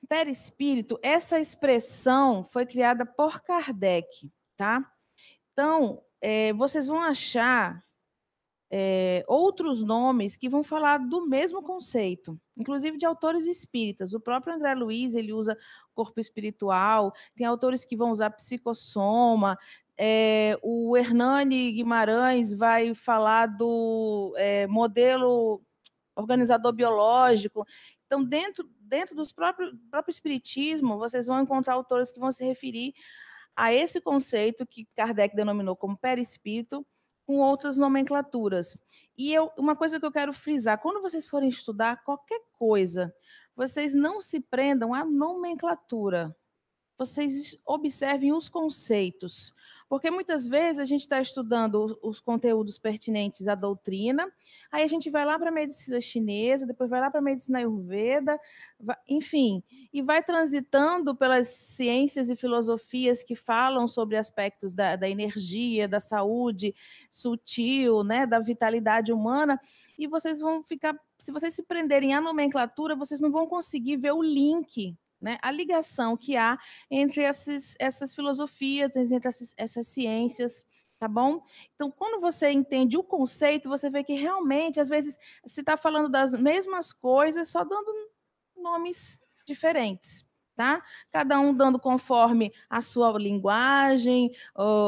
perispírito, essa expressão foi criada por Kardec, tá? Então, vocês vão achar outros nomes que vão falar do mesmo conceito, inclusive de autores espíritas. O próprio André Luiz, ele usa corpo espiritual, tem autores que vão usar psicossoma, o Hernani Guimarães vai falar do modelo organizador biológico. Então, dentro dos próprio espiritismo, vocês vão encontrar autores que vão se referir a esse conceito que Kardec denominou como perispírito, com outras nomenclaturas. E uma coisa que eu quero frisar, quando vocês forem estudar qualquer coisa, vocês não se prendam à nomenclatura. Vocês observem os conceitos, porque muitas vezes a gente está estudando os conteúdos pertinentes à doutrina, aí a gente vai lá para a medicina chinesa, depois vai lá para a medicina ayurveda, enfim, e vai transitando pelas ciências e filosofias que falam sobre aspectos da energia, da saúde sutil, né, da vitalidade humana, e vocês vão ficar, se vocês se prenderem à nomenclatura, vocês não vão conseguir ver o link, né, a ligação que há entre essas filosofias, entre essas ciências, tá bom? Então, quando você entende o conceito, você vê que realmente, às vezes, se está falando das mesmas coisas, só dando nomes diferentes, tá? Cada um dando conforme a sua linguagem,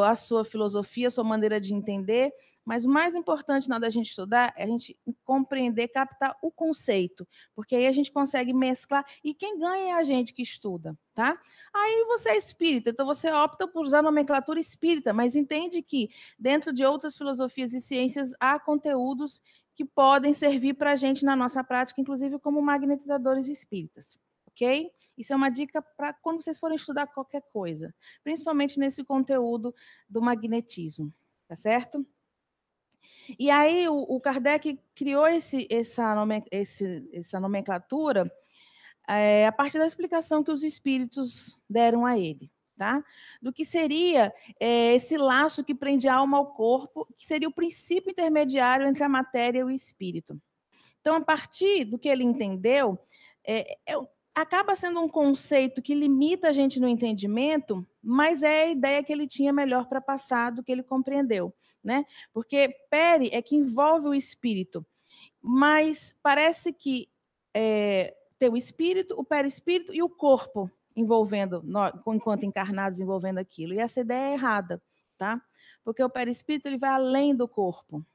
a sua filosofia, a sua maneira de entender. Mas o mais importante na hora da gente estudar é a gente compreender, captar o conceito, porque aí a gente consegue mesclar, e quem ganha é a gente que estuda, tá? Aí você é espírita, então você opta por usar a nomenclatura espírita, mas entende que dentro de outras filosofias e ciências há conteúdos que podem servir para a gente na nossa prática, inclusive como magnetizadores espíritas, ok? Isso é uma dica para quando vocês forem estudar qualquer coisa, principalmente nesse conteúdo do magnetismo, tá certo? E aí o Kardec criou essa nomenclatura a partir da explicação que os espíritos deram a ele, tá? Do que seria esse laço que prende a alma ao corpo, que seria o princípio intermediário entre a matéria e o espírito. Então, a partir do que ele entendeu, acaba sendo um conceito que limita a gente no entendimento, mas é a ideia que ele tinha melhor para passar do que ele compreendeu, né? Porque peri é que envolve o espírito, mas parece que tem o espírito, o perispírito e o corpo envolvendo, enquanto encarnados envolvendo aquilo. E essa ideia é errada, tá? Porque o perispírito ele vai além do corpo.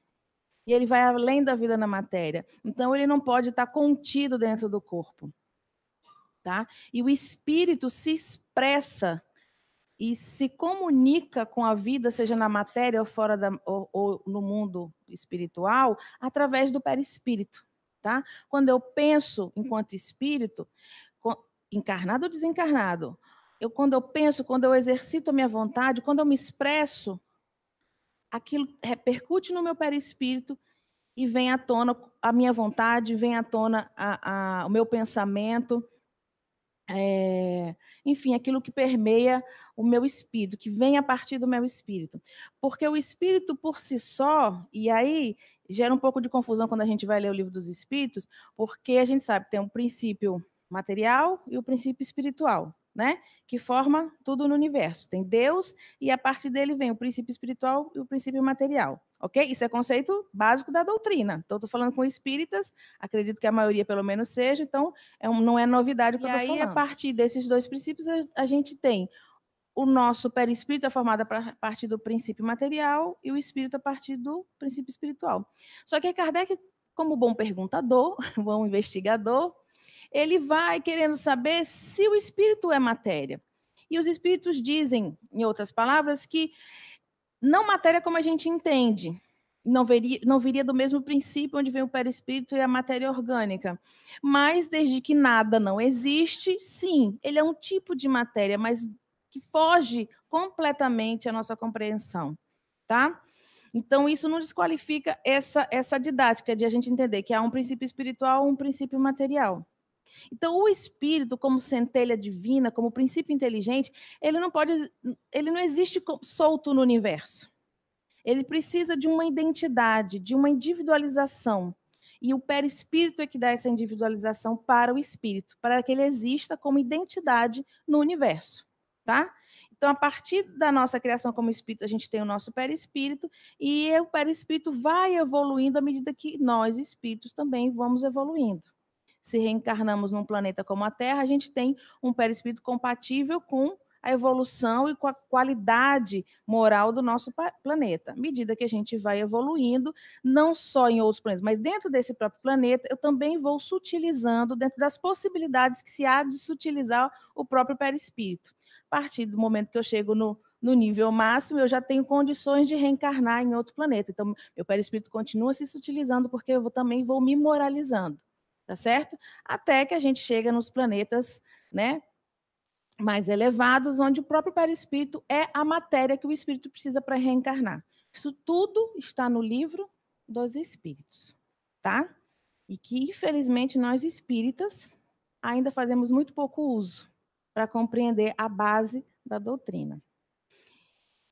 E ele vai além da vida na matéria. Então, ele não pode estar contido dentro do corpo. Tá? E o espírito se expressa e se comunica com a vida, seja na matéria ou fora ou no mundo espiritual, através do perispírito. Tá? Quando eu penso enquanto espírito, encarnado ou desencarnado, quando eu penso, quando eu exercito a minha vontade, quando eu me expresso, aquilo repercute no meu perispírito e vem à tona a minha vontade, vem à tona o meu pensamento, enfim, aquilo que permeia o meu espírito, que vem a partir do meu espírito. Porque o espírito por si só, e aí gera um pouco de confusão quando a gente vai ler o livro dos espíritos, porque a gente sabe que tem um princípio material e o princípio espiritual, né? Que forma tudo no universo. Tem Deus e a partir dele vem o princípio espiritual e o princípio material. Ok? Isso é conceito básico da doutrina. Então, estou falando com espíritas, acredito que a maioria pelo menos seja, então não é novidade o que eu estou falando. E aí, a partir desses dois princípios, a gente tem o nosso perispírito é formado a partir do princípio material e o espírito a partir do princípio espiritual. Só que Kardec, como bom perguntador, bom investigador, ele vai querendo saber se o espírito é matéria. E os espíritos dizem, em outras palavras, que não matéria como a gente entende, não viria do mesmo princípio onde vem o perispírito e a matéria orgânica. Mas, desde que nada não existe, sim, ele é um tipo de matéria, mas que foge completamente à nossa compreensão, tá? Então, isso não desqualifica essa didática de a gente entender que há um princípio espiritual e um princípio material. Então, o espírito, como centelha divina, como princípio inteligente, ele não existe solto no universo. Ele precisa de uma identidade, de uma individualização. E o perispírito é que dá essa individualização para o espírito, para que ele exista como identidade no universo, tá? Então, a partir da nossa criação como espírito, a gente tem o nosso perispírito, e o perispírito vai evoluindo à medida que nós, espíritos, também vamos evoluindo. Se reencarnamos num planeta como a Terra, a gente tem um perispírito compatível com a evolução e com a qualidade moral do nosso planeta. À medida que a gente vai evoluindo, não só em outros planetas, mas dentro desse próprio planeta, eu também vou sutilizando, dentro das possibilidades que se há de sutilizar o próprio perispírito. A partir do momento que eu chego no nível máximo, eu já tenho condições de reencarnar em outro planeta. Então, meu perispírito continua se sutilizando, porque eu também vou me moralizando, tá certo? Até que a gente chega nos planetas, né, mais elevados, onde o próprio perispírito é a matéria que o espírito precisa para reencarnar. Isso tudo está no livro dos espíritos, tá? E que, infelizmente, nós espíritas ainda fazemos muito pouco uso para compreender a base da doutrina.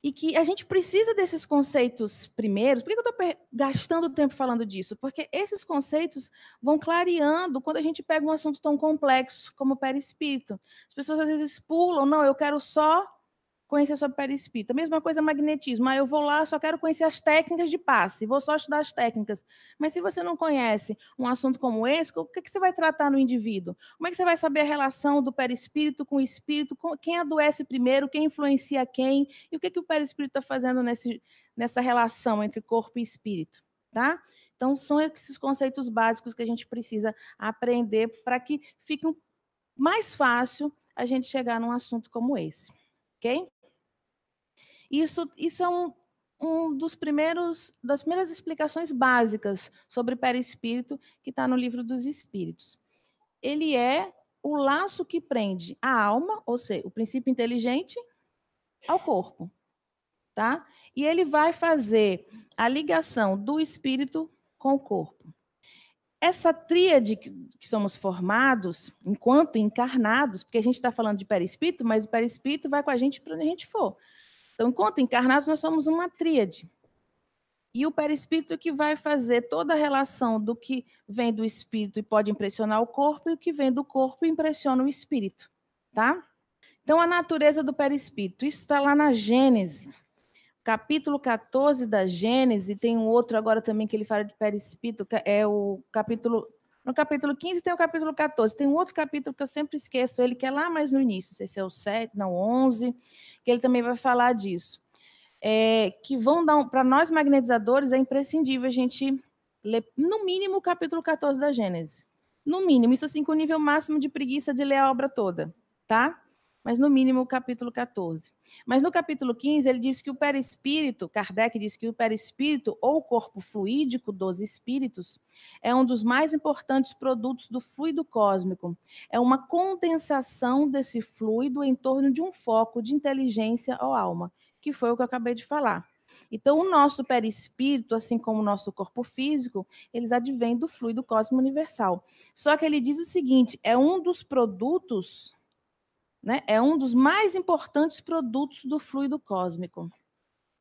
E que a gente precisa desses conceitos primeiros. Por que eu estou gastando tempo falando disso? Porque esses conceitos vão clareando quando a gente pega um assunto tão complexo como o perispírito. As pessoas às vezes pulam, não, eu quero só conhecer sobre perispírito. A mesma coisa magnetismo. Eu vou lá, só quero conhecer as técnicas de passe, vou só estudar as técnicas. Mas se você não conhece um assunto como esse, o que você vai tratar no indivíduo? Como é que você vai saber a relação do perispírito com o espírito? Quem adoece primeiro, quem influencia quem? E o que o perispírito está fazendo nessa relação entre corpo e espírito? Tá? Então, são esses conceitos básicos que a gente precisa aprender para que fique mais fácil a gente chegar num assunto como esse. Ok? Isso é das primeiras explicações básicas sobre perispírito que está no livro dos Espíritos. Ele é o laço que prende a alma, ou seja, o princípio inteligente, ao corpo, tá? E ele vai fazer a ligação do espírito com o corpo. Essa tríade que somos formados, enquanto encarnados, porque a gente está falando de perispírito, mas o perispírito vai com a gente para onde a gente for. Então, enquanto encarnados, nós somos uma tríade. E o perispírito é que vai fazer toda a relação do que vem do espírito e pode impressionar o corpo, e o que vem do corpo impressiona o espírito. Tá? Então, a natureza do perispírito. Isso está lá na Gênese. Capítulo 14 da Gênese, tem um outro agora também que ele fala de perispírito, que é o capítulo... No capítulo 15 tem o capítulo 14. Tem um outro capítulo que eu sempre esqueço ele, que é lá mais no início, não sei se é o 7, não, 11, que ele também vai falar disso. Que vão dar, para nós magnetizadores, é imprescindível a gente ler, no mínimo, o capítulo 14 da Gênese. No mínimo, isso assim com o nível máximo de preguiça de ler a obra toda, tá? Mas no mínimo o capítulo 14. Mas no capítulo 15, ele diz que o perispírito, Kardec diz que o perispírito, ou o corpo fluídico dos espíritos, é um dos mais importantes produtos do fluido cósmico. É uma condensação desse fluido em torno de um foco de inteligência ou alma, que foi o que eu acabei de falar. Então, o nosso perispírito, assim como o nosso corpo físico, eles advêm do fluido cósmico universal. Só que ele diz o seguinte, é um dos produtos... Né? É um dos mais importantes produtos do fluido cósmico,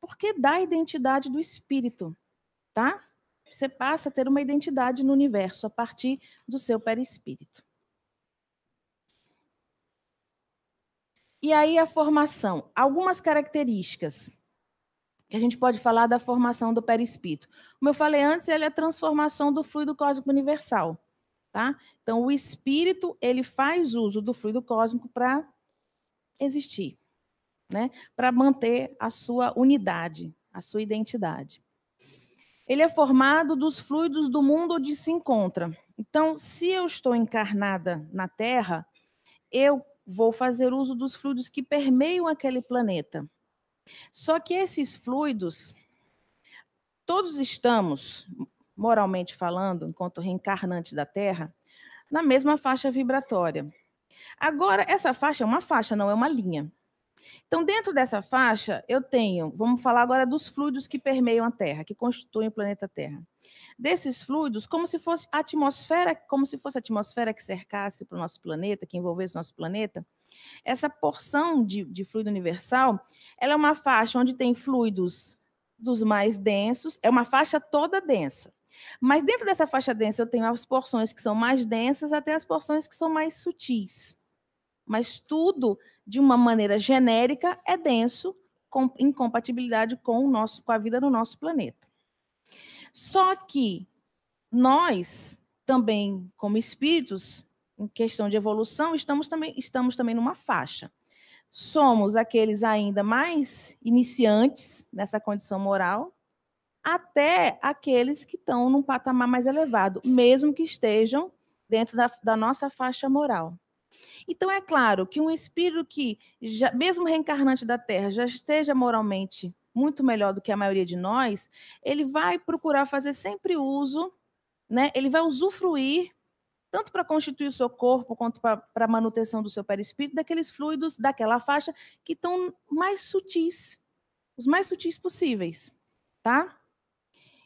porque dá a identidade do espírito, tá? Você passa a ter uma identidade no universo a partir do seu perispírito. E aí a formação, algumas características que a gente pode falar da formação do perispírito. Como eu falei antes, ele é a transformação do fluido cósmico universal, tá? Então o espírito, ele faz uso do fluido cósmico para existir, né? Para manter a sua unidade, a sua identidade. Ele é formado dos fluidos do mundo onde se encontra. Então, se eu estou encarnada na Terra, eu vou fazer uso dos fluidos que permeiam aquele planeta. Só que esses fluidos, todos estamos, moralmente falando, enquanto reencarnantes da Terra, na mesma faixa vibratória. Agora, essa faixa é uma faixa, não é uma linha. Então, dentro dessa faixa, eu tenho, vamos falar agora dos fluidos que permeiam a Terra, que constituem o planeta Terra. Desses fluidos, como se fosse a atmosfera que cercasse para o nosso planeta, que envolvesse o nosso planeta, essa porção de fluido universal, ela é uma faixa onde tem fluidos dos mais densos, é uma faixa toda densa. Mas dentro dessa faixa densa eu tenho as porções que são mais densas até as porções que são mais sutis. Mas tudo, de uma maneira genérica, é denso, com incompatibilidade com a vida no nosso planeta. Só que nós, também, como espíritos, em questão de evolução, estamos também numa faixa. Somos aqueles ainda mais iniciantes nessa condição moral, até aqueles que estão num patamar mais elevado, mesmo que estejam dentro da nossa faixa moral. Então, é claro que um espírito que, mesmo reencarnante da Terra, já esteja moralmente muito melhor do que a maioria de nós, ele vai procurar fazer sempre uso, né? Ele vai usufruir, tanto para constituir o seu corpo, quanto para a manutenção do seu perispírito, daqueles fluidos daquela faixa que estão mais sutis, os mais sutis possíveis, tá?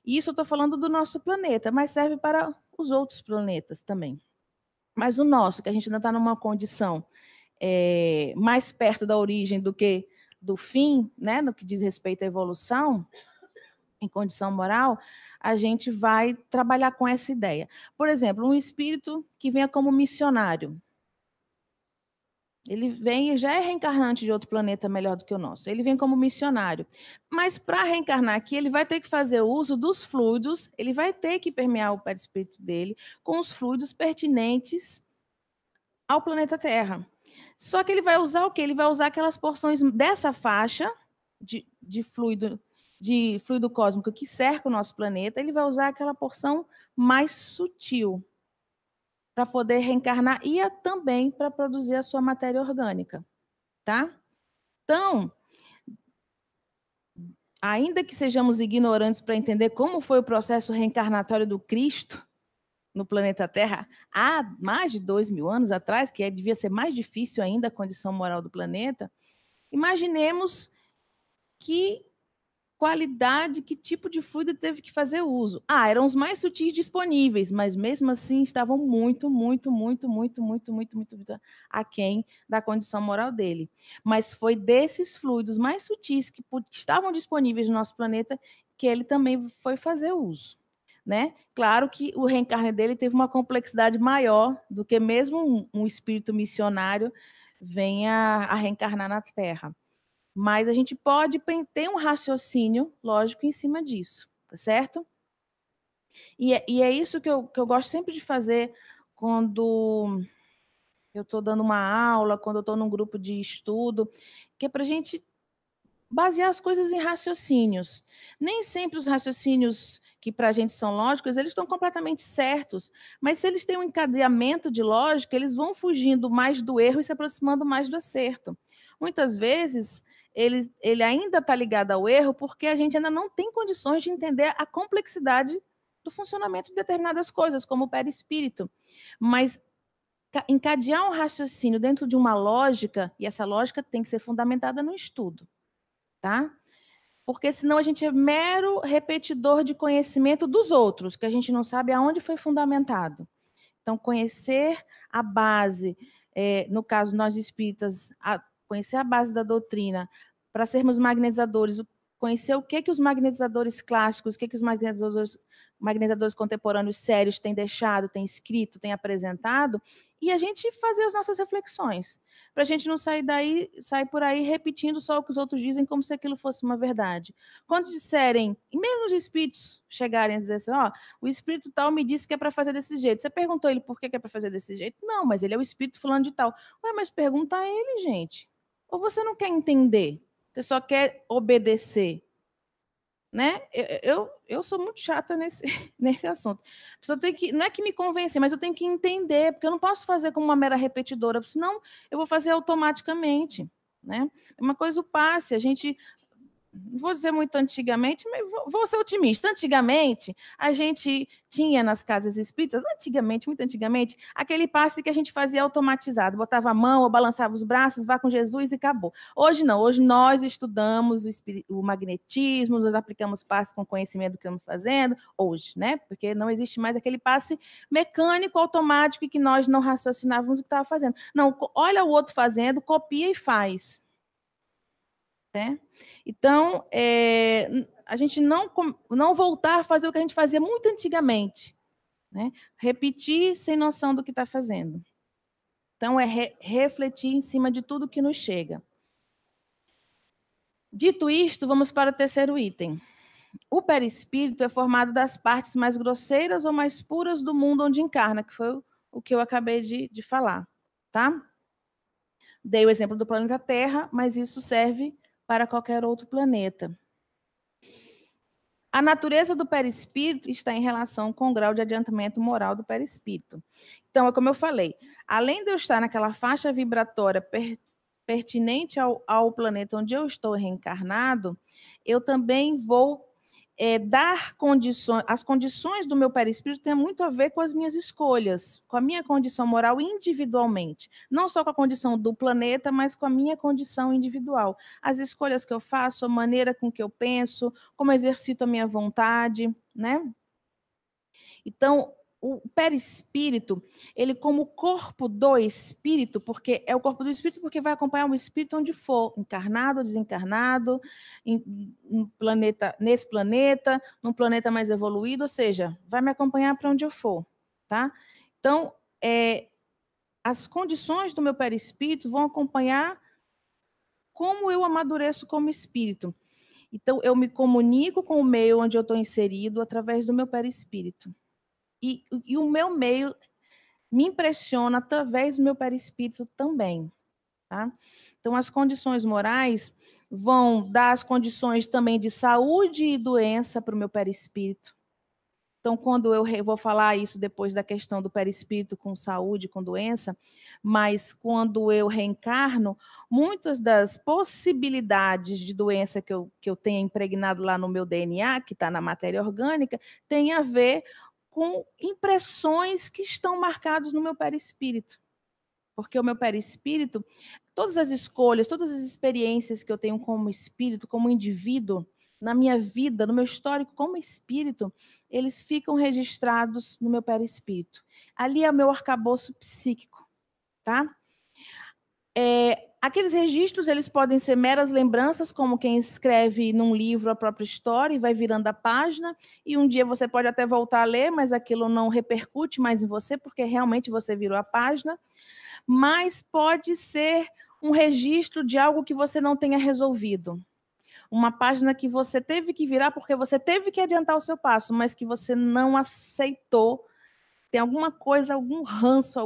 E isso eu estou falando do nosso planeta, mas serve para os outros planetas também. Mas o nosso, que a gente ainda está numa condição mais perto da origem do que do fim, né, no que diz respeito à evolução, em condição moral, a gente vai trabalhar com essa ideia. Por exemplo, um espírito que venha como missionário. Ele vem e já é reencarnante de outro planeta melhor do que o nosso. Ele vem como missionário. Mas para reencarnar aqui, ele vai ter que fazer uso dos fluidos, ele vai ter que permear o perispírito dele com os fluidos pertinentes ao planeta Terra. Só que ele vai usar o quê? Ele vai usar aquelas porções dessa faixa de fluido cósmico que cerca o nosso planeta, ele vai usar aquela porção mais sutil para poder reencarnar e também para produzir a sua matéria orgânica, tá? Então, ainda que sejamos ignorantes para entender como foi o processo reencarnatório do Cristo no planeta Terra há mais de 2.000 anos atrás, que devia ser mais difícil ainda a condição moral do planeta, imaginemos que qualidade, que tipo de fluido teve que fazer uso. Eram os mais sutis disponíveis, mas mesmo assim estavam muito aquém da condição moral dele. Mas foi desses fluidos mais sutis que estavam disponíveis no nosso planeta que ele também foi fazer uso. Né? Claro que o reencarne dele teve uma complexidade maior do que mesmo um espírito missionário venha a reencarnar na Terra. Mas a gente pode ter um raciocínio lógico em cima disso, tá certo? E é isso que eu gosto sempre de fazer quando eu estou dando uma aula, quando eu estou num grupo de estudo, que é para a gente basear as coisas em raciocínios. Nem sempre os raciocínios que para a gente são lógicos, eles estão completamente certos, mas se eles têm um encadeamento de lógica, eles vão fugindo mais do erro e se aproximando mais do acerto. Muitas vezes, ele ainda está ligado ao erro porque a gente ainda não tem condições de entender a complexidade do funcionamento de determinadas coisas, como o perispírito. Mas encadear um raciocínio dentro de uma lógica, e essa lógica tem que ser fundamentada no estudo, tá? Porque senão a gente é mero repetidor de conhecimento dos outros, que a gente não sabe aonde foi fundamentado. Então, conhecer a base, no caso, nós espíritas, conhecer a base da doutrina, para sermos magnetizadores, conhecer o que os magnetizadores clássicos, o que os magnetizadores contemporâneos sérios têm deixado, têm escrito, têm apresentado, e a gente fazer as nossas reflexões, para a gente não sair por aí repetindo só o que os outros dizem como se aquilo fosse uma verdade. Quando disserem, e mesmo os espíritos chegarem a dizer assim, o espírito tal me disse que é para fazer desse jeito. Você perguntou ele por que é para fazer desse jeito? Não, mas ele é o espírito fulano de tal. Mas pergunta a ele, gente. Ou você não quer entender? Você só quer obedecer? Né? Eu sou muito chata nesse assunto. A pessoa tem que, não é que me convencer, mas eu tenho que entender, porque eu não posso fazer como uma mera repetidora, senão eu vou fazer automaticamente. Né? Uma coisa o passe, a gente... Não vou dizer muito antigamente, mas vou ser otimista. Antigamente, a gente tinha nas casas espíritas, muito antigamente, aquele passe que a gente fazia automatizado, botava a mão, ou balançava os braços, vá com Jesus e acabou. Hoje não, hoje nós estudamos o magnetismo, nós aplicamos passe com conhecimento do que estamos fazendo, hoje, né? Porque não existe mais aquele passe mecânico, automático, que nós não raciocinávamos o que estava fazendo. Não, olha o outro fazendo, copia e faz. né? Então, a gente não voltar a fazer o que a gente fazia muito antigamente, né? Repetir sem noção do que está fazendo. Então, é refletir em cima de tudo que nos chega. Dito isto, vamos para o terceiro item. O perispírito é formado das partes mais grosseiras ou mais puras do mundo onde encarna, que foi o que eu acabei de falar, tá? Dei o exemplo do planeta Terra, mas isso serve para qualquer outro planeta. A natureza do perispírito está em relação com o grau de adiantamento moral do perispírito. Então, é como eu falei, além de eu estar naquela faixa vibratória pertinente ao planeta onde eu estou reencarnado, eu também vou dar condições, as condições do meu perispírito têm muito a ver com as minhas escolhas, com a minha condição moral individualmente. Não só com a condição do planeta, mas com a minha condição individual. As escolhas que eu faço, a maneira com que eu penso, como eu exercito a minha vontade, né? Então, o perispírito, ele como corpo do espírito, porque é o corpo do espírito porque vai acompanhar o espírito onde for, encarnado ou desencarnado, nesse planeta, num planeta mais evoluído, ou seja, vai me acompanhar para onde eu for, tá? Então, as condições do meu perispírito vão acompanhar como eu amadureço como espírito. Então, eu me comunico com o meio onde eu estou inserido através do meu perispírito. E o meu meio me impressiona através do meu perispírito também. Tá? Então, as condições morais vão dar as condições também de saúde e doença para o meu perispírito. Então, quando eu vou falar isso depois da questão do perispírito com saúde, com doença, mas quando eu reencarno, muitas das possibilidades de doença que eu tenha impregnado lá no meu DNA, que está na matéria orgânica, tem a ver com impressões que estão marcadas no meu perispírito. Porque o meu perispírito, todas as escolhas, todas as experiências que eu tenho como espírito, como indivíduo, na minha vida, no meu histórico como espírito, eles ficam registrados no meu perispírito. Ali é o meu arcabouço psíquico, tá? Aqueles registros, eles podem ser meras lembranças, como quem escreve num livro a própria história e vai virando a página, e um dia você pode até voltar a ler, mas aquilo não repercute mais em você, porque realmente você virou a página. Mas pode ser um registro de algo que você não tenha resolvido. Uma página que você teve que virar porque você teve que adiantar o seu passo, mas que você não aceitou. Tem alguma coisa, algum ranço,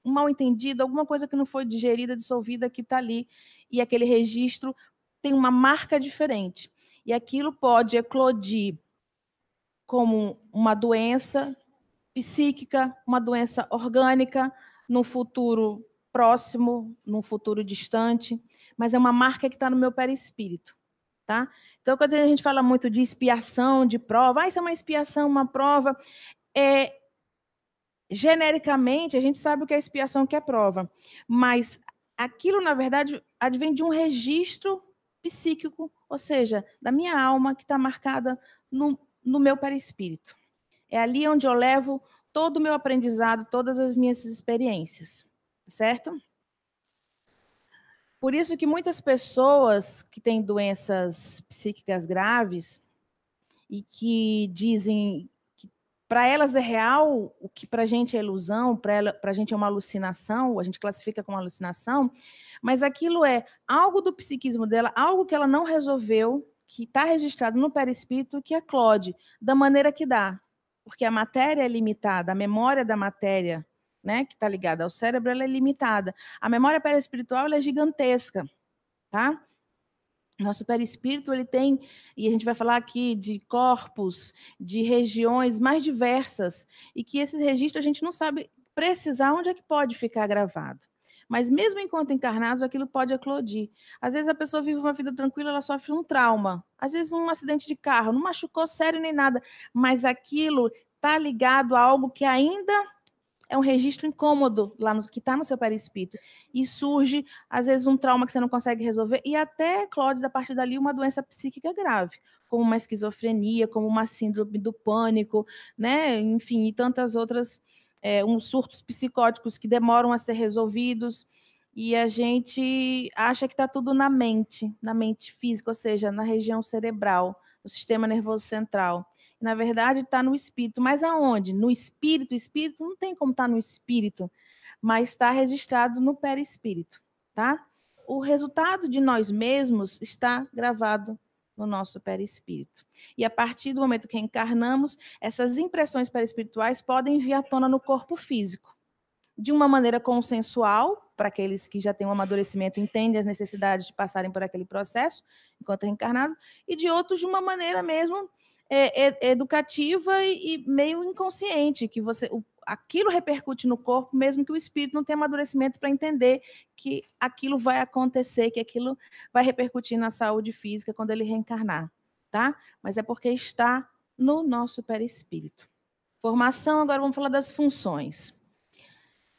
um mal-entendido, alguma coisa que não foi digerida, dissolvida, que está ali. E aquele registro tem uma marca diferente. E aquilo pode eclodir como uma doença psíquica, uma doença orgânica, no futuro próximo, num futuro distante, mas é uma marca que está no meu perispírito. Tá? Então, quando a gente fala muito de expiação, de prova, isso é uma expiação, uma prova, genericamente, a gente sabe o que é expiação, o que é prova, mas aquilo, na verdade, advém de um registro psíquico, ou seja, da minha alma, que está marcada no meu perispírito. É ali onde eu levo todo o meu aprendizado, todas as minhas experiências, certo? Por isso que muitas pessoas que têm doenças psíquicas graves e que dizem que para elas é real, o que para a gente é ilusão, para a gente é uma alucinação, a gente classifica como alucinação, mas aquilo é algo do psiquismo dela, algo que ela não resolveu, que está registrado no perispírito, que eclode da maneira que dá. Porque a matéria é limitada, a memória da matéria, né, que está ligada ao cérebro, ela é limitada. A memória perispiritual ela é gigantesca, tá? Nosso perispírito, ele tem, e a gente vai falar aqui de corpos, de regiões mais diversas, e que esses registros a gente não sabe precisar onde é que pode ficar gravado. Mas mesmo enquanto encarnados, aquilo pode eclodir. Às vezes a pessoa vive uma vida tranquila, ela sofre um trauma. Às vezes um acidente de carro, não machucou sério nem nada, mas aquilo está ligado a algo que ainda é um registro incômodo lá que está no seu perispírito. E surge, às vezes, um trauma que você não consegue resolver, e até eclode, a partir dali, uma doença psíquica grave, como uma esquizofrenia, como uma síndrome do pânico, né? Enfim, e tantas outras, uns surtos psicóticos que demoram a ser resolvidos. e a gente acha que está tudo na mente física, ou seja, na região cerebral, no sistema nervoso central. Na verdade, está no espírito. Mas aonde? No espírito? O espírito não tem como estar no espírito, mas está registrado no perispírito, tá? O resultado de nós mesmos está gravado no nosso perispírito. E a partir do momento que encarnamos, essas impressões perispirituais podem vir à tona no corpo físico. De uma maneira consensual, para aqueles que já têm um amadurecimento, entendem as necessidades de passarem por aquele processo, enquanto reencarnado, e de outros de uma maneira mesmo educativa e meio inconsciente, que aquilo repercute no corpo, mesmo que o espírito não tenha amadurecimento para entender que aquilo vai acontecer, que aquilo vai repercutir na saúde física quando ele reencarnar, tá? Mas é porque está no nosso perispírito. Formação, agora vamos falar das funções.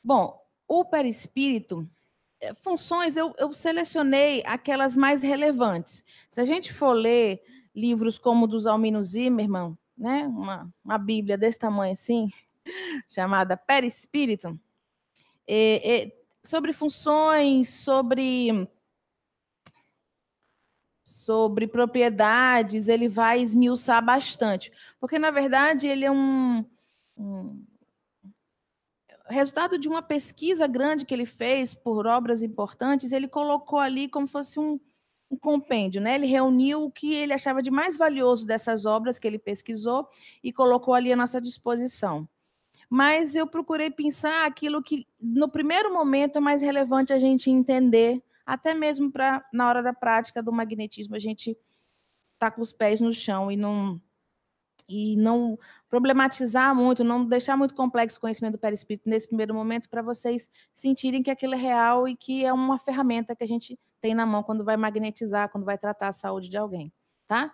Bom, o perispírito, funções, eu selecionei aquelas mais relevantes. Se a gente for ler livros como o do Zalmino Zimmermann, né, uma Bíblia desse tamanho assim, chamada Perispírito, sobre funções, sobre propriedades, ele vai esmiuçar bastante. Porque, na verdade, ele é resultado de uma pesquisa grande que ele fez por obras importantes, ele colocou ali como se fosse um compêndio, né? Ele reuniu o que ele achava de mais valioso dessas obras que ele pesquisou e colocou ali à nossa disposição. Mas eu procurei pensar aquilo que, no primeiro momento, é mais relevante a gente entender, até mesmo para, na hora da prática do magnetismo, a gente tá com os pés no chão e não problematizar muito, não deixar muito complexo o conhecimento do perispírito nesse primeiro momento, para vocês sentirem que aquilo é real e que é uma ferramenta que a gente tem na mão quando vai magnetizar, quando vai tratar a saúde de alguém, tá?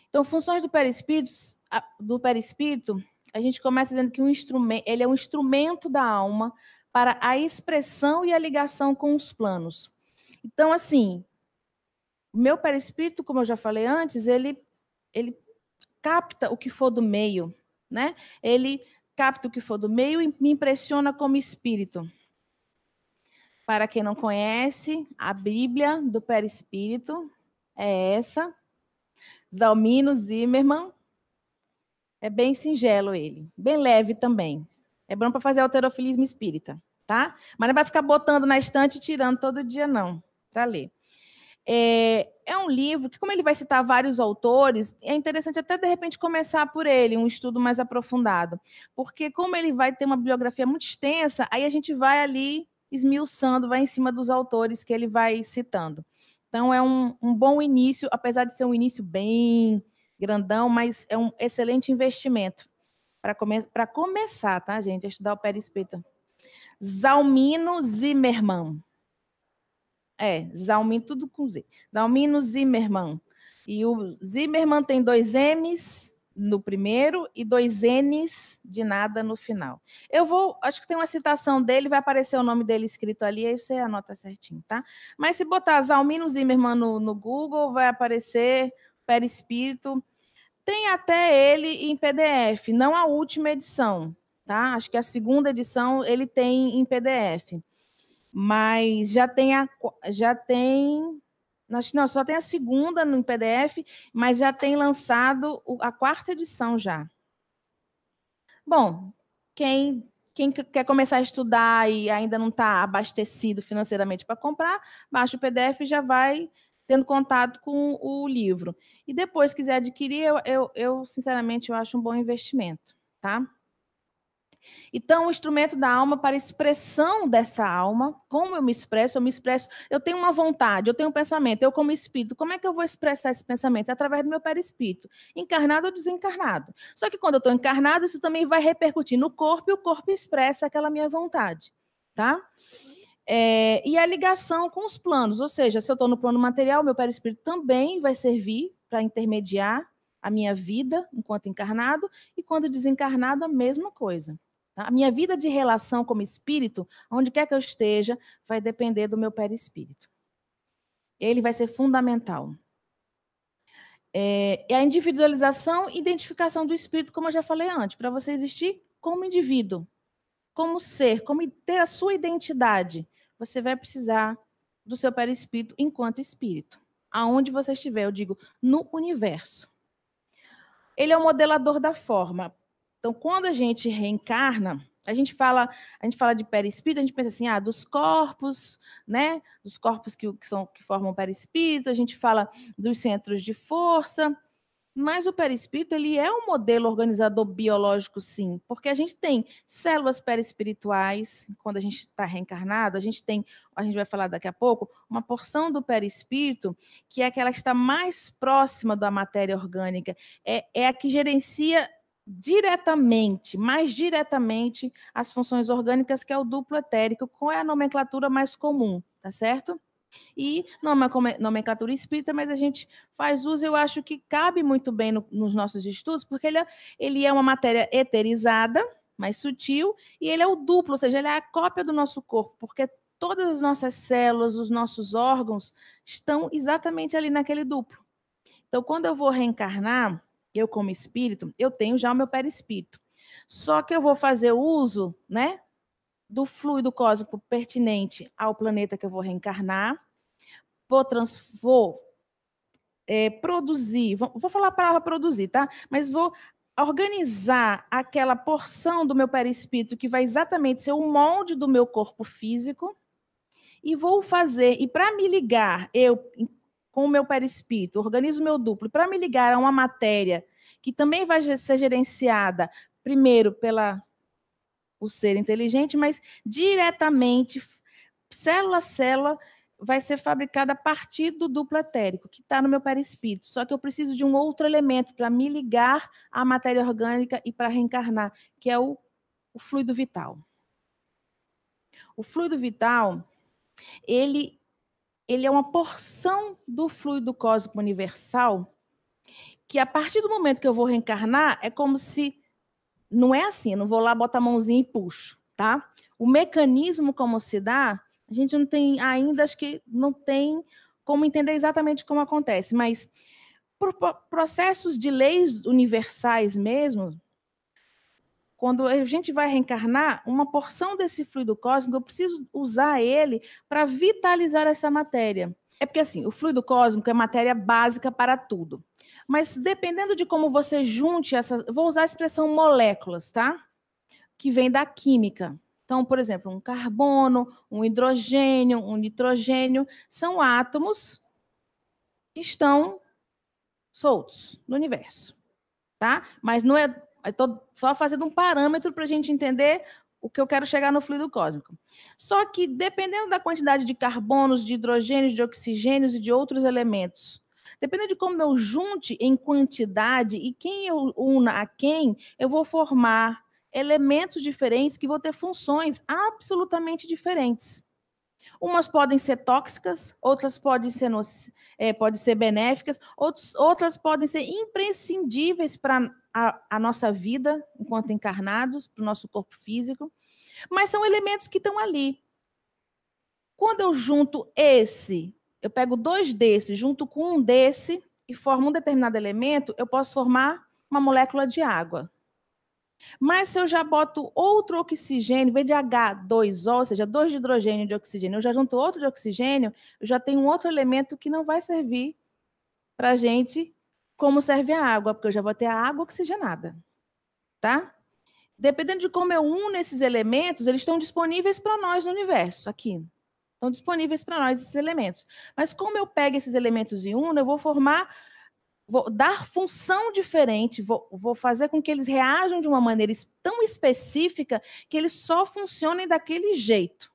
Então, funções do perispírito, a gente começa dizendo que ele é um instrumento da alma para a expressão e a ligação com os planos. Então, assim, o meu perispírito, como eu já falei antes, ele capta o que for do meio, né? Ele capta o que for do meio e me impressiona como espírito. Para quem não conhece, a Bíblia do perispírito é essa. Zalmino Zimmermann. É bem singelo ele, bem leve também. É bom para fazer alterofilismo espírita, tá? Mas não vai ficar botando na estante e tirando todo dia, não, para ler. É um livro que, como ele vai citar vários autores, é interessante até, de repente, começar por ele, um estudo mais aprofundado. Porque, como ele vai ter uma bibliografia muito extensa, aí a gente vai ali esmiuçando, vai em cima dos autores que ele vai citando. Então, é um bom início, apesar de ser um início bem grandão, mas é um excelente investimento para começar, tá, gente? A estudar o perispírito. Zalmino Zimmermann. Zalmino, tudo com Z. Zalmino Zimmermann. E o Zimmermann tem 2 M's no primeiro e 2 N's de nada no final. Acho que tem uma citação dele, vai aparecer o nome dele escrito ali, aí você anota certinho, tá? Mas se botar Zalmino Zimmermann no Google, vai aparecer perispírito. Tem até ele em PDF, não a última edição, tá? Acho que a segunda edição ele tem em PDF. Mas já tem não, só tem a segunda no PDF, mas já tem lançado a 4ª edição já. Bom, quem quer começar a estudar e ainda não está abastecido financeiramente para comprar, baixa o PDF e já vai tendo contato com o livro. E depois quiser adquirir, eu sinceramente, eu acho um bom investimento, tá? Então, o instrumento da alma para expressão dessa alma, como eu me expresso, eu tenho uma vontade, eu tenho um pensamento, eu como espírito, como é que eu vou expressar esse pensamento? Através do meu perispírito, encarnado ou desencarnado. Só que quando eu estou encarnado, isso também vai repercutir no corpo e o corpo expressa aquela minha vontade, tá? E a ligação com os planos, ou seja, se eu estou no plano material, meu perispírito também vai servir para intermediar a minha vida enquanto encarnado e quando desencarnado, a mesma coisa. A minha vida de relação como espírito, onde quer que eu esteja, vai depender do meu perispírito. Ele vai ser fundamental. E a individualização e identificação do espírito, como eu já falei antes, para você existir como indivíduo, como ser, como ter a sua identidade, você vai precisar do seu perispírito enquanto espírito. Aonde você estiver, eu digo, no universo. Ele é o modelador da forma. Então, quando a gente reencarna, a gente fala de perispírito, a gente pensa assim, dos corpos, né? Dos corpos que formam o perispírito, a gente fala dos centros de força, mas o perispírito, ele é um modelo organizador biológico, sim, porque a gente tem células perispirituais, quando a gente está reencarnado, a gente vai falar daqui a pouco, uma porção do perispírito, que é aquela que está mais próxima da matéria orgânica, é a que gerencia mais diretamente, as funções orgânicas, que é o duplo etérico. Qual é a nomenclatura mais comum, tá certo? E não é uma nomenclatura espírita, mas a gente faz uso, eu acho que cabe muito bem nos nossos estudos, porque ele é uma matéria eterizada, mais sutil, e ele é o duplo, ou seja, ele é a cópia do nosso corpo, porque todas as nossas células, os nossos órgãos, estão exatamente ali naquele duplo. Então, quando eu vou reencarnar, eu como espírito, eu tenho já o meu perispírito. Só que eu vou fazer uso, né, do fluido cósmico pertinente ao planeta que eu vou reencarnar, vou produzir, vou falar a palavra produzir, tá? Mas vou organizar aquela porção do meu perispírito que vai exatamente ser o molde do meu corpo físico, e vou fazer, e para me ligar, eu com o meu perispírito, organizo o meu duplo, para me ligar a uma matéria que também vai ser gerenciada primeiro o ser inteligente, mas diretamente, célula a célula, vai ser fabricada a partir do duplo etérico, que está no meu perispírito. Só que eu preciso de um outro elemento para me ligar à matéria orgânica e para reencarnar, que é o fluido vital. O fluido vital, ele é uma porção do fluido cósmico universal, que a partir do momento que eu vou reencarnar, é como se... Não é assim, eu não vou lá, boto a mãozinha e puxo, tá? O mecanismo como se dá, a gente não tem ainda, acho que não tem como entender exatamente como acontece, mas por processos de leis universais mesmo, quando a gente vai reencarnar, uma porção desse fluido cósmico, eu preciso usar ele para vitalizar essa matéria. É porque, assim, o fluido cósmico é matéria básica para tudo. Mas dependendo de como você junte essas... Vou usar a expressão moléculas, tá? Que vem da química. Então, por exemplo, um carbono, um hidrogênio, um nitrogênio, são átomos que estão soltos no universo, tá? Mas não é... Estou só fazendo um parâmetro para a gente entender o que eu quero chegar no fluido cósmico. Só que, dependendo da quantidade de carbonos, de hidrogênios, de oxigênios e de outros elementos, dependendo de como eu junte em quantidade e quem eu una a quem, eu vou formar elementos diferentes que vão ter funções absolutamente diferentes. Umas podem ser tóxicas, outras podem ser benéficas, outras podem ser imprescindíveis para a nossa vida enquanto encarnados, para o nosso corpo físico, mas são elementos que estão ali. Quando eu junto eu pego 2 desses, junto com um desse e formo um determinado elemento, eu posso formar uma molécula de água. Mas se eu já boto outro oxigênio, em vez de H2O, ou seja, 2 de hidrogênio de oxigênio, eu já junto outro de oxigênio, eu já tenho um outro elemento que não vai servir para a gente como serve a água, porque eu já vou ter a água oxigenada, tá? Dependendo de como eu uno esses elementos, eles estão disponíveis para nós no universo, aqui. Estão disponíveis para nós esses elementos. Mas como eu pego esses elementos e uno, eu vou dar função diferente, vou fazer com que eles reajam de uma maneira tão específica que eles só funcionem daquele jeito.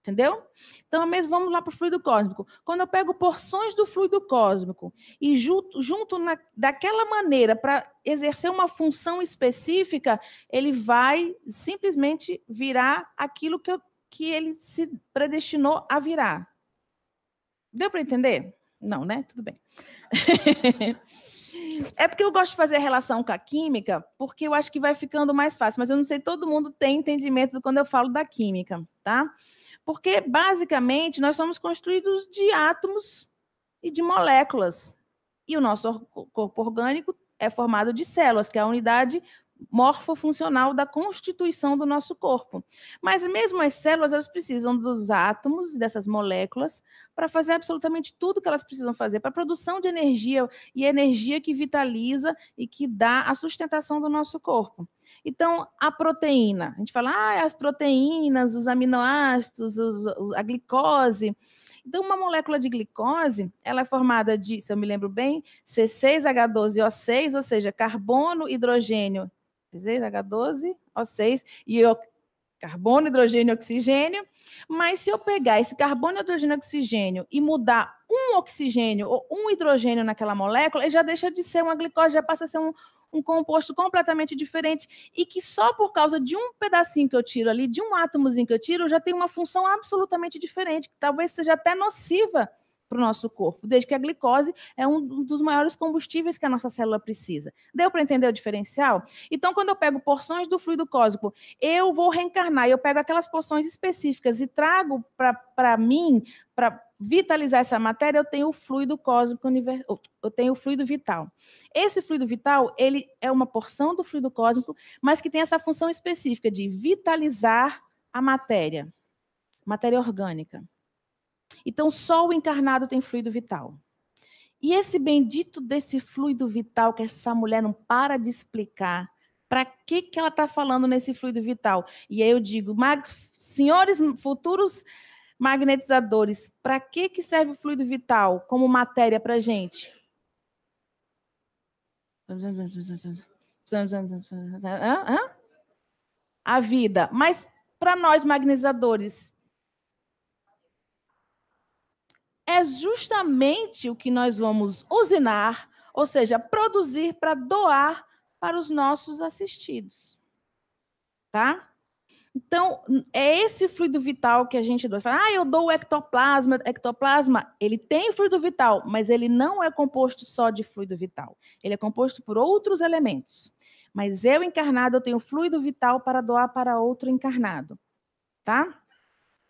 Entendeu? Então, mesmo vamos lá para o fluido cósmico. Quando eu pego porções do fluido cósmico e junto daquela maneira para exercer uma função específica, ele vai simplesmente virar aquilo que ele se predestinou a virar. Deu para entender? Não, né? Tudo bem. É porque eu gosto de fazer a relação com a química, porque eu acho que vai ficando mais fácil, mas eu não sei, todo mundo tem entendimento quando eu falo da química, tá? Porque, basicamente, nós somos construídos de átomos e de moléculas. E o nosso corpo orgânico é formado de células, que é a unidade morfofuncional da constituição do nosso corpo. Mas mesmo as células, elas precisam dos átomos, dessas moléculas, para fazer absolutamente tudo que elas precisam fazer, para a produção de energia, e energia que vitaliza e que dá a sustentação do nosso corpo. Então, a proteína, a gente fala, as proteínas, os aminoácidos, a glicose. Então, uma molécula de glicose, ela é formada de, se eu me lembro bem, C6H12O6, ou seja, carbono, hidrogênio, C6H12O6, e carbono, hidrogênio e oxigênio. Mas se eu pegar esse carbono, hidrogênio e oxigênio e mudar um oxigênio ou um hidrogênio naquela molécula, ele já deixa de ser uma glicose, já passa a ser um composto completamente diferente, e que só por causa de um pedacinho que eu tiro ali, de um átomozinho que eu tiro, já tem uma função absolutamente diferente, que talvez seja até nociva para o nosso corpo, desde que a glicose é um dos maiores combustíveis que a nossa célula precisa. Deu para entender o diferencial? Então, quando eu pego porções do fluido cósmico, eu vou reencarnar, eu pego aquelas porções específicas e trago para mim, para vitalizar essa matéria, eu tenho o fluido cósmico, eu tenho o fluido vital. Esse fluido vital, ele é uma porção do fluido cósmico, mas que tem essa função específica de vitalizar a matéria orgânica. Então, só o encarnado tem fluido vital. E esse bendito desse fluido vital que essa mulher não para de explicar, para que ela está falando nesse fluido vital? E aí eu digo, senhores futuros magnetizadores, para que serve o fluido vital como matéria para a gente? A vida. Mas para nós magnetizadores, é justamente o que nós vamos usinar, ou seja, produzir para doar para os nossos assistidos. Tá? Então, é esse fluido vital que a gente doa. Fala, eu dou o ectoplasma. Ectoplasma, ele tem fluido vital, mas ele não é composto só de fluido vital. Ele é composto por outros elementos. Mas eu, encarnado, eu tenho fluido vital para doar para outro encarnado. Tá?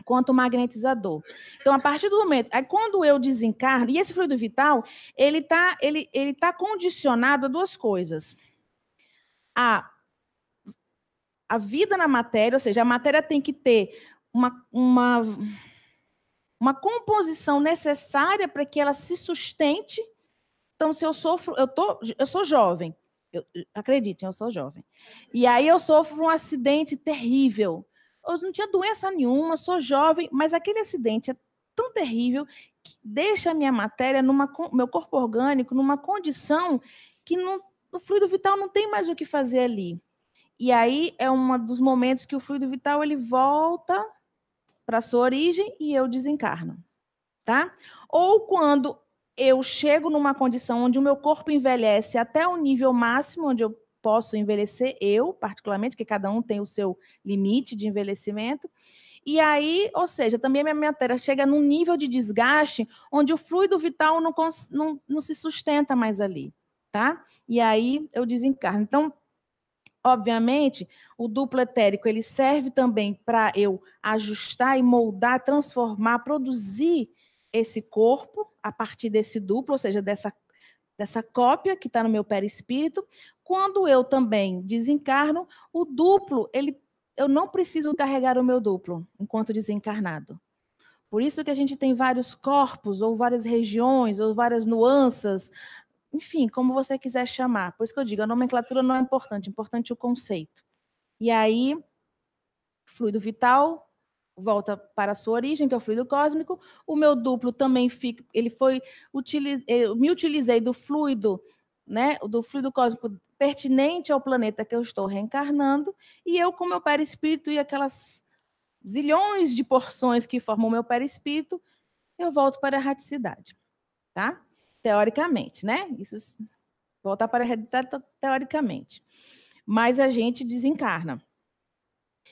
Quanto magnetizador. Então, a partir do momento... Aí, quando eu desencarno... E esse fluido vital, ele tá condicionado a duas coisas. A vida na matéria, ou seja, a matéria tem que ter uma composição necessária para que ela se sustente. Então, se eu sofro... Eu sou jovem. Acreditem, eu sou jovem. E aí eu sofro um acidente terrível. Eu não tinha doença nenhuma, sou jovem, mas aquele acidente é tão terrível que deixa a minha matéria, meu corpo orgânico, numa condição que o fluido vital não tem mais o que fazer ali. E aí é um dos momentos que o fluido vital ele volta para a sua origem e eu desencarno. Tá? Ou quando eu chego numa condição onde o meu corpo envelhece até o nível máximo, onde eu posso envelhecer, eu, particularmente, que cada um tem o seu limite de envelhecimento. E aí, ou seja, também a minha matéria chega num nível de desgaste onde o fluido vital não se sustenta mais ali, tá? E aí eu desencarno. Então, obviamente, o duplo etérico ele serve também para eu ajustar e moldar, transformar, produzir esse corpo a partir desse duplo, ou seja, dessa cópia que está no meu perispírito. Quando eu também desencarno, o duplo, eu não preciso carregar o meu duplo enquanto desencarnado. Por isso que a gente tem vários corpos, ou várias regiões, ou várias nuances, enfim, como você quiser chamar. Por isso que eu digo, a nomenclatura não é importante é o conceito. E aí, fluido vital volta para a sua origem, que é o fluido cósmico. O meu duplo também fica, eu me utilizei do fluido, né, do fluido cósmico pertinente ao planeta que eu estou reencarnando, e eu, com meu perispírito e aquelas zilhões de porções que formam o meu perispírito, eu volto para a erraticidade, tá? Teoricamente, né? Isso voltar para a realidade teoricamente. Mas a gente desencarna.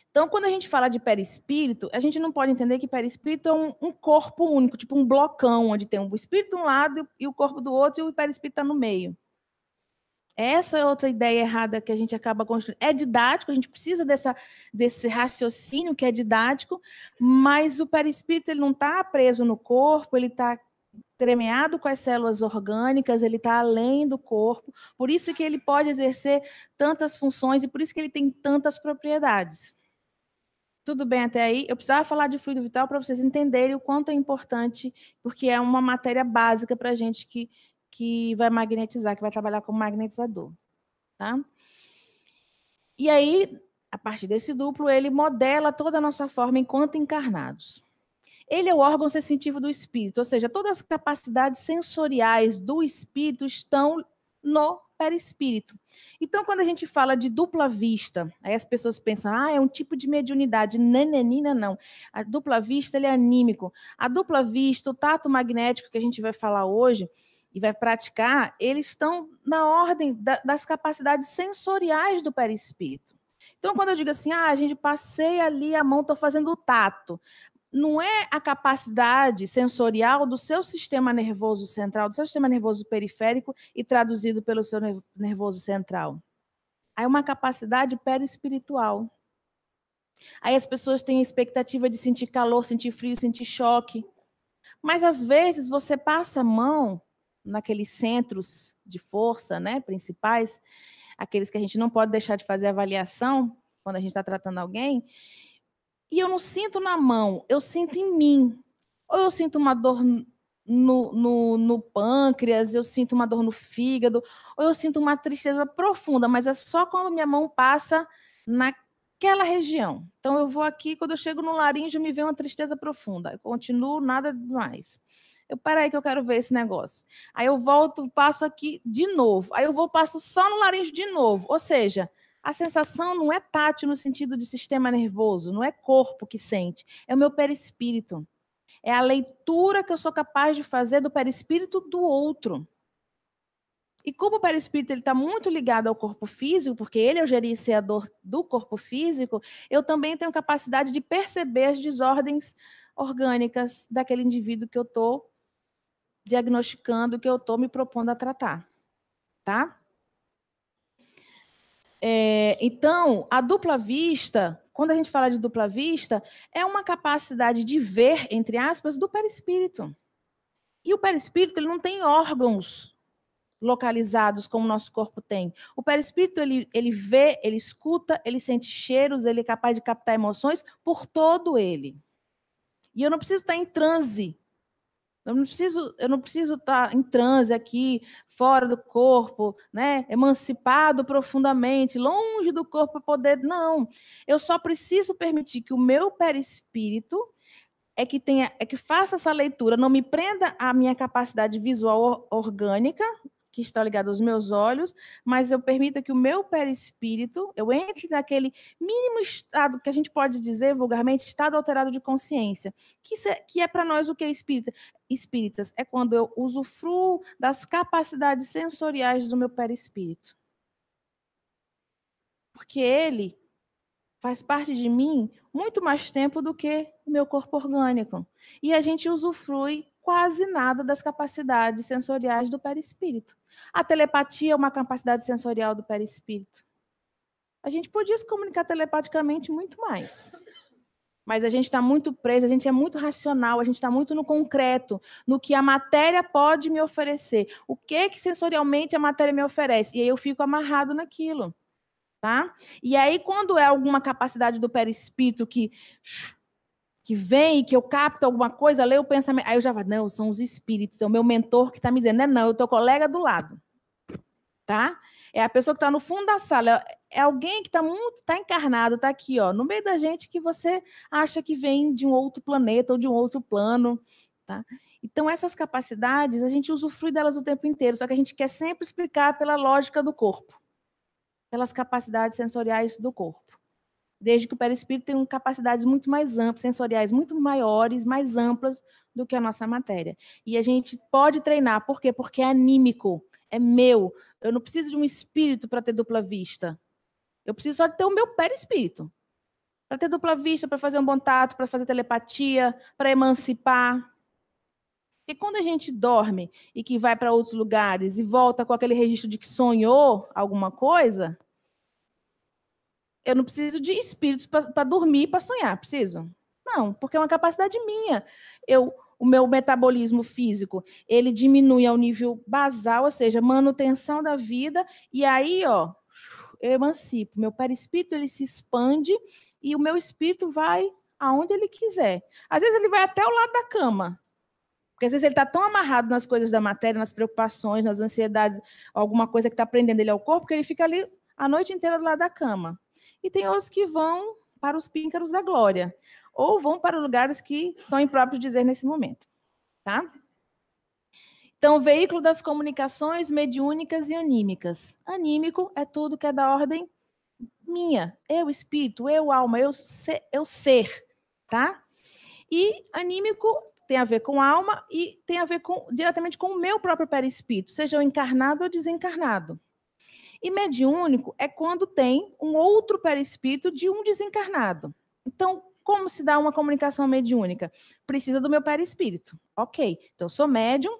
Então, quando a gente fala de perispírito, a gente não pode entender que perispírito é um corpo único, tipo um blocão, onde tem o espírito de um lado e o corpo do outro, e o perispírito está no meio. Essa é outra ideia errada que a gente acaba construindo. É didático, a gente precisa desse raciocínio que é didático, mas o perispírito ele não está preso no corpo, ele está entremeado com as células orgânicas, ele está além do corpo, por isso que ele pode exercer tantas funções e por isso que ele tem tantas propriedades. Tudo bem até aí? Eu precisava falar de fluido vital para vocês entenderem o quanto é importante, porque é uma matéria básica para a gente que vai magnetizar, que vai trabalhar como magnetizador. Tá? E aí, a partir desse duplo, ele modela toda a nossa forma enquanto encarnados. Ele é o órgão sensitivo do espírito, ou seja, todas as capacidades sensoriais do espírito estão no perispírito. Então, quando a gente fala de dupla vista, aí as pessoas pensam, é um tipo de mediunidade. Nananina, não. A dupla vista, ele é anímico. A dupla vista, o tato magnético que a gente vai falar hoje e vai praticar, eles estão na ordem das capacidades sensoriais do perispírito. Então, quando eu digo assim, a gente passei ali a mão, estou fazendo o tato, não é a capacidade sensorial do seu sistema nervoso central, do seu sistema nervoso periférico e traduzido pelo seu nervoso central. Aí é uma capacidade perispiritual. Aí as pessoas têm a expectativa de sentir calor, sentir frio, sentir choque. Mas às vezes você passa a mão naqueles centros de força, né, principais, aqueles que a gente não pode deixar de fazer avaliação quando a gente está tratando alguém, e eu não sinto na mão, eu sinto em mim. Ou eu sinto uma dor no pâncreas, eu sinto uma dor no fígado, ou eu sinto uma tristeza profunda, mas é só quando minha mão passa naquela região. Então, eu vou aqui, quando eu chego no laríngeo, me vem uma tristeza profunda. Eu continuo, nada mais. Peraí que eu quero ver esse negócio. Aí eu volto, passo aqui de novo. Aí eu vou, passo só no laríngeo de novo. Ou seja, a sensação não é tátil no sentido de sistema nervoso, não é corpo que sente, é o meu perispírito. É a leitura que eu sou capaz de fazer do perispírito do outro. E como o perispírito está muito ligado ao corpo físico, porque ele é o gerenciador do corpo físico, eu também tenho capacidade de perceber as desordens orgânicas daquele indivíduo que eu estou diagnosticando, que eu estou me propondo a tratar. Tá? Então, a dupla vista, quando a gente fala de dupla vista, é uma capacidade de ver, entre aspas, do perispírito. E o perispírito ele não tem órgãos localizados como o nosso corpo tem. O perispírito ele vê, ele escuta, ele sente cheiros, ele é capaz de captar emoções por todo ele. E eu não preciso estar em transe. Eu não preciso estar em transe aqui, fora do corpo, né? Emancipado profundamente, longe do corpo para poder. Não. Eu só preciso permitir que o meu perispírito é que faça essa leitura, não me prenda à minha capacidade visual orgânica, que está ligada aos meus olhos, mas eu permita que o meu perispírito, eu entre naquele mínimo estado, que a gente pode dizer vulgarmente, estado alterado de consciência, que é para nós o que é espíritas, é quando eu usufruo das capacidades sensoriais do meu perispírito. Porque ele faz parte de mim muito mais tempo do que o meu corpo orgânico. E a gente usufrui quase nada das capacidades sensoriais do perispírito. A telepatia é uma capacidade sensorial do perispírito. A gente podia se comunicar telepaticamente muito mais. Mas a gente está muito preso, a gente é muito racional, a gente está muito no concreto, no que a matéria pode me oferecer. O que sensorialmente a matéria me oferece? E aí eu fico amarrado naquilo. Tá? E aí, quando é alguma capacidade do perispírito que vem, que eu capto alguma coisa, leio o pensamento, aí eu já falo, não, são os espíritos, é o meu mentor que está me dizendo, não, é o teu colega do lado. Tá? É a pessoa que está no fundo da sala, é alguém que está encarnado, está aqui, ó, no meio da gente que você acha que vem de um outro planeta ou de um outro plano. Tá? Então, essas capacidades, a gente usufrui delas o tempo inteiro, só que a gente quer sempre explicar pela lógica do corpo, pelas capacidades sensoriais do corpo. Desde que o perispírito tem capacidades muito mais amplas, sensoriais muito maiores, mais amplas do que a nossa matéria. E a gente pode treinar, por quê? Porque é anímico, é meu. Eu não preciso de um espírito para ter dupla vista. Eu preciso só de ter o meu perispírito. Para ter dupla vista, para fazer um bom tato, para fazer telepatia, para emancipar. Porque quando a gente dorme e que vai para outros lugares e volta com aquele registro de que sonhou alguma coisa, eu não preciso de espíritos para dormir e para sonhar, preciso? Não, porque é uma capacidade minha. Eu o meu metabolismo físico, ele diminui ao nível basal, ou seja, manutenção da vida, e aí, ó, eu emancipo. Meu perispírito, ele se expande e o meu espírito vai aonde ele quiser. Às vezes ele vai até o lado da cama, porque às vezes ele está tão amarrado nas coisas da matéria, nas preocupações, nas ansiedades, alguma coisa que está prendendo ele ao corpo, que ele fica ali a noite inteira do lado da cama. E tem outros que vão para os píncaros da glória, ou vão para lugares que são impróprios de dizer nesse momento. Tá? Então, veículo das comunicações mediúnicas e anímicas. Anímico é tudo que é da ordem minha, eu espírito, eu alma, eu ser, tá? E anímico tem a ver com alma e tem a ver diretamente com o meu próprio perispírito, seja o encarnado ou desencarnado. E mediúnico é quando tem um outro perispírito de um desencarnado. Então, como se dá uma comunicação mediúnica? Precisa do meu perispírito. Ok, então eu sou médium,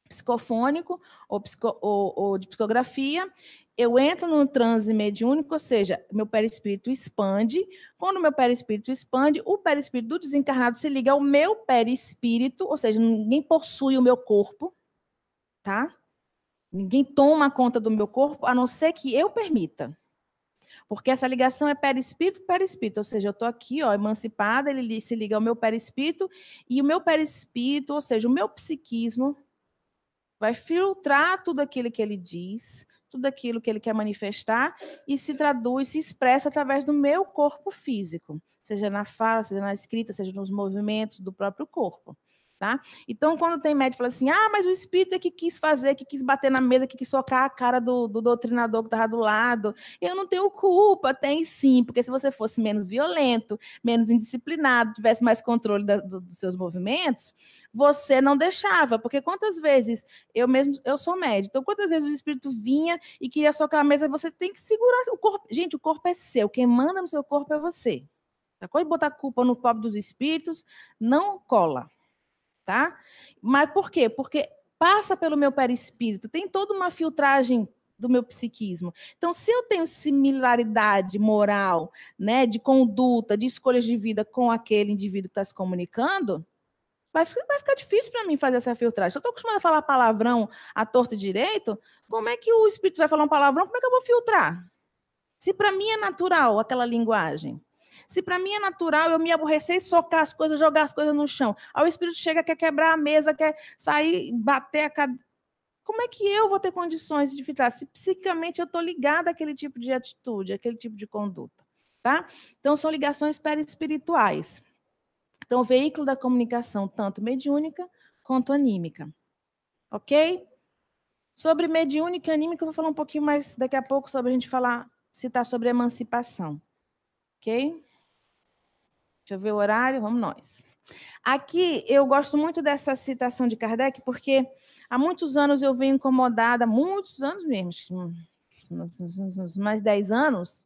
psicofônico ou de psicografia, eu entro no transe mediúnico, ou seja, meu perispírito expande. Quando o meu perispírito expande, o perispírito do desencarnado se liga ao meu perispírito, ou seja, ninguém possui o meu corpo, tá? Ninguém toma conta do meu corpo, a não ser que eu permita. Porque essa ligação é perispírito, ou seja, eu estou aqui, ó, emancipada, ele se liga ao meu perispírito, e o meu perispírito, ou seja, o meu psiquismo, vai filtrar tudo aquilo que ele diz, tudo aquilo que ele quer manifestar e se traduz, se expressa através do meu corpo físico, seja na fala, seja na escrita, seja nos movimentos do próprio corpo. Tá? Então, quando tem médico que fala assim, mas o espírito é que quis fazer, que quis bater na mesa, que quis socar a cara do doutrinador que estava do lado, eu não tenho culpa, tem sim, porque se você fosse menos violento, menos indisciplinado, tivesse mais controle dos seus movimentos, você não deixava, porque quantas vezes eu sou médico, então quantas vezes o espírito vinha e queria socar a mesa, você tem que segurar o corpo. Gente, o corpo é seu, quem manda no seu corpo é você. Tá? Quando botar culpa no pobre dos espíritos, não cola. Tá? Mas por quê? Porque passa pelo meu perispírito, tem toda uma filtragem do meu psiquismo. Então, se eu tenho similaridade moral, né, de conduta, de escolhas de vida com aquele indivíduo que está se comunicando, vai ficar difícil para mim fazer essa filtragem. Se eu estou acostumada a falar palavrão à torta e direito, como é que o espírito vai falar um palavrão? Como é que eu vou filtrar? Se para mim é natural aquela linguagem, se para mim é natural eu me aborrecer e socar as coisas, jogar as coisas no chão, aí o espírito chega, quer quebrar a mesa, quer sair, bater a cadeira. Como é que eu vou ter condições de filtrar? Se psicicamente eu estou ligada àquele tipo de atitude, àquele tipo de conduta. Tá? Então, são ligações perispirituais. Então, o veículo da comunicação, tanto mediúnica quanto anímica. Ok? Sobre mediúnica e anímica, eu vou falar um pouquinho mais daqui a pouco sobre a gente citar sobre emancipação. Ok? Deixa eu ver o horário, vamos nós. Aqui, eu gosto muito dessa citação de Kardec, porque há muitos anos eu venho incomodada, muitos anos mesmo, mais 10 anos,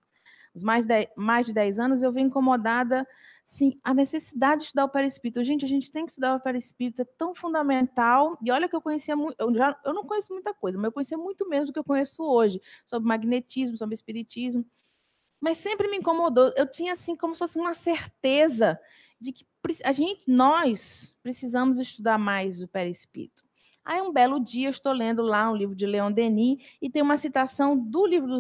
mais de 10 anos, eu venho incomodada, sim, a necessidade de estudar o perispírito. Gente, a gente tem que estudar o perispírito, é tão fundamental. E olha que eu conhecia muito, eu não conheço muita coisa, mas eu conhecia muito menos do que eu conheço hoje, sobre magnetismo, sobre espiritismo. Mas sempre me incomodou. Eu tinha, assim, como se fosse uma certeza de que nós precisamos estudar mais o perispírito. Aí, um belo dia, eu estou lendo lá um livro de Leon Denis e tem uma citação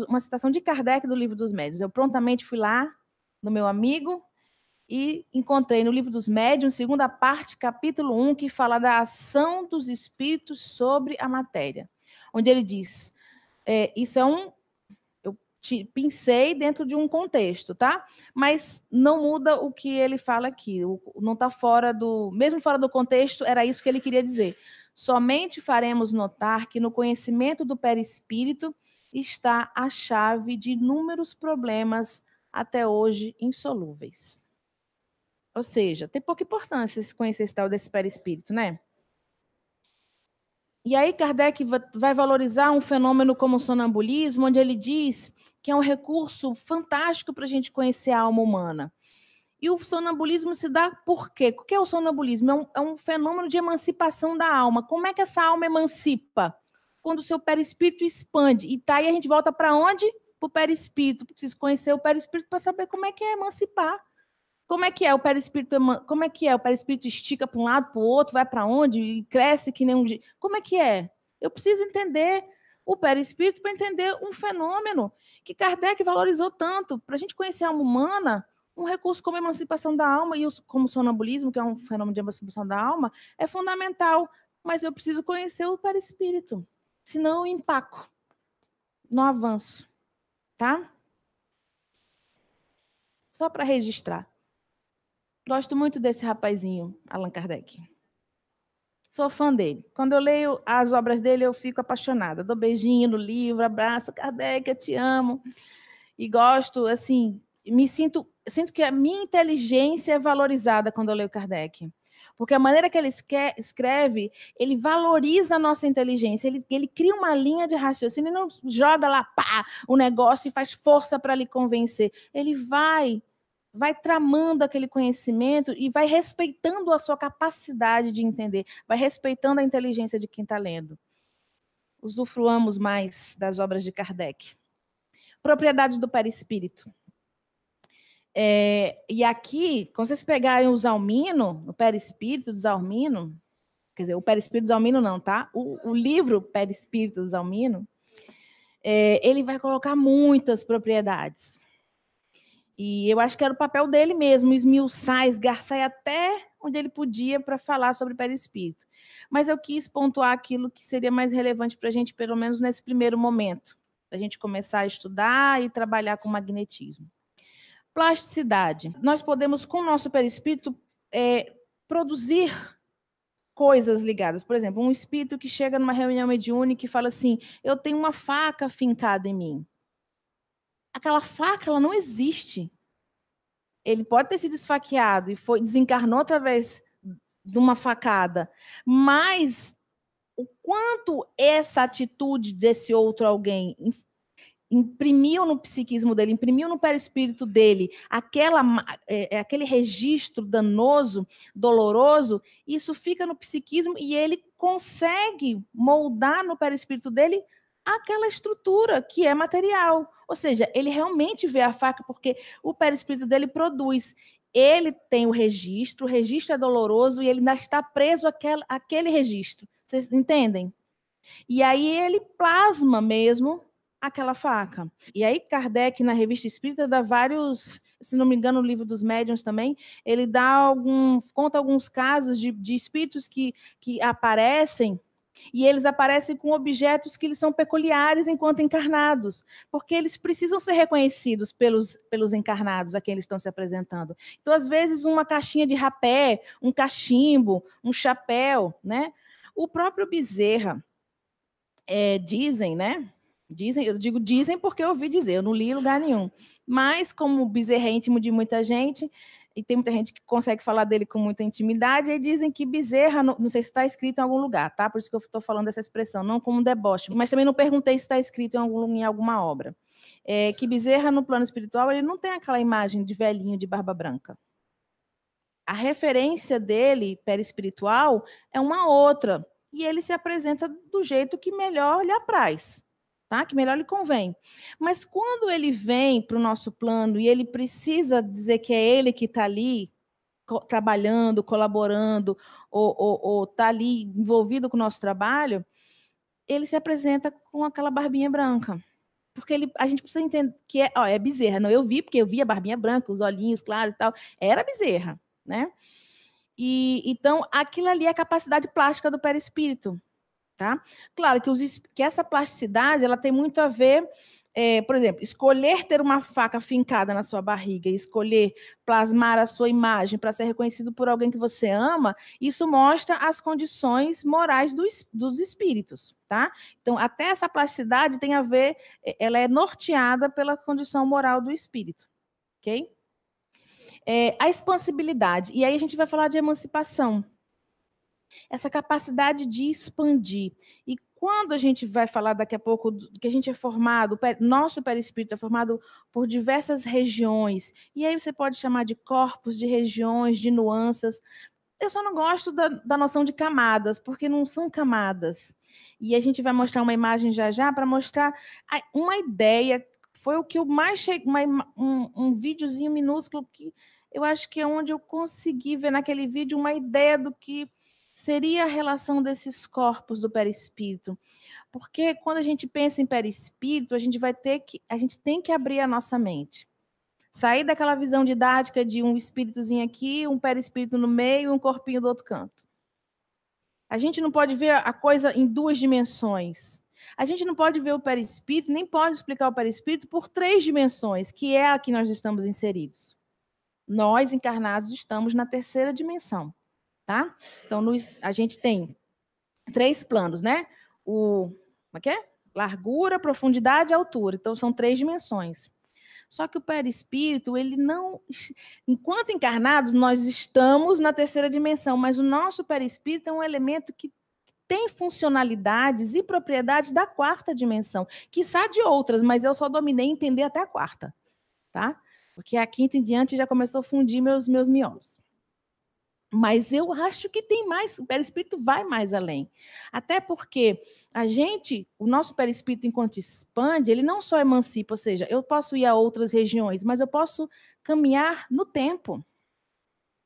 uma citação de Kardec do Livro dos Médiuns. Eu prontamente fui lá no meu amigo e encontrei no Livro dos Médiuns, segunda parte, capítulo 1, que fala da ação dos espíritos sobre a matéria. Onde ele diz, isso é pincei dentro de um contexto, tá? Mas não muda o que ele fala aqui. Não está mesmo fora do contexto, era isso que ele queria dizer. Somente faremos notar que no conhecimento do perispírito está a chave de inúmeros problemas até hoje insolúveis. Ou seja, tem pouca importância se conhecer esse tal desse perispírito, né? E aí Kardec vai valorizar um fenômeno como o sonambulismo, onde ele diz que é um recurso fantástico para a gente conhecer a alma humana. E o sonambulismo se dá por quê? O que é o sonambulismo? É um fenômeno de emancipação da alma. Como é que essa alma emancipa? Quando o seu perispírito expande. E tá aí a gente volta para onde? Para o perispírito. Preciso conhecer o perispírito para saber como é que é emancipar. Como é que é o perispírito? Como é que é? O perispírito estica para um lado, para o outro, vai para onde e cresce que nem um... Como é que é? Eu preciso entender o perispírito para entender um fenômeno que Kardec valorizou tanto. Para a gente conhecer a alma humana, um recurso como a emancipação da alma e como o sonambulismo, que é um fenômeno de emancipação da alma, é fundamental. Mas eu preciso conhecer o perispírito, senão eu empaco, não avanço, tá? Só para registrar. Gosto muito desse rapazinho, Allan Kardec. Sou fã dele. Quando eu leio as obras dele, eu fico apaixonada. Dou beijinho no livro, abraço, Kardec, eu te amo. E gosto, assim, sinto que a minha inteligência é valorizada quando eu leio Kardec. Porque a maneira que ele escreve, ele valoriza a nossa inteligência. Ele cria uma linha de raciocínio, ele não joga lá, pá, o negócio e faz força para lhe convencer. Ele vai tramando aquele conhecimento e vai respeitando a sua capacidade de entender, vai respeitando a inteligência de quem está lendo. Usufruamos mais das obras de Kardec. Propriedades do perispírito. E aqui, quando vocês pegarem o Zalmino, o perispírito do Zalmino, quer dizer, o perispírito do Zalmino não, tá? O livro Perispírito do Zalmino, ele vai colocar muitas propriedades. E eu acho que era o papel dele mesmo, esmiuçar, esgarçar até onde ele podia para falar sobre perispírito. Mas eu quis pontuar aquilo que seria mais relevante para a gente, pelo menos nesse primeiro momento, para a gente começar a estudar e trabalhar com magnetismo. Plasticidade. Nós podemos, com o nosso perispírito, produzir coisas ligadas. Por exemplo, um espírito que chega numa reunião mediúnica e fala assim, eu tenho uma faca fincada em mim. Aquela faca, ela não existe. Ele pode ter sido esfaqueado e desencarnou através de uma facada, mas o quanto essa atitude desse outro alguém imprimiu no psiquismo dele, imprimiu no perispírito dele aquele registro danoso, doloroso, isso fica no psiquismo e ele consegue moldar no perispírito dele aquela estrutura que é material. Ou seja, ele realmente vê a faca porque o perispírito dele produz. Ele tem o registro é doloroso e ele ainda está preso àquele registro. Vocês entendem? E aí ele plasma mesmo aquela faca. E aí Kardec, na Revista Espírita, dá vários, se não me engano, no Livro dos Médiuns também, ele conta alguns casos de espíritos que aparecem, e eles aparecem com objetos que eles são peculiares enquanto encarnados, porque eles precisam ser reconhecidos pelos encarnados a quem eles estão se apresentando. Então, às vezes, uma caixinha de rapé, um cachimbo, um chapéu, né? O próprio Bezerra, dizem, né? Eu digo dizem porque eu ouvi dizer, eu não li em lugar nenhum. Mas, como o Bezerra é íntimo de muita gente, e tem muita gente que consegue falar dele com muita intimidade, e dizem que Bezerra, não sei se está escrito em algum lugar, tá? Por isso que eu estou falando dessa expressão, não como um deboche, mas também não perguntei se está escrito em alguma obra. Que Bezerra, no plano espiritual, ele não tem aquela imagem de velhinho de barba branca. A referência dele, perispiritual, é uma outra, e ele se apresenta do jeito que melhor lhe apraz, tá? Que melhor lhe convém. Mas quando ele vem para o nosso plano e ele precisa dizer que é ele que está ali trabalhando, colaborando, ou está ali envolvido com o nosso trabalho, ele se apresenta com aquela barbinha branca. Porque a gente precisa entender que é Bezerra. Não, eu vi, porque eu vi a barbinha branca, os olhinhos claros e tal. Era Bezerra, né? Então, aquilo ali é a capacidade plástica do perispírito, tá? Claro que essa plasticidade, ela tem muito a ver, por exemplo, escolher ter uma faca fincada na sua barriga, escolher plasmar a sua imagem para ser reconhecido por alguém que você ama, isso mostra as condições morais dos espíritos, tá? Então, até essa plasticidade tem a ver, ela é norteada pela condição moral do espírito, ok? A expansibilidade. E aí a gente vai falar de emancipação. Essa capacidade de expandir. E quando a gente vai falar daqui a pouco que a gente é formado, nosso perispírito é formado por diversas regiões. E aí você pode chamar de corpos, de regiões, de nuances. Eu só não gosto da noção de camadas, porque não são camadas. E a gente vai mostrar uma imagem já para mostrar uma ideia. Foi o que eu mais cheguei, um videozinho minúsculo que eu acho que é onde eu consegui ver naquele vídeo uma ideia do que seria a relação desses corpos do perispírito. Porque quando a gente pensa em perispírito, a gente tem que abrir a nossa mente. Sair daquela visão didática de um espíritozinho aqui, um perispírito no meio, um corpinho do outro canto. A gente não pode ver a coisa em duas dimensões. A gente não pode ver o perispírito, nem pode explicar o perispírito por 3 dimensões, que é a que nós estamos inseridos. Nós, encarnados, estamos na 3ª dimensão, tá? Então, a gente tem 3 planos, né? Como é que é? Largura, profundidade e altura. Então, são 3 dimensões. Só que o perispírito, ele não... Enquanto encarnados, nós estamos na 3ª dimensão, mas o nosso perispírito é um elemento que tem funcionalidades e propriedades da 4ª dimensão, quiçá de outras, mas eu só dominei entender até a 4ª, tá? Porque a 5ª em diante já começou a fundir meus miolos. Mas eu acho que tem mais, o perispírito vai mais além. Até porque o nosso perispírito, enquanto expande, ele não só emancipa, ou seja, eu posso ir a outras regiões, mas eu posso caminhar no tempo.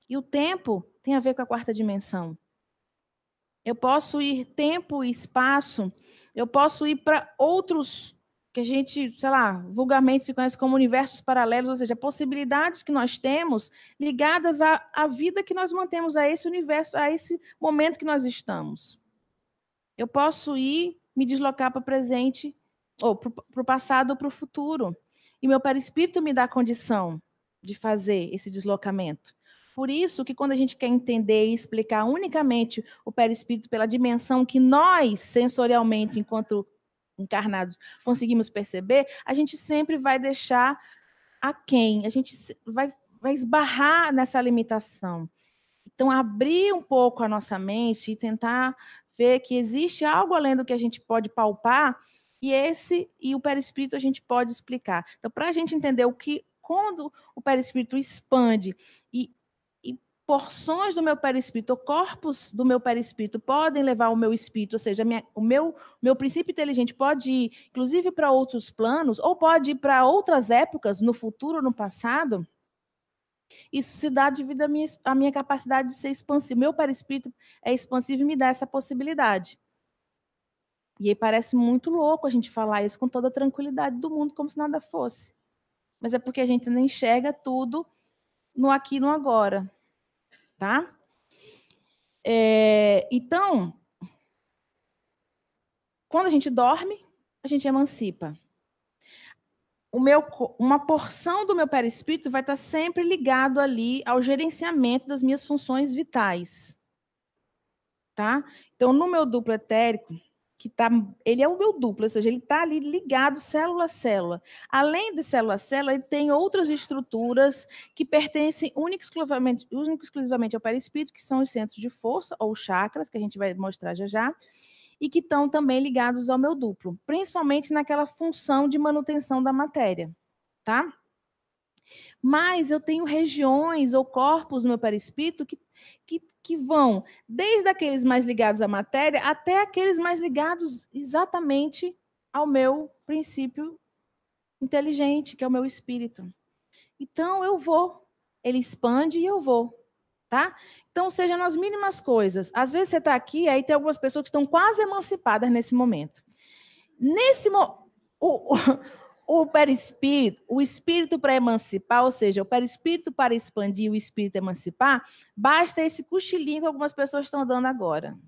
E o tempo tem a ver com a 4ª dimensão. Eu posso ir tempo e espaço, eu posso ir para outros que a gente, sei lá, vulgarmente se conhece como universos paralelos, ou seja, possibilidades que nós temos ligadas à vida que nós mantemos, a esse universo, a esse momento que nós estamos. Eu posso ir, me deslocar para o presente, ou para o passado ou para o futuro. E meu perispírito me dá a condição de fazer esse deslocamento. Por isso que quando a gente quer entender e explicar unicamente o perispírito pela dimensão que nós, sensorialmente, enquanto encarnados, conseguimos perceber, a gente sempre vai deixar aquém, a gente vai esbarrar nessa limitação. Então, abrir um pouco a nossa mente e tentar ver que existe algo além do que a gente pode palpar, e o perispírito a gente pode explicar. Então, para a gente entender quando o perispírito expande e porções do meu perispírito, ou corpos do meu perispírito podem levar o meu espírito, ou seja, o meu princípio inteligente pode ir, inclusive, para outros planos, ou pode ir para outras épocas, no futuro ou no passado. Isso se dá devido à minha capacidade de ser expansivo. Meu perispírito é expansivo e me dá essa possibilidade. E aí parece muito louco a gente falar isso com toda a tranquilidade do mundo, como se nada fosse. Mas é porque a gente não enxerga tudo no aqui e no agora. Tá? Então, quando a gente dorme, a gente emancipa. Uma porção do meu perispírito vai estar sempre ligado ali ao gerenciamento das minhas funções vitais. Tá? Então, no meu duplo etérico, ele é o meu duplo, ou seja, ele está ali ligado célula a célula. Além de célula a célula, ele tem outras estruturas que pertencem única e exclusivamente ao perispírito, que são os centros de força, ou chakras, que a gente vai mostrar já já, e que estão também ligados ao meu duplo, principalmente naquela função de manutenção da matéria, tá? Mas eu tenho regiões ou corpos no meu perispírito que vão desde aqueles mais ligados à matéria até aqueles mais ligados exatamente ao meu princípio inteligente, que é o meu espírito. Então, ele expande e eu vou, tá? Então, seja nas mínimas coisas. Às vezes você está aqui, aí tem algumas pessoas que estão quase emancipadas nesse momento. O perispírito, o espírito para emancipar, ou seja, o perispírito para expandir, o espírito emancipar, basta esse cochilinho que algumas pessoas estão dando agora.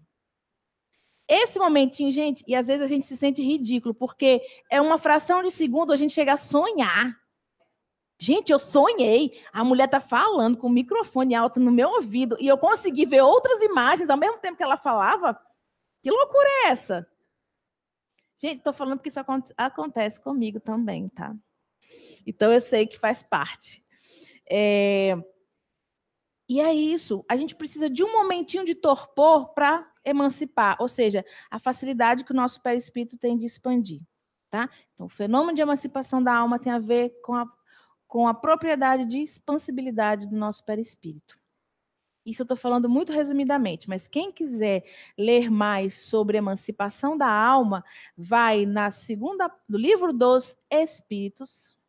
Esse momentinho, gente, e às vezes a gente se sente ridículo, porque é uma fração de segundo a gente chega a sonhar. Gente, eu sonhei, a mulher está falando com o microfone alto no meu ouvido e eu consegui ver outras imagens ao mesmo tempo que ela falava. Que loucura é essa? Gente, estou falando porque isso acontece comigo também, tá? Então, eu sei que faz parte. E é isso. A gente precisa de um momentinho de torpor para emancipar. Ou seja, a facilidade que o nosso perispírito tem de expandir. Tá? Então, o fenômeno de emancipação da alma tem a ver com a propriedade de expansibilidade do nosso perispírito. Isso eu estou falando muito resumidamente, mas quem quiser ler mais sobre emancipação da alma, vai no livro dos Espíritos,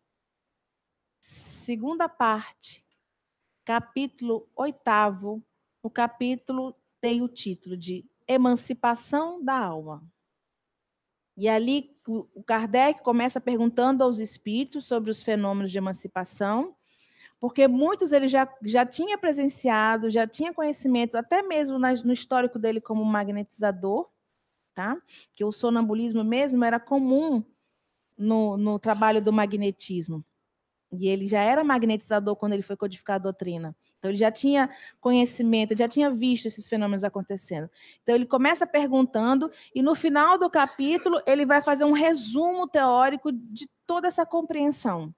segunda parte, capítulo 8º, o capítulo tem o título de Emancipação da Alma. E ali o Kardec começa perguntando aos espíritos sobre os fenômenos de emancipação, porque muitos ele já tinha presenciado, já tinha conhecimento, até mesmo no histórico dele como magnetizador, tá? Que o sonambulismo mesmo era comum no trabalho do magnetismo. E ele já era magnetizador quando ele foi codificar a doutrina. Então, ele já tinha conhecimento, já tinha visto esses fenômenos acontecendo. Então, ele começa perguntando, e no final do capítulo, ele vai fazer um resumo teórico de toda essa compreensão.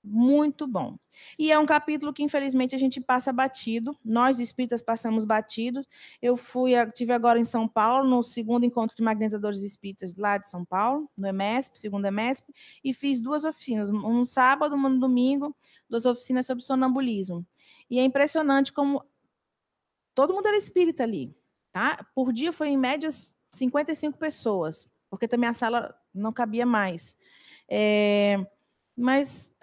Muito bom. E é um capítulo que, infelizmente, a gente passa batido. Nós, espíritas, passamos batidos. Eu tive agora em São Paulo, no segundo encontro de magnetizadores espíritas lá de São Paulo, no EMESP, segundo EMESP, e fiz 2 oficinas, um no sábado, uma no domingo, 2 oficinas sobre sonambulismo. E é impressionante como todo mundo era espírita ali, tá? Por dia foi, em média, 55 pessoas, porque também a sala não cabia mais. Mas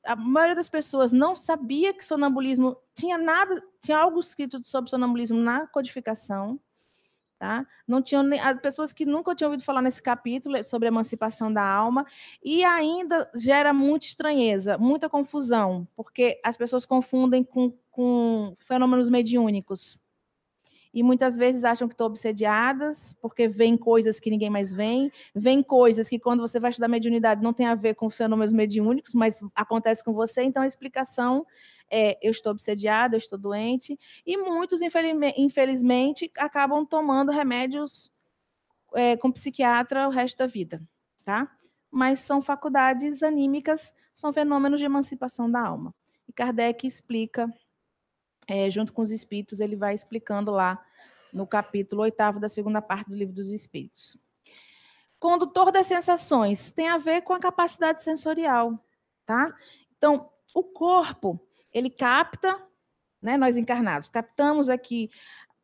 a maioria das pessoas não sabia que sonambulismo tinha algo escrito sobre sonambulismo na codificação, tá? Não tinham as pessoas que nunca tinham ouvido falar nesse capítulo sobre a emancipação da alma, e ainda gera muita estranheza, muita confusão, porque as pessoas confundem com fenômenos mediúnicos. E muitas vezes acham que estão obsediadas, porque veem coisas que ninguém mais vê, veem coisas que quando você vai estudar mediunidade não tem a ver com fenômenos mediúnicos, mas acontece com você, então a explicação é: eu estou obsediada, eu estou doente, e muitos, infelizmente, acabam tomando remédios com psiquiatra o resto da vida, tá? Mas são faculdades anímicas, são fenômenos de emancipação da alma. E Kardec explica, junto com os espíritos, ele vai explicando lá no capítulo 8º da segunda parte do Livro dos Espíritos. Condutor das sensações tem a ver com a capacidade sensorial, tá? Então, o corpo, ele capta, né, nós encarnados, captamos aqui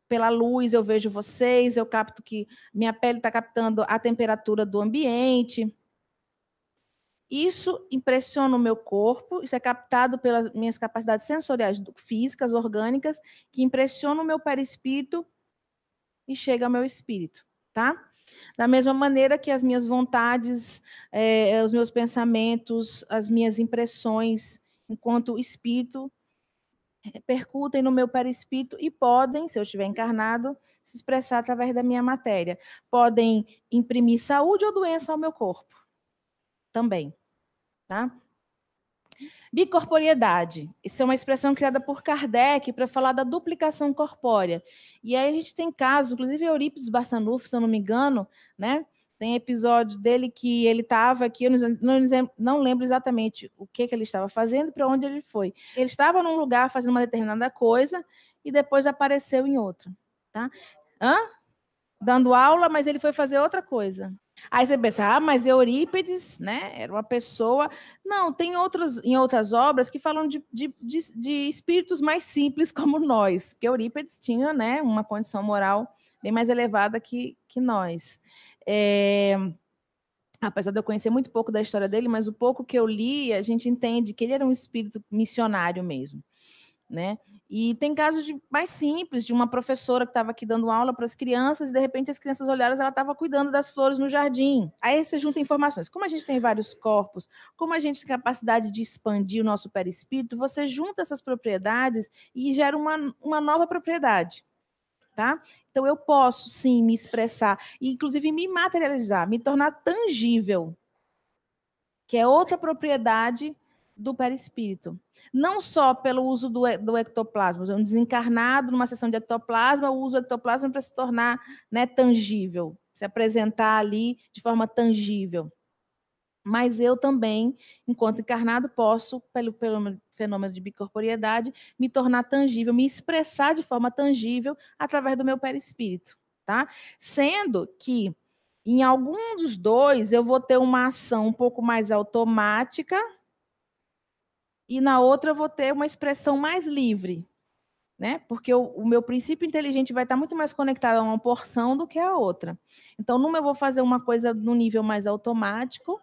pela luz, eu vejo vocês, eu capto que minha pele está captando a temperatura do ambiente. Isso impressiona o meu corpo, isso é captado pelas minhas capacidades sensoriais físicas, orgânicas, que impressionam o meu perispírito e chega ao meu espírito, tá? Da mesma maneira que as minhas vontades, os meus pensamentos, as minhas impressões, enquanto espírito, repercutem no meu perispírito e podem, se eu estiver encarnado, se expressar através da minha matéria. Podem imprimir saúde ou doença ao meu corpo também. Tá? Bicorporiedade. Isso é uma expressão criada por Kardec para falar da duplicação corpórea. E aí a gente tem casos, inclusive Eurípides Barçanufo, se eu não me engano, né? Tem episódio dele que ele estava aqui, eu não lembro exatamente o que ele estava fazendo, para onde ele foi. Ele estava num lugar fazendo uma determinada coisa e depois apareceu em outro. Tá? Dando aula, mas ele foi fazer outra coisa. Aí você pensa, mas Eurípides, né, era uma pessoa... Não, tem em outras obras que falam de espíritos mais simples como nós, porque Eurípides tinha, né, uma condição moral bem mais elevada que nós. Apesar de eu conhecer muito pouco da história dele, mas o pouco que eu li, a gente entende que ele era um espírito missionário mesmo, né? E tem casos mais simples, de uma professora que estava aqui dando aula para as crianças, e de repente as crianças olharam, ela estava cuidando das flores no jardim. Aí você junta informações. Como a gente tem vários corpos, como a gente tem capacidade de expandir o nosso perispírito, você junta essas propriedades e gera uma nova propriedade. Tá? Então, eu posso, sim, me expressar, e inclusive me materializar, me tornar tangível, que é outra propriedade do perispírito. Não só pelo uso do ectoplasma, um desencarnado numa sessão de ectoplasma, o uso do ectoplasma para se tornar, né, tangível, se apresentar ali de forma tangível. Mas eu também, enquanto encarnado, posso, pelo fenômeno de bicorporiedade, me tornar tangível, me expressar de forma tangível através do meu perispírito, tá? Sendo que em algum dos dois eu vou ter uma ação um pouco mais automática e na outra eu vou ter uma expressão mais livre, né? Porque o meu princípio inteligente vai estar muito mais conectado a uma porção do que a outra. Então, numa eu vou fazer uma coisa no nível mais automático,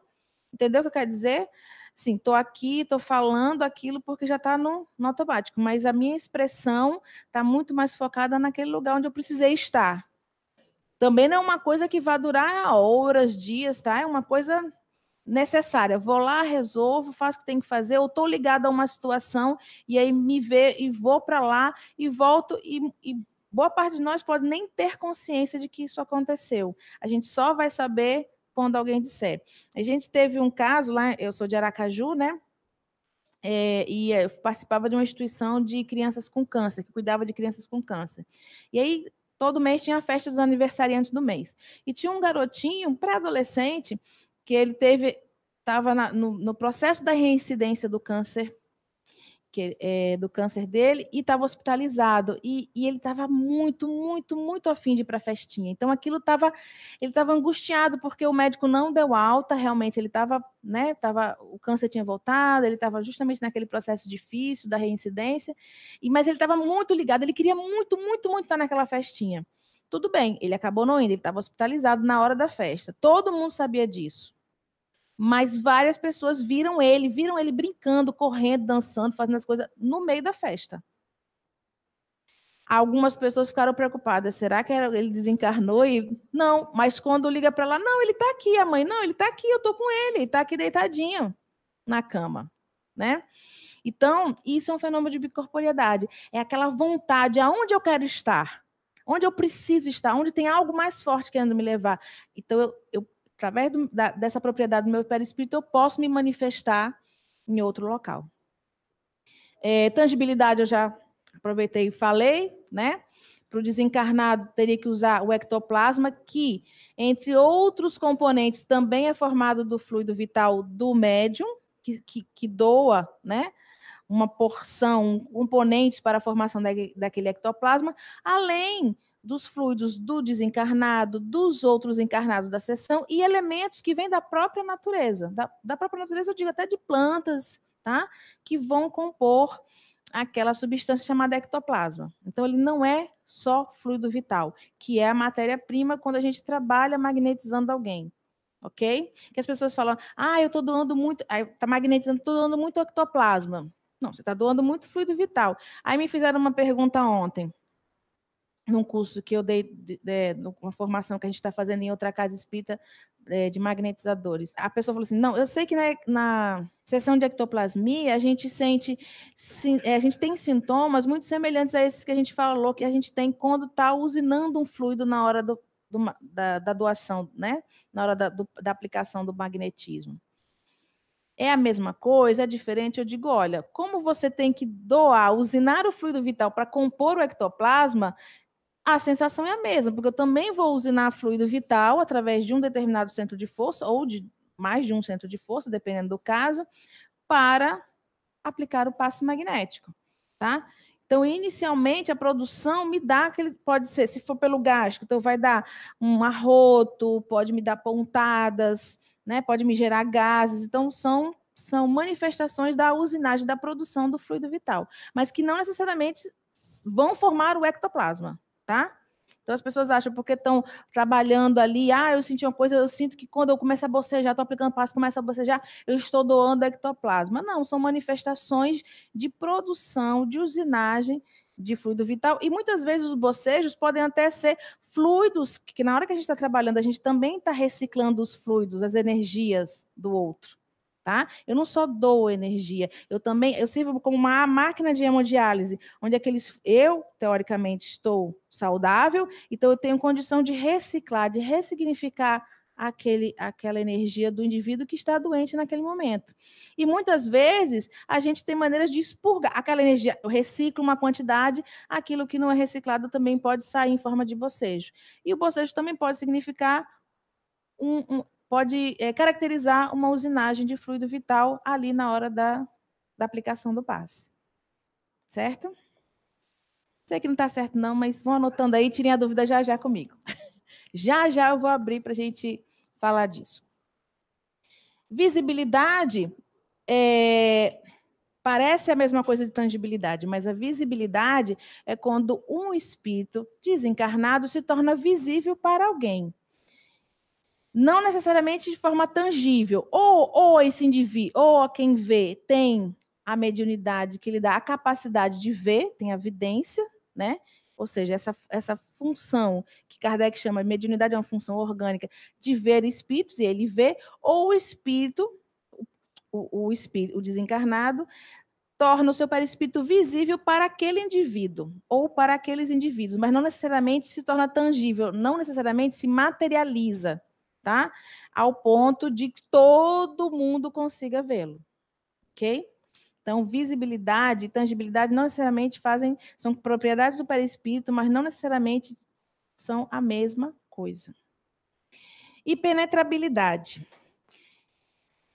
entendeu o que eu quero dizer? Sim, estou aqui, estou falando aquilo porque já está no automático, mas a minha expressão está muito mais focada naquele lugar onde eu precisei estar. Também não é uma coisa que vai durar horas, dias, tá? É uma coisa necessária. Vou lá, resolvo, faço o que tem que fazer, eu estou ligada a uma situação e aí me vê e vou para lá e volto e boa parte de nós pode nem ter consciência de que isso aconteceu. A gente só vai saber quando alguém disser. A gente teve um caso lá, eu sou de Aracaju, né? E eu participava de uma instituição de crianças com câncer, que cuidava de crianças com câncer. E aí, todo mês tinha a festa dos aniversariantes do mês. E tinha um garotinho, um pré-adolescente, que ele estava no processo da reincidência do câncer, do câncer dele, e estava hospitalizado. E ele estava muito, muito, muito afim de ir para a festinha. Então, ele estava angustiado, porque o médico não deu alta, realmente ele estava, né, o câncer tinha voltado, ele estava justamente naquele processo difícil da reincidência, mas ele estava muito ligado, ele queria muito, muito, muito estar naquela festinha. Tudo bem, ele acabou não indo, ele estava hospitalizado na hora da festa. Todo mundo sabia disso. Mas várias pessoas viram ele brincando, correndo, dançando, fazendo as coisas no meio da festa. Algumas pessoas ficaram preocupadas. Será que ele desencarnou? Não, mas quando liga para lá, não, ele está aqui, a mãe, não, ele está aqui, eu estou com ele está aqui deitadinho na cama, né? Então, isso é um fenômeno de bicorporiedade. É aquela vontade, aonde eu quero estar, onde eu preciso estar, onde tem algo mais forte querendo me levar. Então, eu através dessa propriedade do meu perispírito, eu posso me manifestar em outro local. Tangibilidade, eu já aproveitei e falei, né? Para o desencarnado, teria que usar o ectoplasma, que, entre outros componentes, também é formado do fluido vital do médium, que doa, né? Uma porção, componentes para a formação daquele ectoplasma, além dos fluidos do desencarnado, dos outros encarnados da sessão e elementos que vêm da própria natureza. Da própria natureza, eu digo até de plantas, tá? Que vão compor aquela substância chamada ectoplasma. Então, ele não é só fluido vital, que é a matéria-prima quando a gente trabalha magnetizando alguém. Ok? Que as pessoas falam, eu estou doando muito, está magnetizando, estou doando muito ectoplasma. Não, você está doando muito fluido vital. Aí me fizeram uma pergunta ontem, num curso que eu dei, uma formação que a gente está fazendo em outra casa espírita de magnetizadores. A pessoa falou assim, não, eu sei que na sessão de ectoplasmia a gente a gente tem sintomas muito semelhantes a esses que a gente falou, que a gente tem quando está usinando um fluido na hora da doação, né? Na hora da aplicação do magnetismo. É a mesma coisa, é diferente? Eu digo, olha, como você tem que usinar o fluido vital para compor o ectoplasma, a sensação é a mesma, porque eu também vou usinar fluido vital através de um determinado centro de força, ou de mais de um centro de força, dependendo do caso, para aplicar o passe magnético, tá? Então, inicialmente, a produção me dá pode ser, se for pelo gástrico, então vai dar um arroto, pode me dar pontadas, né? Pode me gerar gases. Então, são manifestações da usinagem, da produção do fluido vital, mas que não necessariamente vão formar o ectoplasma, tá? Então, as pessoas acham, porque estão trabalhando ali, eu senti uma coisa, eu sinto que quando eu começo a bocejar, estou aplicando passo, começo a bocejar, eu estou doando ectoplasma. Não, são manifestações de produção, de usinagem de fluido vital, e muitas vezes os bocejos podem até ser fluidos, que na hora que a gente está trabalhando, a gente também está reciclando os fluidos, as energias do outro. Tá? Eu não só dou energia, eu sirvo como uma máquina de hemodiálise, onde eu, teoricamente, estou saudável, então eu tenho condição de reciclar, de ressignificar aquela energia do indivíduo que está doente naquele momento. E muitas vezes a gente tem maneiras de expurgar aquela energia, eu reciclo uma quantidade, aquilo que não é reciclado também pode sair em forma de bocejo. E o bocejo também pode significar pode caracterizar uma usinagem de fluido vital ali na hora da aplicação do passe. Certo? Sei que não está certo não, mas vão anotando aí, tirem a dúvida já já comigo. Já já eu vou abrir para a gente falar disso. Visibilidade parece a mesma coisa de tangibilidade, mas a visibilidade é quando um espírito desencarnado se torna visível para alguém. Não necessariamente de forma tangível. Ou esse indivíduo, ou quem vê, tem a mediunidade que lhe dá a capacidade de ver, tem a vidência, né? Ou seja, essa função que Kardec chama de mediunidade é uma função orgânica de ver espíritos, e ele vê, ou o espírito, o espírito, o desencarnado, torna o seu perispírito visível para aquele indivíduo, ou para aqueles indivíduos, mas não necessariamente se torna tangível, não necessariamente se materializa, tá? Ao ponto de que todo mundo consiga vê-lo, ok? Então, visibilidade e tangibilidade não necessariamente são propriedades do perispírito, mas não necessariamente são a mesma coisa. E penetrabilidade.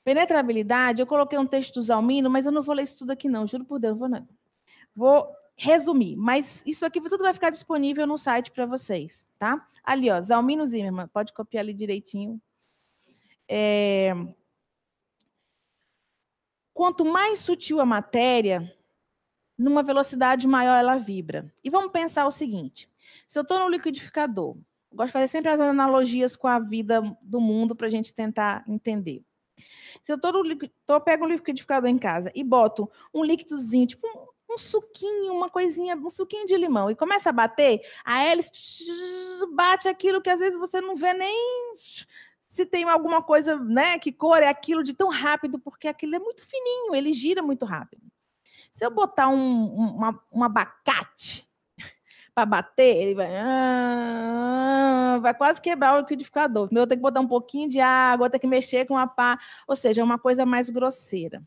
Penetrabilidade, eu coloquei um texto do Zalmino, mas eu não vou ler isso tudo aqui não, juro por Deus, não. Vou resumir, mas isso aqui tudo vai ficar disponível no site para vocês, tá? Ali, ó, Zalmino Zimmermann, pode copiar ali direitinho. Quanto mais sutil a matéria, numa velocidade maior ela vibra. E vamos pensar o seguinte, se eu estou no liquidificador, gosto de fazer sempre as analogias com a vida do mundo para a gente tentar entender. Se eu pego um liquidificador em casa e boto um líquidozinho, tipo um suquinho, uma coisinha, um suquinho de limão, e começa a bater, a hélice bate aquilo que às vezes você não vê nem se tem alguma coisa, né, que cor é aquilo de tão rápido, porque aquilo é muito fininho, ele gira muito rápido. Se eu botar um abacate para bater, ele vai quase quebrar o liquidificador. Eu tenho que botar um pouquinho de água, tem que mexer com a pá, ou seja, é uma coisa mais grosseira.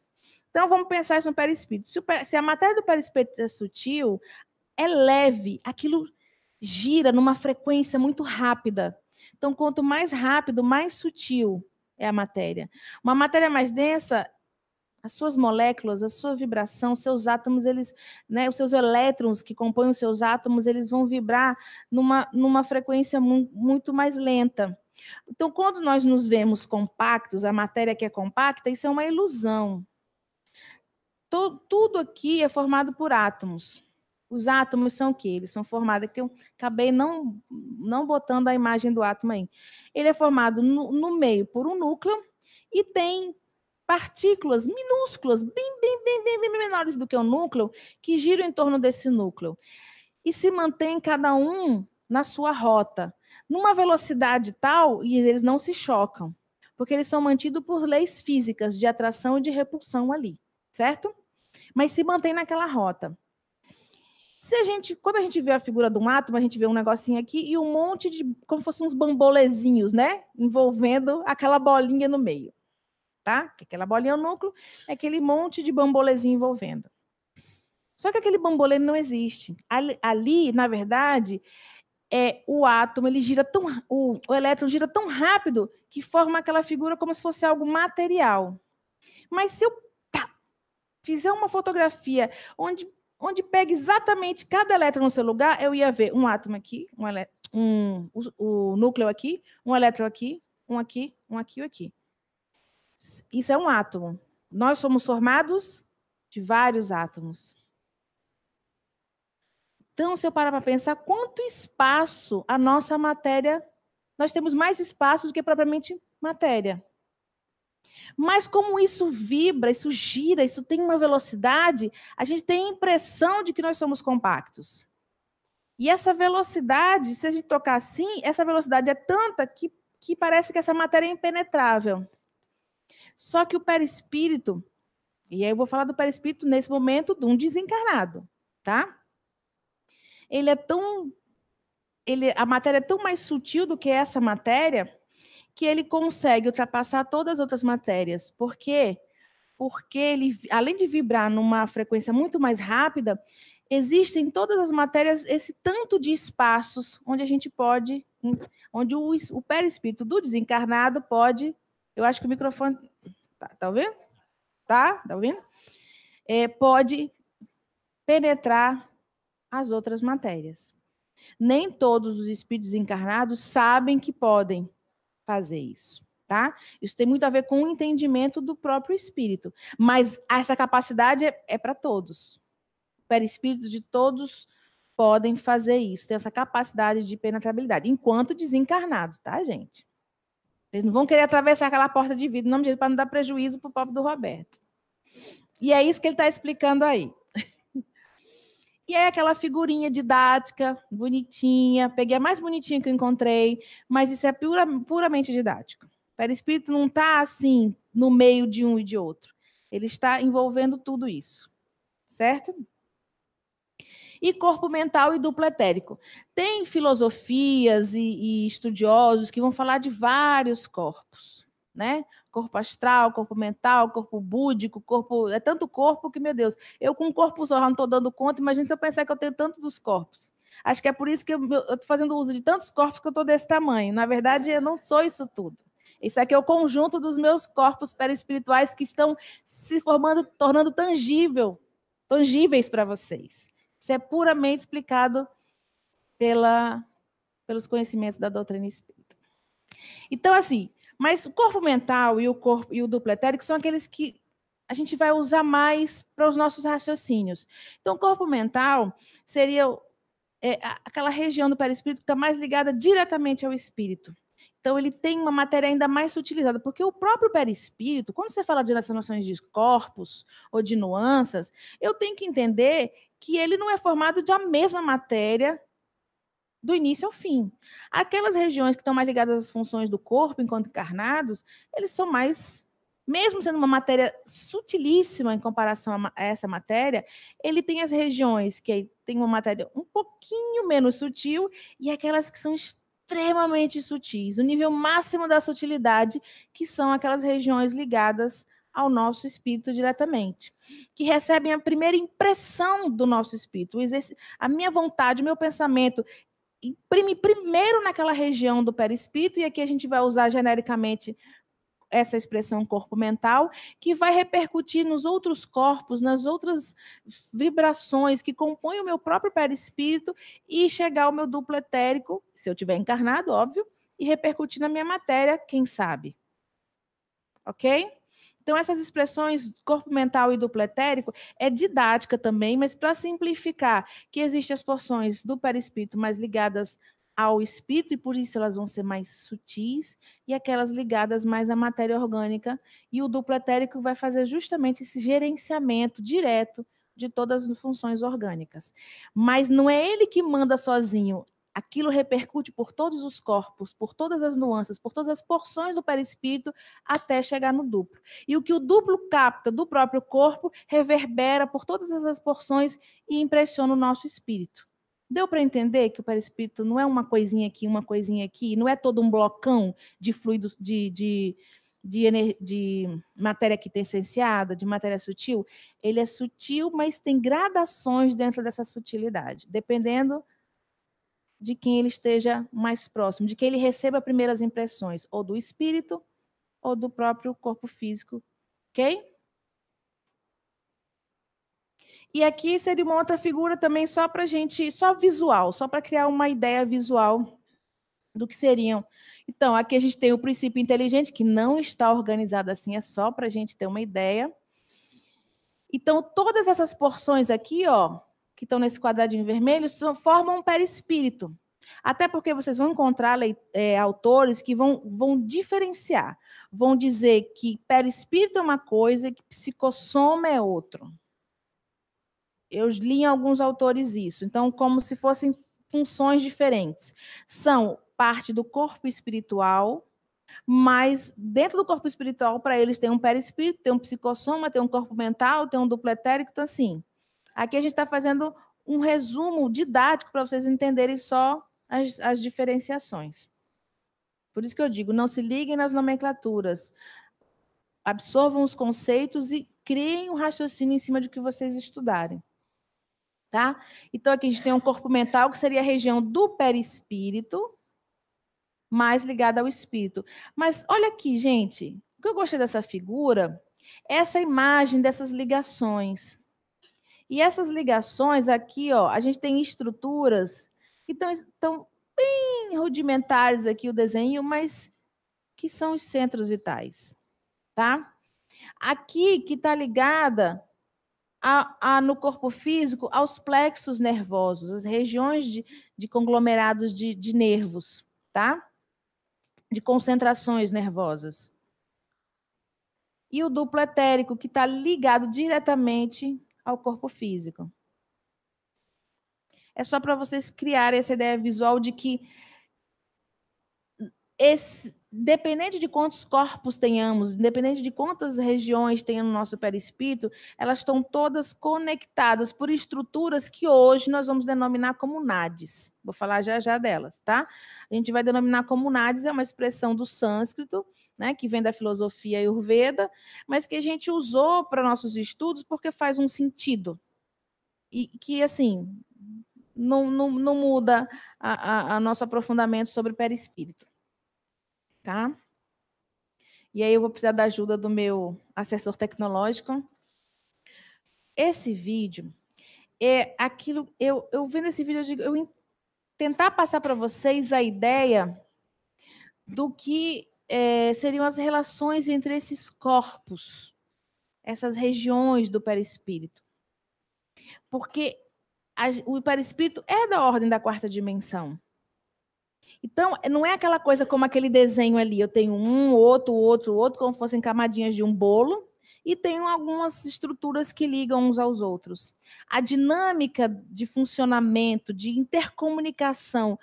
Então, vamos pensar isso no perispírito. Se a matéria do perispírito é sutil, é leve, aquilo gira numa frequência muito rápida. Então, quanto mais rápido, mais sutil é a matéria. Uma matéria mais densa, as suas moléculas, a sua vibração, seus átomos, eles, né, os seus elétrons que compõem os seus átomos, eles vão vibrar numa frequência muito mais lenta. Então, quando nós nos vemos compactos, a matéria que é compacta, isso é uma ilusão. Tudo aqui é formado por átomos. Os átomos são o quê? Eles são formados, que eu acabei não botando a imagem do átomo aí. Ele é formado no meio por um núcleo e tem partículas minúsculas, bem menores do que o núcleo, que giram em torno desse núcleo. E se mantém cada um na sua rota, numa velocidade tal, e eles não se chocam, porque eles são mantidos por leis físicas de atração e de repulsão ali, certo? Mas se mantém naquela rota. Quando a gente vê a figura de um átomo, a gente vê um negocinho aqui e um monte de, como fossem uns bambolezinhos, né? Envolvendo aquela bolinha no meio. Tá? Aquela bolinha é o núcleo, é aquele monte de bambolezinho envolvendo. Só que aquele bambolê não existe. Ali, na verdade, o átomo, ele gira o elétron gira tão rápido que forma aquela figura como se fosse algo material. Mas se eu fizer uma fotografia onde pega exatamente cada elétron no seu lugar, eu ia ver um átomo aqui, o núcleo aqui, um elétron aqui, um aqui, um aqui e um aqui. Isso é um átomo. Nós somos formados de vários átomos. Então, se eu parar para pensar, quanto espaço a nossa matéria... Nós temos mais espaço do que propriamente matéria. Mas como isso vibra, isso gira, isso tem uma velocidade, a gente tem a impressão de que nós somos compactos. E essa velocidade, se a gente tocar assim, essa velocidade é tanta que parece que essa matéria é impenetrável. Só que o perispírito, e aí eu vou falar do perispírito nesse momento de um desencarnado, tá? A matéria é tão mais sutil do que essa matéria que ele consegue ultrapassar todas as outras matérias. Por quê? Porque ele, além de vibrar numa frequência muito mais rápida, existem em todas as matérias esse tanto de espaços onde a gente pode, onde o perispírito do desencarnado pode, eu acho que o microfone, tá ouvindo? Tá ouvindo? Pode penetrar as outras matérias. Nem todos os espíritos encarnados sabem que podem fazer isso, tá? Isso tem muito a ver com o entendimento do próprio espírito, mas essa capacidade é para todos. O perispírito de todos podem fazer isso, tem essa capacidade de penetrabilidade, enquanto desencarnados, tá, gente? Vocês não vão querer atravessar aquela porta de vidro, não, para não dar prejuízo para o pobre do Roberto. E é isso que ele está explicando aí. E é aquela figurinha didática, bonitinha. Peguei a mais bonitinha que eu encontrei, mas isso é puramente didático. O perispírito não está assim, no meio de um e de outro. Ele está envolvendo tudo isso. Certo? E corpo mental e duplo etérico. Tem filosofias e estudiosos que vão falar de vários corpos, né? Corpo astral, corpo mental, corpo búdico, corpo... É tanto corpo que, meu Deus, eu com um corpo só não estou dando conta, imagina se eu pensar que eu tenho tanto dos corpos. Acho que é por isso que eu estou fazendo uso de tantos corpos que eu estou desse tamanho. Na verdade, eu não sou isso tudo. Isso aqui é o conjunto dos meus corpos perispirituais que estão se formando, tornando tangíveis para vocês. Isso é puramente explicado pelos conhecimentos da doutrina espírita. Então, assim, mas o corpo mental e o duplo etérico são aqueles que a gente vai usar mais para os nossos raciocínios. Então, o corpo mental seria aquela região do perispírito que está mais ligada diretamente ao espírito. Então, ele tem uma matéria ainda mais sutilizada, porque o próprio perispírito, quando você fala dessas noções de corpos ou de nuances, eu tenho que entender que ele não é formado da mesma matéria do início ao fim. Aquelas regiões que estão mais ligadas às funções do corpo, enquanto encarnados, eles são mais, mesmo sendo uma matéria sutilíssima em comparação a essa matéria, ele tem as regiões que tem uma matéria um pouquinho menos sutil e aquelas que são extremamente sutis, o nível máximo da sutilidade, que são aquelas regiões ligadas ao nosso espírito diretamente, que recebem a primeira impressão do nosso espírito. A minha vontade, o meu pensamento imprime primeiro naquela região do perispírito, e aqui a gente vai usar genericamente essa expressão corpo mental, que vai repercutir nos outros corpos, nas outras vibrações que compõem o meu próprio perispírito e chegar ao meu duplo etérico, se eu tiver encarnado, óbvio, e repercutir na minha matéria, quem sabe. Ok? Então, essas expressões, corpo mental e duplo etérico, é didática também, mas para simplificar, que existem as porções do perispírito mais ligadas ao espírito, e por isso elas vão ser mais sutis, e aquelas ligadas mais à matéria orgânica, e o duplo etérico vai fazer justamente esse gerenciamento direto de todas as funções orgânicas. Mas não é ele que manda sozinho, aquilo repercute por todos os corpos, por todas as nuances, por todas as porções do perispírito, até chegar no duplo. E o que o duplo capta do próprio corpo, reverbera por todas essas porções e impressiona o nosso espírito. Deu para entender que o perispírito não é uma coisinha aqui, não é todo um blocão de fluidos, de matéria quintessenciada, de matéria sutil? Ele é sutil, mas tem gradações dentro dessa sutilidade, dependendo de quem ele esteja mais próximo, de quem ele receba primeiras impressões, ou do espírito, ou do próprio corpo físico, ok? E aqui seria uma outra figura também só para gente, só visual, só para criar uma ideia visual do que seriam. Então, aqui a gente tem o princípio inteligente, que não está organizado assim, é só para a gente ter uma ideia. Então, todas essas porções aqui, ó, que estão nesse quadradinho vermelho, formam um perispírito. Até porque vocês vão encontrar autores que vão diferenciar. Vão dizer que perispírito é uma coisa e que psicossoma é outro. Eu li em alguns autores isso. Então, como se fossem funções diferentes. São parte do corpo espiritual, mas dentro do corpo espiritual, para eles, tem um perispírito, tem um psicossoma, tem um corpo mental, tem um duplo etérico. Então, assim, aqui a gente está fazendo um resumo didático para vocês entenderem só as diferenciações. Por isso que eu digo, não se liguem nas nomenclaturas. Absorvam os conceitos e criem um raciocínio em cima de que vocês estudarem. Tá? Então, aqui a gente tem um corpo mental, que seria a região do perispírito, mais ligada ao espírito. Mas olha aqui, gente, o que eu gostei dessa figura é essa imagem dessas ligações. E essas ligações aqui, ó, a gente tem estruturas que estão bem rudimentares aqui o desenho, mas que são os centros vitais, tá? Aqui que está ligada no corpo físico aos plexos nervosos, as regiões de conglomerados de nervos, tá? de concentrações nervosas. E o duplo etérico, que está ligado diretamente ao corpo físico. É só para vocês criarem essa ideia visual de que, dependente de quantos corpos tenhamos, independente de quantas regiões tenha no nosso perispírito, elas estão todas conectadas por estruturas que hoje nós vamos denominar como nadis. Vou falar já já delas, tá? A gente vai denominar como nadis, é uma expressão do sânscrito, né, que vem da filosofia Ayurveda, mas que a gente usou para nossos estudos porque faz um sentido. E que, assim, não muda a nosso aprofundamento sobre perispírito. Tá? E aí eu vou precisar da ajuda do meu assessor tecnológico. Esse vídeo é aquilo... Eu vendo esse vídeo, eu tentar passar para vocês a ideia do que seriam as relações entre esses corpos, essas regiões do perispírito. Porque o perispírito é da ordem da quarta dimensão. Então, não é aquela coisa como aquele desenho ali, eu tenho um, outro, como fossem camadinhas de um bolo, e tenho algumas estruturas que ligam uns aos outros. A dinâmica de funcionamento, de intercomunicação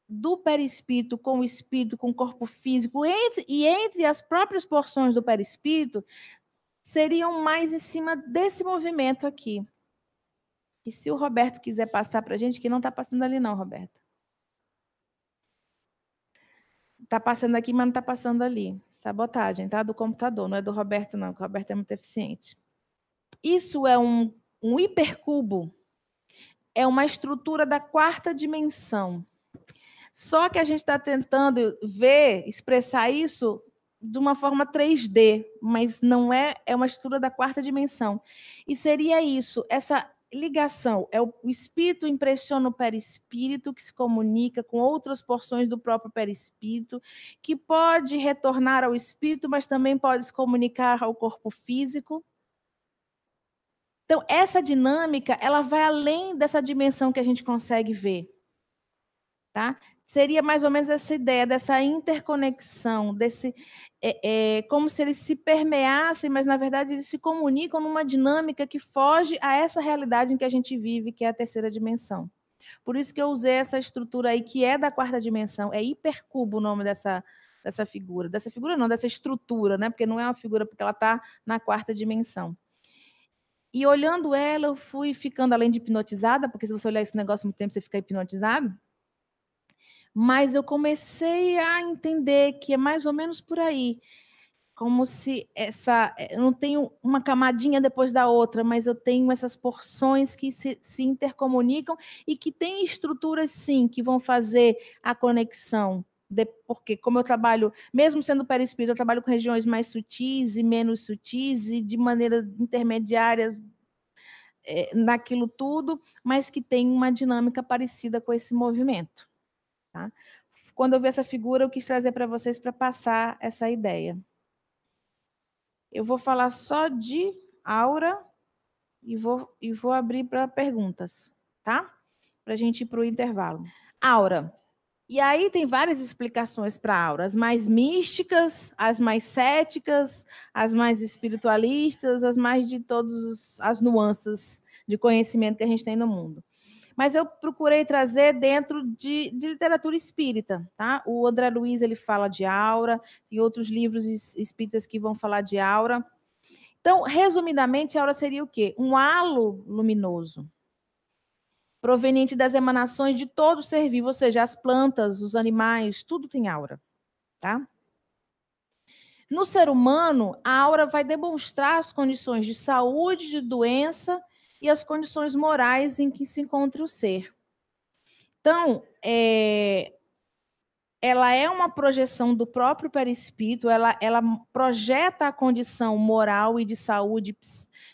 do perispírito com o espírito, com o corpo físico, entre as próprias porções do perispírito, seriam mais em cima desse movimento aqui. E se o Roberto quiser passar para a gente, que não está passando ali não, Roberto. Está passando aqui, mas não está passando ali. Sabotagem, tá? Do computador, não é do Roberto, não, porque o Roberto é muito eficiente. Isso é um hipercubo. É uma estrutura da quarta dimensão. Só que a gente está tentando expressar isso de uma forma 3D, mas não é uma estrutura da quarta dimensão. E seria isso, essa ligação, o espírito impressiona o perispírito, que se comunica com outras porções do próprio perispírito, que pode retornar ao espírito, mas também pode se comunicar ao corpo físico. Então, essa dinâmica, ela vai além dessa dimensão que a gente consegue ver. Tá? Seria mais ou menos essa ideia dessa interconexão, como se eles se permeassem, mas na verdade eles se comunicam numa dinâmica que foge a essa realidade em que a gente vive, que é a terceira dimensão. Por isso que eu usei essa estrutura aí, que é da quarta dimensão, é hipercubo o nome dessa figura. Dessa figura não, dessa estrutura, né? Porque não é uma figura, porque ela está na quarta dimensão. E olhando ela, eu fui ficando, além de hipnotizada, porque se você olhar esse negócio muito tempo, você fica hipnotizado. Mas eu comecei a entender que é mais ou menos por aí. Como se eu não tenho uma camadinha depois da outra, mas eu tenho essas porções que se intercomunicam e que têm estruturas, sim, que vão fazer a conexão. Porque como eu trabalho, mesmo sendo perispírito, eu trabalho com regiões mais sutis e menos sutis e de maneira intermediária naquilo tudo, mas que tem uma dinâmica parecida com esse movimento. Tá? Quando eu vi essa figura, eu quis trazer para vocês para passar essa ideia. Eu vou falar só de aura e vou abrir para perguntas, tá? Para a gente ir para o intervalo. Aura. E aí tem várias explicações para aura. As mais místicas, as mais céticas, as mais espiritualistas, as mais de todas as nuances de conhecimento que a gente tem no mundo. Mas eu procurei trazer dentro de literatura espírita, tá? O André Luiz, ele fala de aura, e outros livros espíritas que vão falar de aura. Então, resumidamente, a aura seria o quê? Um halo luminoso, proveniente das emanações de todo ser vivo, ou seja, as plantas, os animais, tudo tem aura, tá? No ser humano, a aura vai demonstrar as condições de saúde, de doença e as condições morais em que se encontra o ser. Então, ela é uma projeção do próprio perispírito, ela projeta a condição moral e de saúde,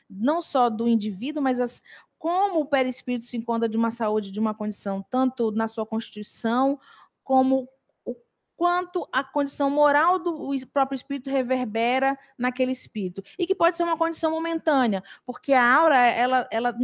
não só do indivíduo, mas como o perispírito se encontra de uma saúde, de uma condição, tanto na sua constituição, como quanto a condição moral do próprio espírito reverbera naquele espírito. E que pode ser uma condição momentânea, porque a aura, ela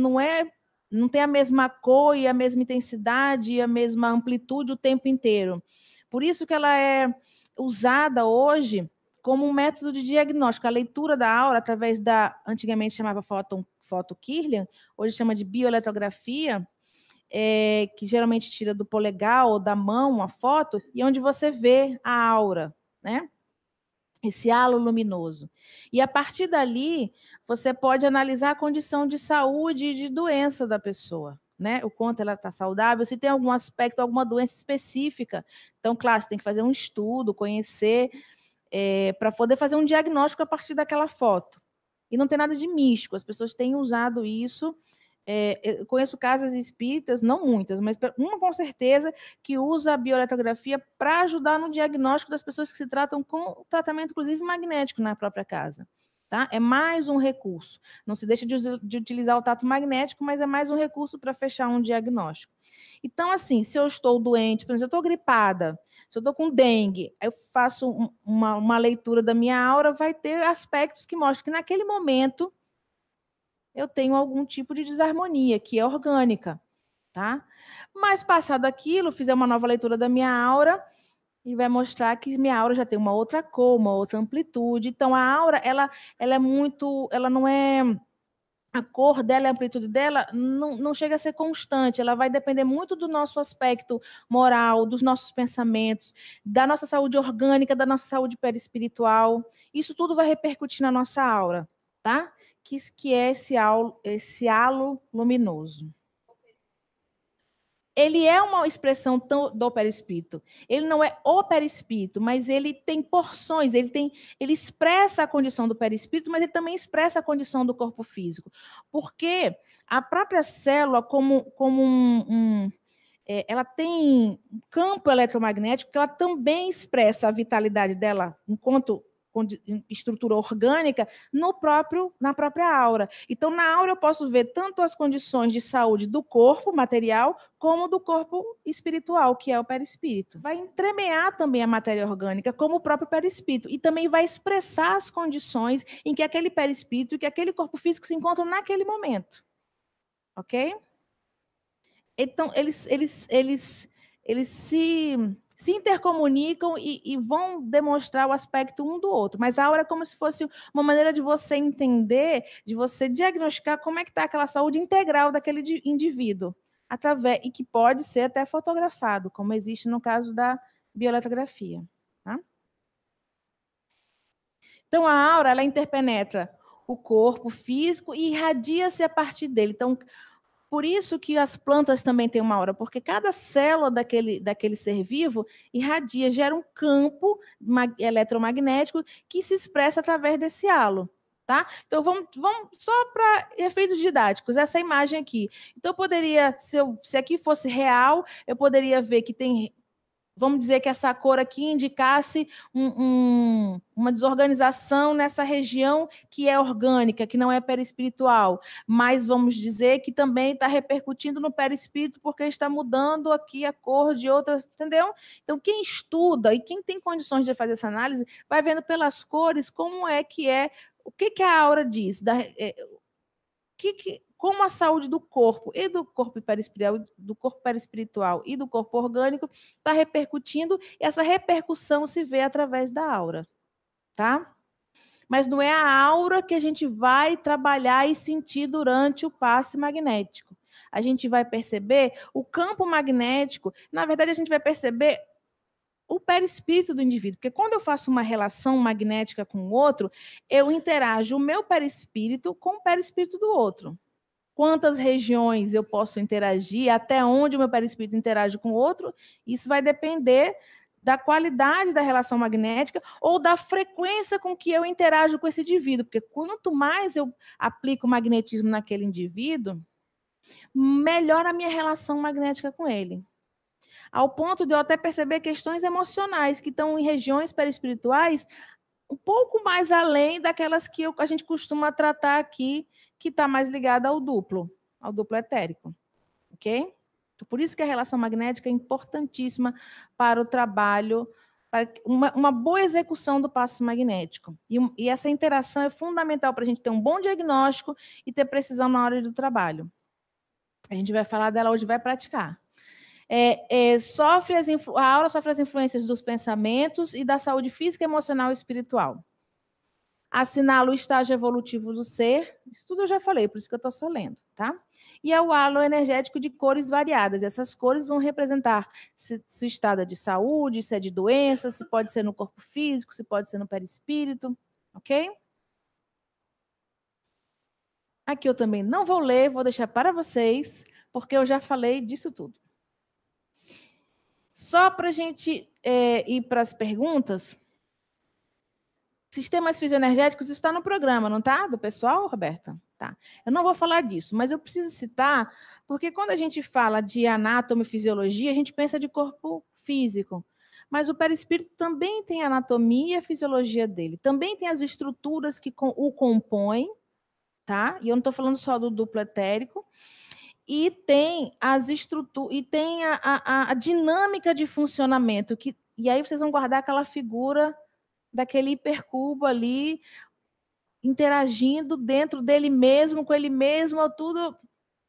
não tem a mesma cor e a mesma intensidade e a mesma amplitude o tempo inteiro. Por isso que ela é usada hoje como um método de diagnóstico. A leitura da aura, através da, antigamente chamava foto Kirlian, hoje chama de bioeletrografia, que geralmente tira do polegar ou da mão a foto, e onde você vê a aura, né? Esse halo luminoso. E a partir dali, você pode analisar a condição de saúde e de doença da pessoa, né? O quanto ela está saudável, se tem algum aspecto, alguma doença específica. Então, claro, você tem que fazer um estudo, conhecer, para poder fazer um diagnóstico a partir daquela foto. E não tem nada de místico, as pessoas têm usado isso. Eu conheço casas espíritas, não muitas, mas uma com certeza, que usa a bioeletrografia para ajudar no diagnóstico das pessoas que se tratam com tratamento, inclusive magnético, na própria casa. Tá? É mais um recurso. Não se deixa de utilizar o tato magnético, mas é mais um recurso para fechar um diagnóstico. Então, assim, se eu estou doente, por exemplo, eu estou gripada, se eu estou com dengue, eu faço uma leitura da minha aura, vai ter aspectos que mostram que naquele momento eu tenho algum tipo de desarmonia, que é orgânica, tá? Mas passado aquilo, fizer uma nova leitura da minha aura e vai mostrar que minha aura já tem uma outra cor, uma outra amplitude. Então a aura, ela é muito, ela não é, a cor dela e a amplitude dela não chega a ser constante, ela vai depender muito do nosso aspecto moral, dos nossos pensamentos, da nossa saúde orgânica, da nossa saúde perispiritual. Isso tudo vai repercutir na nossa aura, tá? Que é esse halo luminoso. Ele é uma expressão do perispírito. Ele não é o perispírito, mas ele tem porções, ele expressa a condição do perispírito, mas ele também expressa a condição do corpo físico. Porque a própria célula, ela tem um campo eletromagnético que ela também expressa a vitalidade dela enquanto estrutura orgânica na própria aura. Então, na aura eu posso ver tanto as condições de saúde do corpo material como do corpo espiritual, que é o perispírito. Vai entremear também a matéria orgânica como o próprio perispírito e também vai expressar as condições em que aquele perispírito e que aquele corpo físico se encontram naquele momento. Ok? Então, eles se intercomunicam e vão demonstrar o aspecto um do outro. Mas a aura é como se fosse uma maneira de você entender, de você diagnosticar como é que está aquela saúde integral daquele indivíduo. E que pode ser até fotografado, como existe no caso da bioeletrografia. Tá? Então, a aura, ela interpenetra o corpo físico e irradia-se a partir dele. Então, por isso que as plantas também têm uma aura, porque cada célula daquele ser vivo irradia, gera um campo eletromagnético que se expressa através desse halo. Tá? Então, vamos só para efeitos didáticos, essa imagem aqui. Então, eu poderia, se aqui fosse real, eu poderia ver que tem. Vamos dizer que essa cor aqui indicasse uma desorganização nessa região que é orgânica, que não é perispiritual, mas vamos dizer que também está repercutindo no perispírito porque está mudando aqui a cor de outras, entendeu? Então, quem estuda e quem tem condições de fazer essa análise, vai vendo pelas cores como o que a aura diz, como a saúde do corpo e do corpo perispiritual e do corpo orgânico está repercutindo, e essa repercussão se vê através da aura, tá? Mas não é a aura que a gente vai trabalhar e sentir durante o passe magnético. A gente vai perceber o campo magnético, na verdade a gente vai perceber o perispírito do indivíduo, porque quando eu faço uma relação magnética com o outro, eu interajo o meu perispírito com o perispírito do outro. Quantas regiões eu posso interagir, até onde o meu perispírito interage com o outro, isso vai depender da qualidade da relação magnética ou da frequência com que eu interajo com esse indivíduo, porque quanto mais eu aplico magnetismo naquele indivíduo, melhor a minha relação magnética com ele. Ao ponto de eu até perceber questões emocionais que estão em regiões perispirituais um pouco mais além daquelas que a gente costuma tratar aqui, que está mais ligada ao duplo etérico, ok? Por isso que a relação magnética é importantíssima para o trabalho, para uma boa execução do passe magnético. E essa interação é fundamental para a gente ter um bom diagnóstico e ter precisão na hora do trabalho. A gente vai falar dela hoje, vai praticar. A aura sofre as influências dos pensamentos e da saúde física, emocional e espiritual. Assinala o estágio evolutivo do ser. Isso tudo eu já falei, por isso que eu estou só lendo, tá? E é o halo energético de cores variadas. Essas cores vão representar se o estado é de saúde, se é de doença, se pode ser no corpo físico, se pode ser no perispírito, ok? Aqui eu também não vou ler, vou deixar para vocês, porque eu já falei disso tudo. Só para a gente ir para as perguntas. Sistemas fisioenergéticos está no programa, não está? Do pessoal, Roberta? Tá. Eu não vou falar disso, mas eu preciso citar, porque quando a gente fala de anatomia e fisiologia, a gente pensa de corpo físico. Mas o perispírito também tem a anatomia e a fisiologia dele. Também tem as estruturas que o compõem, tá? E eu não estou falando só do duplo etérico. E tem as estruturas, e tem a dinâmica de funcionamento. E aí vocês vão guardar aquela figura daquele hipercubo ali, interagindo dentro dele mesmo, com ele mesmo, tudo.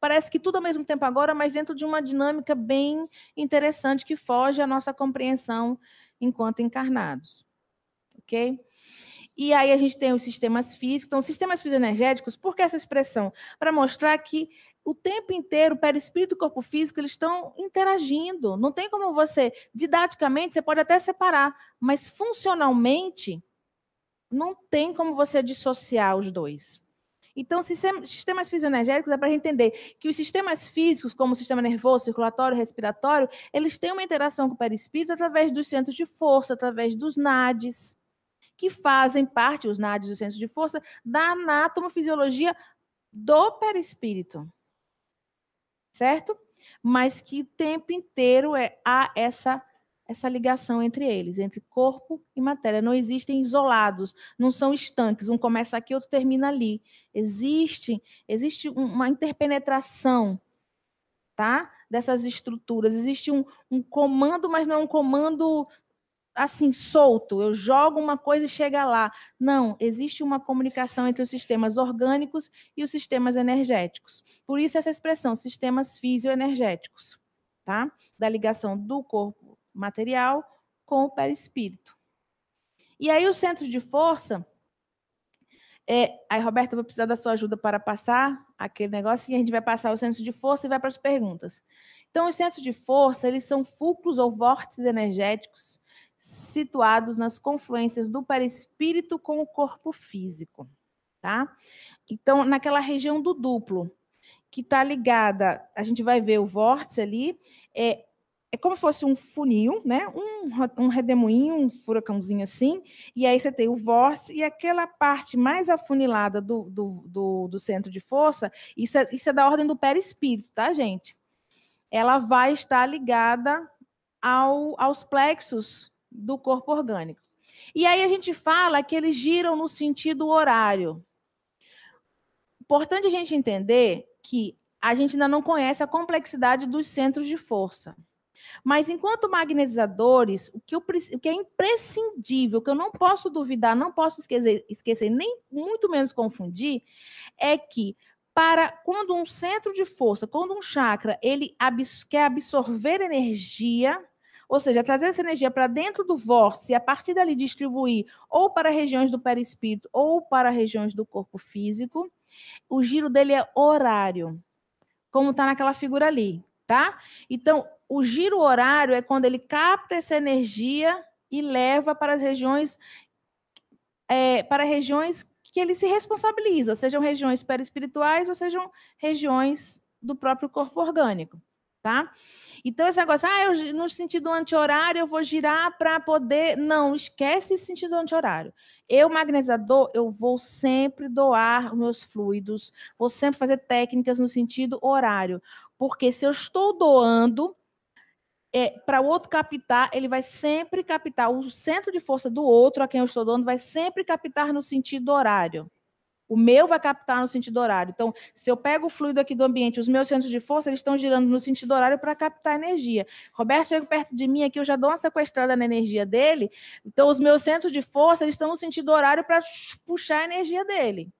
Parece que tudo ao mesmo tempo agora, mas dentro de uma dinâmica bem interessante que foge à nossa compreensão enquanto encarnados. Ok? E aí a gente tem os sistemas físicos. Então, sistemas fisioenergéticos, por que essa expressão? Para mostrar que o tempo inteiro, o perispírito e o corpo físico, eles estão interagindo. Não tem como você, didaticamente, você pode até separar, mas funcionalmente, não tem como você dissociar os dois. Então, sistemas fisioenergéticos é para a gente entender que os sistemas físicos, como o sistema nervoso, circulatório, respiratório, eles têm uma interação com o perispírito através dos centros de força, através dos NADs, que fazem parte, os NADs, os centros de força, da anatomofisiologia do perispírito. Certo? Mas que o tempo inteiro há essa ligação entre eles, entre corpo e matéria. Não existem isolados, não são estanques. Um começa aqui, outro termina ali. Existe uma interpenetração, tá? Dessas estruturas. Existe um comando, mas não é um comando assim, solto, eu jogo uma coisa e chega lá. Não, existe uma comunicação entre os sistemas orgânicos e os sistemas energéticos. Por isso essa expressão, sistemas fisioenergéticos, tá? Da ligação do corpo material com o perispírito. E aí os centros de força, aí, Roberta, eu vou precisar da sua ajuda para passar aquele negócio, e a gente vai passar os centros de força e vai para as perguntas. Então, os centros de força, eles são fulcros ou vórtices energéticos situados nas confluências do perispírito com o corpo físico, tá? Então, naquela região do duplo, que está ligada, a gente vai ver o vórtice ali, é como se fosse um funil, né? Um redemoinho, um furacãozinho assim, e aí você tem o vórtice e aquela parte mais afunilada do centro de força, isso é da ordem do perispírito, tá, gente? Ela vai estar ligada aos plexos do corpo orgânico. E aí a gente fala que eles giram no sentido horário. Importante a gente entender que a gente ainda não conhece a complexidade dos centros de força. Mas enquanto magnetizadores, o que é imprescindível, o que eu não posso duvidar, não posso esquecer, nem muito menos confundir, é que quando um centro de força, quando um chakra, ele quer absorver energia, ou seja, trazer essa energia para dentro do vórtice e a partir dali distribuir ou para regiões do perispírito ou para regiões do corpo físico, o giro dele é horário, como está naquela figura ali, tá? Então, o giro horário é quando ele capta essa energia e leva para as regiões, que ele se responsabiliza, sejam regiões perispirituais ou sejam regiões do próprio corpo orgânico, tá? Então, esse negócio, no sentido anti-horário, eu vou girar para poder... Não, esquece esse sentido anti-horário. Eu, magnetizador, eu vou sempre doar meus fluidos, vou sempre fazer técnicas no sentido horário. Porque se eu estou doando para o outro captar, ele vai sempre captar. O centro de força do outro, a quem eu estou doando, vai sempre captar no sentido horário. O meu vai captar no sentido horário. Então, se eu pego o fluido aqui do ambiente, os meus centros de força, eles estão girando no sentido horário para captar energia. Roberto chega perto de mim aqui, eu já dou uma sequestrada na energia dele. Então, os meus centros de força, eles estão no sentido horário para puxar a energia dele.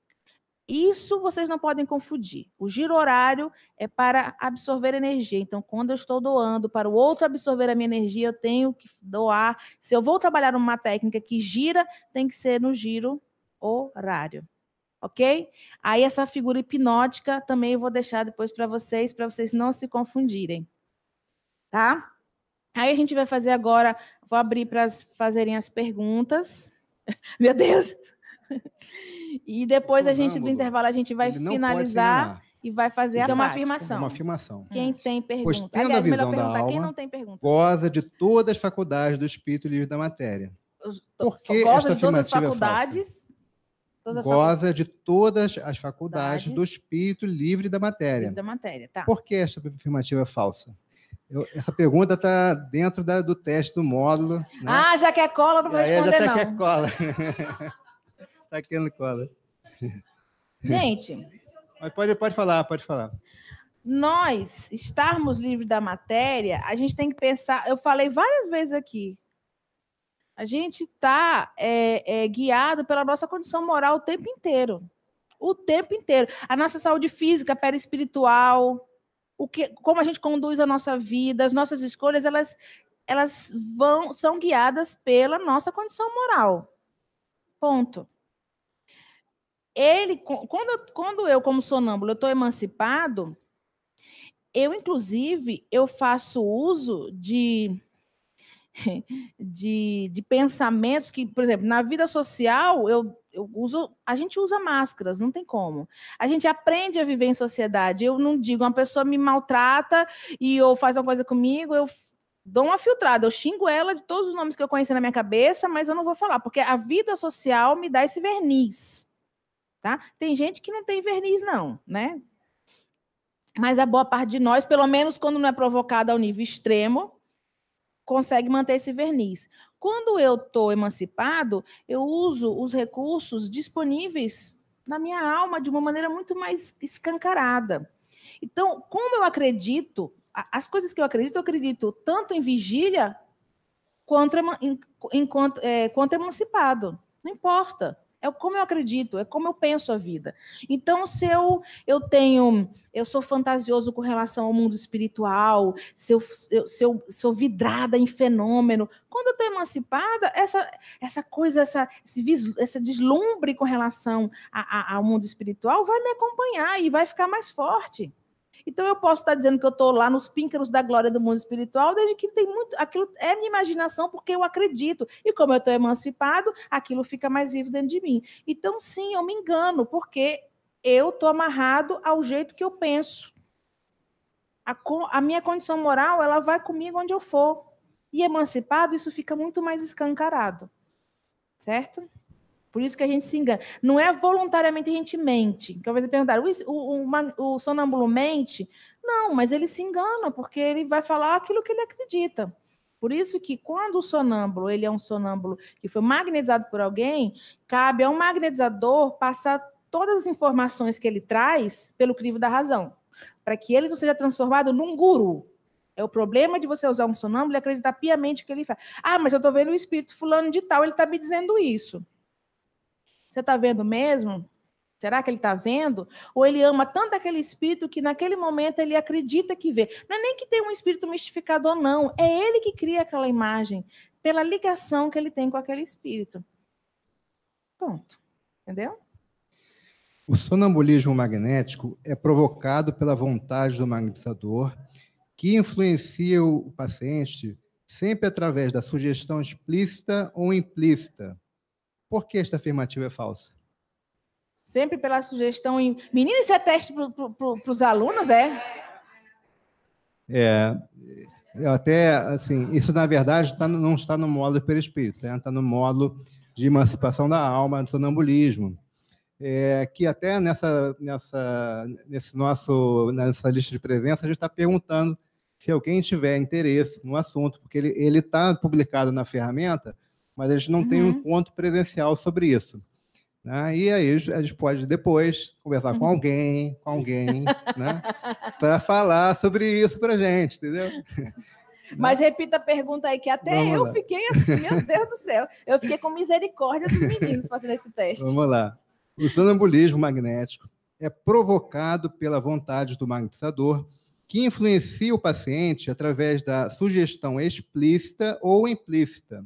Isso vocês não podem confundir. O giro horário é para absorver energia. Então, quando eu estou doando para o outro absorver a minha energia, eu tenho que doar. Se eu vou trabalhar uma técnica que gira, tem que ser no giro horário. Ok? Aí essa figura hipnótica também eu vou deixar depois para vocês não se confundirem. Tá? Aí a gente vai fazer agora, vou abrir para fazerem as perguntas. Meu Deus! E depois do intervalo, a gente vai finalizar e vai fazer a uma afirmação. Uma afirmação. Quem tem pergunta? Pois tendo a visão da alma, quem não tem pergunta? Goza de todas as faculdades do espírito livre da matéria. Por que Goza esta de todas as afirmativa faculdades? Goza de todas as faculdades do espírito livre da matéria. Livre da matéria, tá. Por que esta afirmativa é falsa? Essa pergunta está dentro do teste do módulo. Né? Ah, já quer cola, não vou responder, já não. Já quer cola. Está querendo cola. Gente... Mas pode falar. Nós estarmos livres da matéria, a gente tem que pensar... Eu falei várias vezes aqui. A gente está guiado pela nossa condição moral o tempo inteiro. O tempo inteiro. A nossa saúde física, perispiritual, como a gente conduz a nossa vida, as nossas escolhas, elas são guiadas pela nossa condição moral. Ponto. Quando eu, como sonâmbulo, estou emancipado, inclusive, eu faço uso de pensamentos que, por exemplo, na vida social, a gente usa máscaras, não tem como. A gente aprende a viver em sociedade. Eu não digo, uma pessoa me maltrata ou faz uma coisa comigo, eu dou uma filtrada, eu xingo ela de todos os nomes que eu conheci na minha cabeça, mas eu não vou falar, porque a vida social me dá esse verniz. Tá? Tem gente que não tem verniz, não, né? Mas a boa parte de nós, pelo menos quando não é provocada ao nível extremo, consegue manter esse verniz. Quando eu estou emancipado, eu uso os recursos disponíveis na minha alma de uma maneira muito mais escancarada. Então, como eu acredito, as coisas que eu acredito tanto em vigília quanto emancipado. Não importa. É como eu acredito, é como eu penso a vida. Então, se eu sou fantasioso com relação ao mundo espiritual, se eu sou vidrada em fenômeno, quando eu estou emancipada, essa coisa, esse deslumbre com relação ao mundo espiritual vai me acompanhar e vai ficar mais forte. Então, eu posso estar dizendo que eu estou lá nos píncaros da glória do mundo espiritual, desde que tem muito... Aquilo é minha imaginação, porque eu acredito. E como eu estou emancipado, aquilo fica mais vivo dentro de mim. Então, sim, eu me engano, porque eu estou amarrado ao jeito que eu penso. A minha condição moral, ela vai comigo onde eu for. E emancipado, isso fica muito mais escancarado. Certo? Por isso que a gente se engana. Não é voluntariamente a gente mente. Que eu vou perguntar, o sonâmbulo mente? Não, mas ele se engana, porque ele vai falar aquilo que ele acredita. Por isso que quando o sonâmbulo, ele é um sonâmbulo que foi magnetizado por alguém, cabe a um magnetizador passar todas as informações que ele traz pelo crivo da razão, para que ele não seja transformado num guru. É o problema de você usar um sonâmbulo e acreditar piamente que ele faz. Ah, mas eu estou vendo o espírito fulano de tal, ele está me dizendo isso. Você está vendo mesmo? Será que ele está vendo? Ou ele ama tanto aquele espírito que naquele momento ele acredita que vê? Não é nem que tem um espírito mistificador, não. É ele que cria aquela imagem pela ligação que ele tem com aquele espírito. Ponto. Entendeu? O sonambulismo magnético é provocado pela vontade do magnetizador, que influencia o paciente sempre através da sugestão explícita ou implícita. Por que esta afirmativa é falsa? Sempre pela sugestão... Menino, isso é teste para os alunos, é? Até, assim, isso, na verdade, não está no módulo perispírito, né? Está no módulo de emancipação da alma, do sonambulismo. Que até nessa lista de presença, a gente está perguntando se alguém tiver interesse no assunto, porque ele está publicado na ferramenta, mas a gente não tem um encontro presencial sobre isso. Né? E aí a gente pode depois conversar com alguém, né? Para falar sobre isso para a gente, entendeu? Mas repita a pergunta aí, que até eu fiquei assim, meu Deus do céu. Eu fiquei com misericórdia dos meninos fazendo esse teste. Vamos lá. O sonambulismo magnético é provocado pela vontade do magnetizador, que influencia o paciente através da sugestão explícita ou implícita.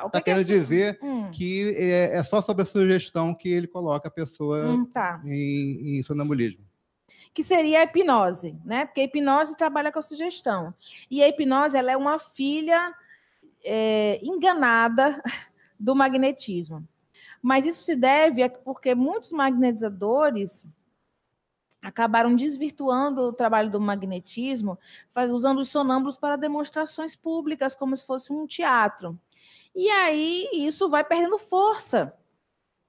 Está querendo dizer que é só sobre a sugestão que ele coloca a pessoa em sonambulismo. Que seria a hipnose, né? Porque a hipnose trabalha com a sugestão. E a hipnose, ela é uma filha enganada do magnetismo. Mas isso se deve porque muitos magnetizadores acabaram desvirtuando o trabalho do magnetismo, usando os sonâmbulos para demonstrações públicas, como se fosse um teatro. E aí isso vai perdendo força.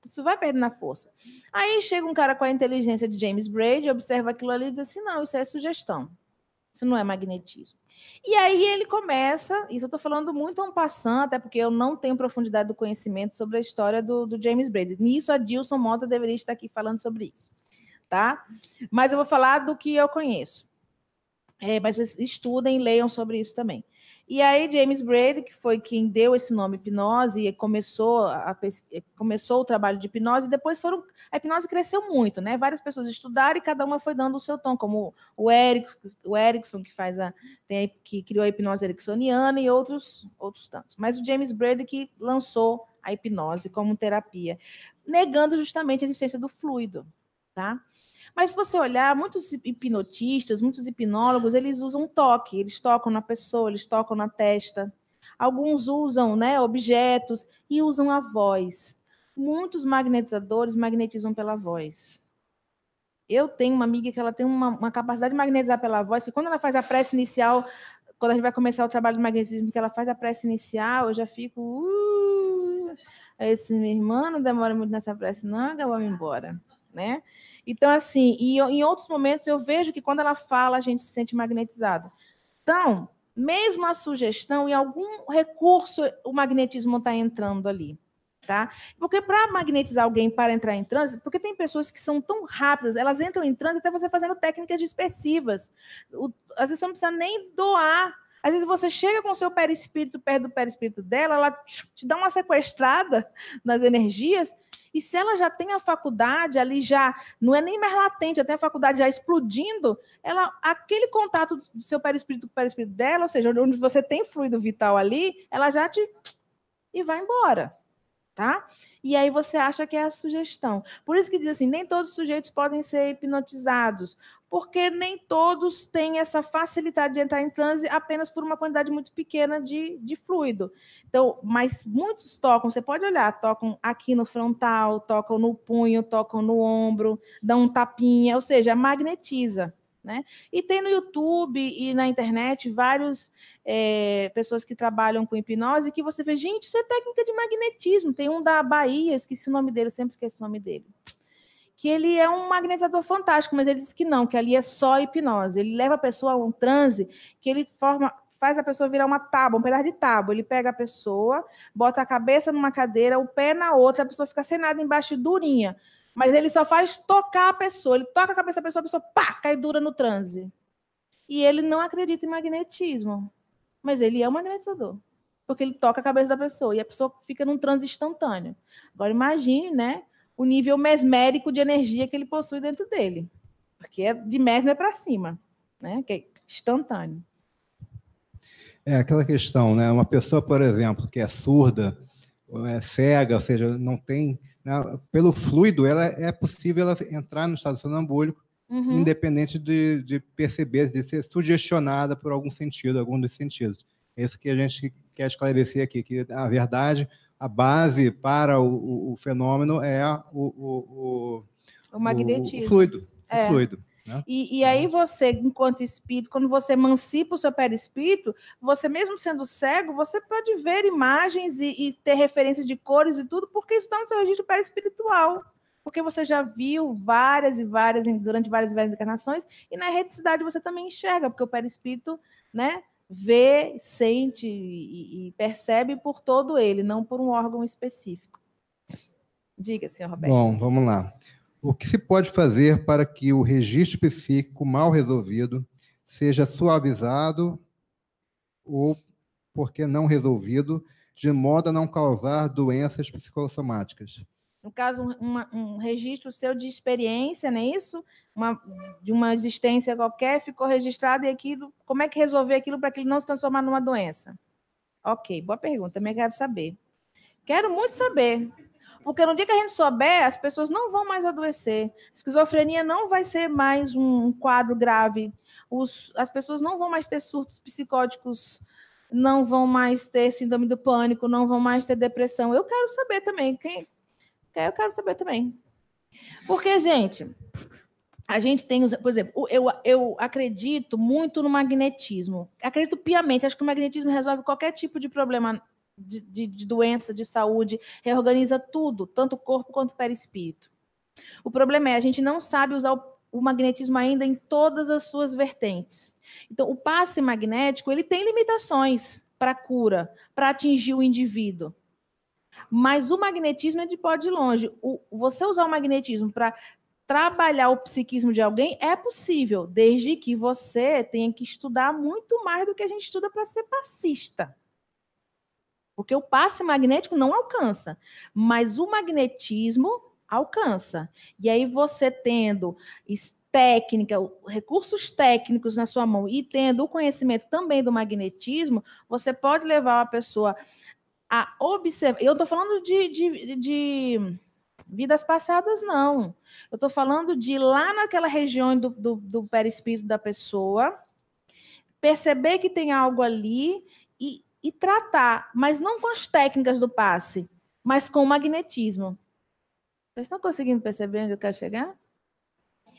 Isso vai perdendo a força. Aí chega um cara com a inteligência de James Braid, observa aquilo ali e diz assim, não, isso é sugestão. Isso não é magnetismo. E aí ele começa, isso eu estou falando muito en passant, até porque eu não tenho profundidade do conhecimento sobre a história do James Braid. Nisso a Dilson Mota deveria estar aqui falando sobre isso. Tá? Mas eu vou falar do que eu conheço. Mas vocês estudem e leiam sobre isso também. E aí James Braid, que foi quem deu esse nome hipnose e começou o trabalho de hipnose, e depois a hipnose cresceu muito, né? Várias pessoas estudaram e cada uma foi dando o seu tom, como o Erickson, que criou a hipnose ericksoniana, e outros tantos. Mas o James Braid que lançou a hipnose como terapia, negando justamente a existência do fluido, tá? Mas se você olhar, muitos hipnotistas, muitos hipnólogos, eles usam toque, eles tocam na pessoa, eles tocam na testa. Alguns usam, né, objetos e usam a voz. Muitos magnetizadores magnetizam pela voz. Eu tenho uma amiga que ela tem uma capacidade de magnetizar pela voz, que quando ela faz a prece inicial, quando a gente vai começar o trabalho de magnetismo, que ela faz a prece inicial, eu já fico... Esse minha irmã não demora muito nessa prece, não, eu vou embora, né? Então, assim, e em outros momentos eu vejo que quando ela fala, a gente se sente magnetizado. Então, mesmo a sugestão, em algum recurso, o magnetismo está entrando ali, tá? Porque para magnetizar alguém para entrar em transe, porque tem pessoas que são tão rápidas, elas entram em transe até você fazendo técnicas dispersivas. Às vezes você não precisa nem doar. Às vezes você chega com o seu perispírito perto do perispírito dela, ela te dá uma sequestrada nas energias, e se ela já tem a faculdade ali, já não é nem mais latente, já tem a faculdade já explodindo, aquele contato do seu perispírito com o perispírito dela, ou seja, onde você tem fluido vital ali, ela já e vai embora, tá? E aí você acha que é a sugestão. Por isso que diz assim, nem todos os sujeitos podem ser hipnotizados, porque nem todos têm essa facilidade de entrar em transe apenas por uma quantidade muito pequena de fluido. Então, mas muitos tocam, você pode olhar, tocam aqui no frontal, tocam no punho, tocam no ombro, dão um tapinha, ou seja, magnetiza. Né? E tem no YouTube e na internet várias pessoas que trabalham com hipnose que você vê, gente, isso é técnica de magnetismo. Tem um da Bahia, esqueci o nome dele, eu sempre esqueço o nome dele. Que ele é um magnetizador fantástico, mas ele diz que não, que ali é só hipnose. Ele leva a pessoa a um transe que ele faz a pessoa virar uma tábua, um pedaço de tábua. Ele pega a pessoa, bota a cabeça numa cadeira, o pé na outra, a pessoa fica sem nada embaixo, durinha. Mas ele só faz tocar a pessoa. Ele toca a cabeça da pessoa, pá, cai dura no transe. E ele não acredita em magnetismo. Mas ele é um magnetizador. Porque ele toca a cabeça da pessoa. E a pessoa fica num transe instantâneo. Agora imagine, né, o nível mesmérico de energia que ele possui dentro dele. Porque de mesmer para cima. Né, que é instantâneo. É aquela questão, né? Uma pessoa, por exemplo, que é surda, é cega, ou seja, não tem... Pelo fluido, é possível ela entrar no estado sonambúlico, independente de perceber, de ser sugestionada por algum dos sentidos. É isso que a gente quer esclarecer aqui, que, na verdade, a base para o fenômeno é o magnetismo. O fluido. O fluido. Né? E aí você, enquanto espírito, quando você emancipa o seu perispírito, você mesmo sendo cego, você pode ver imagens e ter referências de cores e tudo, porque isso está no seu registro perispiritual. Porque você já viu várias e várias, durante várias e várias encarnações, e na erreticidade você também enxerga, porque o perispírito, né, vê, sente e percebe por todo ele, não por um órgão específico. Diga, senhor Roberto. Bom, vamos lá. O que se pode fazer para que o registro psíquico mal resolvido seja suavizado ou, por que não resolvido, de modo a não causar doenças psicossomáticas? No caso, um registro seu de experiência, não é isso? De uma existência qualquer, ficou registrado e aquilo, como é que resolver aquilo para que ele não se transformar numa doença? Ok, boa pergunta, também quero saber. Quero muito saber. Porque no dia que a gente souber, as pessoas não vão mais adoecer. Esquizofrenia não vai ser mais um quadro grave. As pessoas não vão mais ter surtos psicóticos, não vão mais ter síndrome do pânico, não vão mais ter depressão. Eu quero saber também. Eu quero saber também. Porque, gente, a gente tem, por exemplo, eu acredito muito no magnetismo. Acredito piamente, acho que o magnetismo resolve qualquer tipo de problema de doença, de saúde, reorganiza tudo, tanto o corpo quanto o perispírito. O problema é a gente não sabe usar o magnetismo ainda em todas as suas vertentes. Então, o passe magnético, ele tem limitações para cura, para atingir o indivíduo. Mas o magnetismo ele pode ir longe. Você usar o magnetismo para trabalhar o psiquismo de alguém é possível, desde que você tenha que estudar muito mais do que a gente estuda para ser passista. Porque o passe magnético não alcança, mas o magnetismo alcança. E aí você tendo técnica, recursos técnicos na sua mão e tendo o conhecimento também do magnetismo, você pode levar a pessoa a observar. Eu estou falando de vidas passadas, não. Eu estou falando de ir lá naquela região do perispírito da pessoa, perceber que tem algo ali e tratar, mas não com as técnicas do passe, mas com o magnetismo. Vocês estão conseguindo perceber onde eu quero chegar?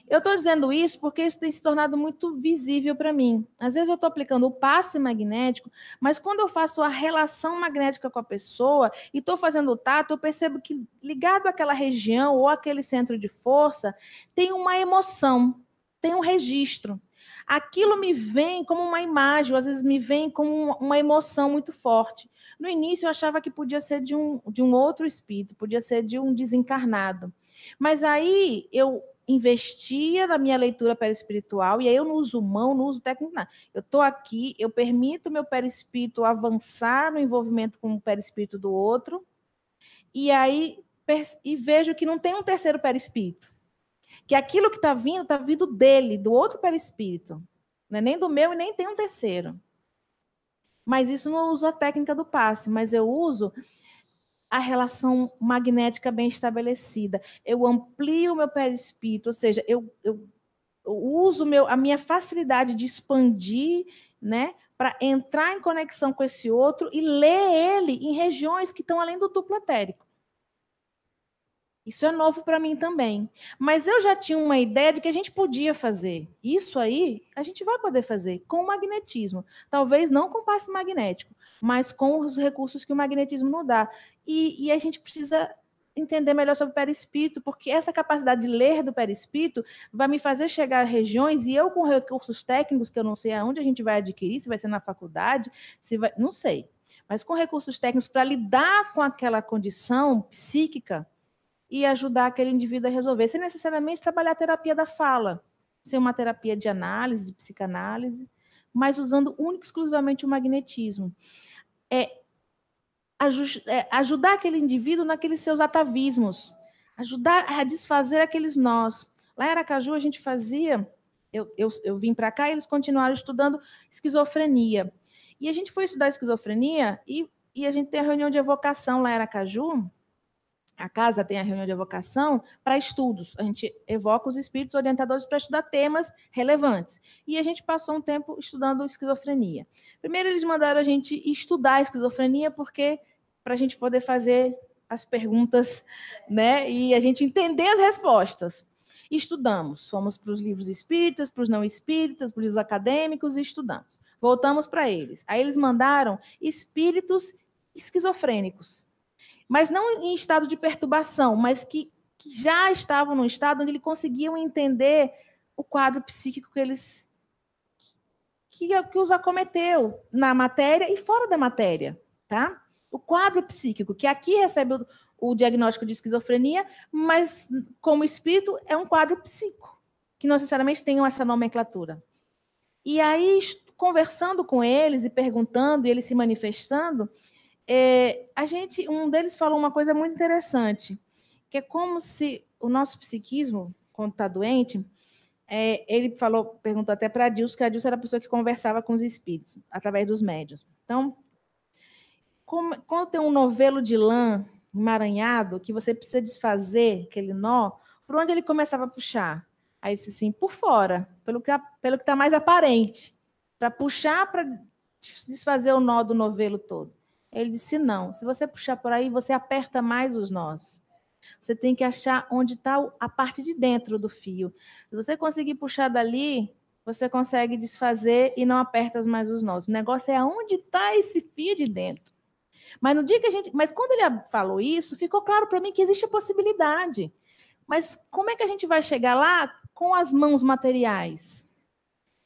Eu estou dizendo isso porque isso tem se tornado muito visível para mim. Às vezes eu estou aplicando o passe magnético, mas quando eu faço a relação magnética com a pessoa e estou fazendo o tato, eu percebo que ligado àquela região ou àquele centro de força, tem uma emoção, tem um registro. Aquilo me vem como uma imagem, ou às vezes me vem como uma emoção muito forte. No início eu achava que podia ser de um outro espírito, podia ser de um desencarnado. Mas aí eu investia na minha leitura perispiritual, e aí eu não uso mão, não uso técnica, nada. Eu estou aqui, eu permito meu perispírito avançar no envolvimento com o perispírito do outro, e aí vejo que não tem um terceiro perispírito. Que aquilo que está vindo dele, do outro perispírito. Não é nem do meu e nem tem um terceiro. Mas isso não uso a técnica do passe, mas eu uso a relação magnética bem estabelecida. Eu amplio o meu perispírito, ou seja, eu uso a minha facilidade de expandir, né, para entrar em conexão com esse outro e ler ele em regiões que estão além do duplo etérico. Isso é novo para mim também. Mas eu já tinha uma ideia de que a gente podia fazer. Isso aí, a gente vai poder fazer com o magnetismo. Talvez não com passe magnético, mas com os recursos que o magnetismo nos dá. E a gente precisa entender melhor sobre o perispírito, porque essa capacidade de ler do perispírito vai me fazer chegar a regiões, e eu com recursos técnicos, que eu não sei aonde a gente vai adquirir, se vai ser na faculdade, não sei. Mas com recursos técnicos para lidar com aquela condição psíquica, e ajudar aquele indivíduo a resolver, sem necessariamente trabalhar a terapia da fala, ser uma terapia de análise, de psicanálise, mas usando único e exclusivamente o magnetismo. Ajudar aquele indivíduo naqueles seus atavismos, ajudar a desfazer aqueles nós. Lá em Aracaju, a gente fazia, eu vim para cá e eles continuaram estudando esquizofrenia. E a gente foi estudar esquizofrenia e a gente tem a reunião de evocação lá em Aracaju. A casa tem a reunião de evocação para estudos. A gente evoca os espíritos orientadores para estudar temas relevantes. E a gente passou um tempo estudando esquizofrenia. Primeiro, eles mandaram a gente estudar a esquizofrenia, porque para a gente poder fazer as perguntas, né? E a gente entender as respostas. Estudamos. Fomos para os livros espíritas, para os não espíritas, para os livros acadêmicos e estudamos. Voltamos para eles. Aí eles mandaram espíritos esquizofrênicos, mas não em estado de perturbação, mas que já estavam num estado onde eles conseguiam entender o quadro psíquico que os acometeu na matéria e fora da matéria, tá? O quadro psíquico, que aqui recebe o diagnóstico de esquizofrenia, mas como espírito é um quadro psíquico, que não necessariamente tem essa nomenclatura. E aí, conversando com eles e perguntando, e eles se manifestando, um deles falou uma coisa muito interessante, que é como se o nosso psiquismo, quando está doente, ele perguntou até para a Dilson, que a Dilson era a pessoa que conversava com os espíritos, através dos médiuns. Então, quando tem um novelo de lã emaranhado, que você precisa desfazer aquele nó, por onde ele começava a puxar? Aí disse assim, por fora, pelo que está mais aparente, para puxar, para desfazer o nó do novelo todo. Ele disse, não, se você puxar por aí, você aperta mais os nós. Você tem que achar onde está a parte de dentro do fio. Se você conseguir puxar dali, você consegue desfazer e não aperta mais os nós. O negócio é onde está esse fio de dentro. Mas quando ele falou isso, ficou claro para mim que existe a possibilidade. Mas como é que a gente vai chegar lá com as mãos materiais?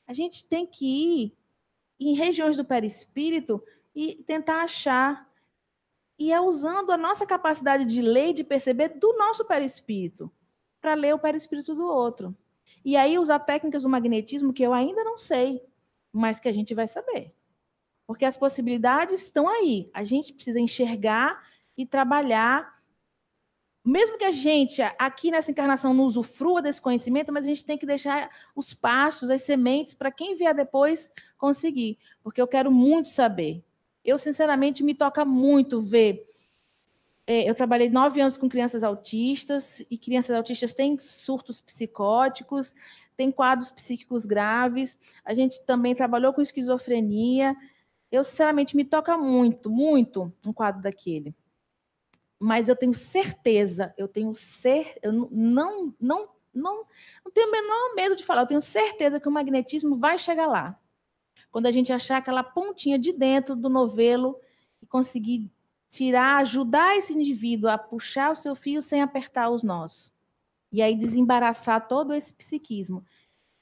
A gente tem que ir em regiões do perispírito e tentar achar. E é usando a nossa capacidade de ler e de perceber do nosso perispírito, para ler o perispírito do outro. E aí usar técnicas do magnetismo que eu ainda não sei, mas que a gente vai saber. Porque as possibilidades estão aí. A gente precisa enxergar e trabalhar. Mesmo que a gente, aqui nessa encarnação, não usufrua desse conhecimento, mas a gente tem que deixar os pastos, as sementes, para quem vier depois conseguir. Porque eu quero muito saber. Eu, sinceramente, me toca muito ver. Eu trabalhei 9 anos com crianças autistas, e crianças autistas têm surtos psicóticos, têm quadros psíquicos graves. A gente também trabalhou com esquizofrenia. Eu, sinceramente, me toca muito, muito um quadro daquele. Mas eu tenho certeza, eu não tenho o menor medo de falar, eu tenho certeza que o magnetismo vai chegar lá. Quando a gente achar aquela pontinha de dentro do novelo e conseguir ajudar esse indivíduo a puxar o seu fio sem apertar os nós. E aí desembaraçar todo esse psiquismo.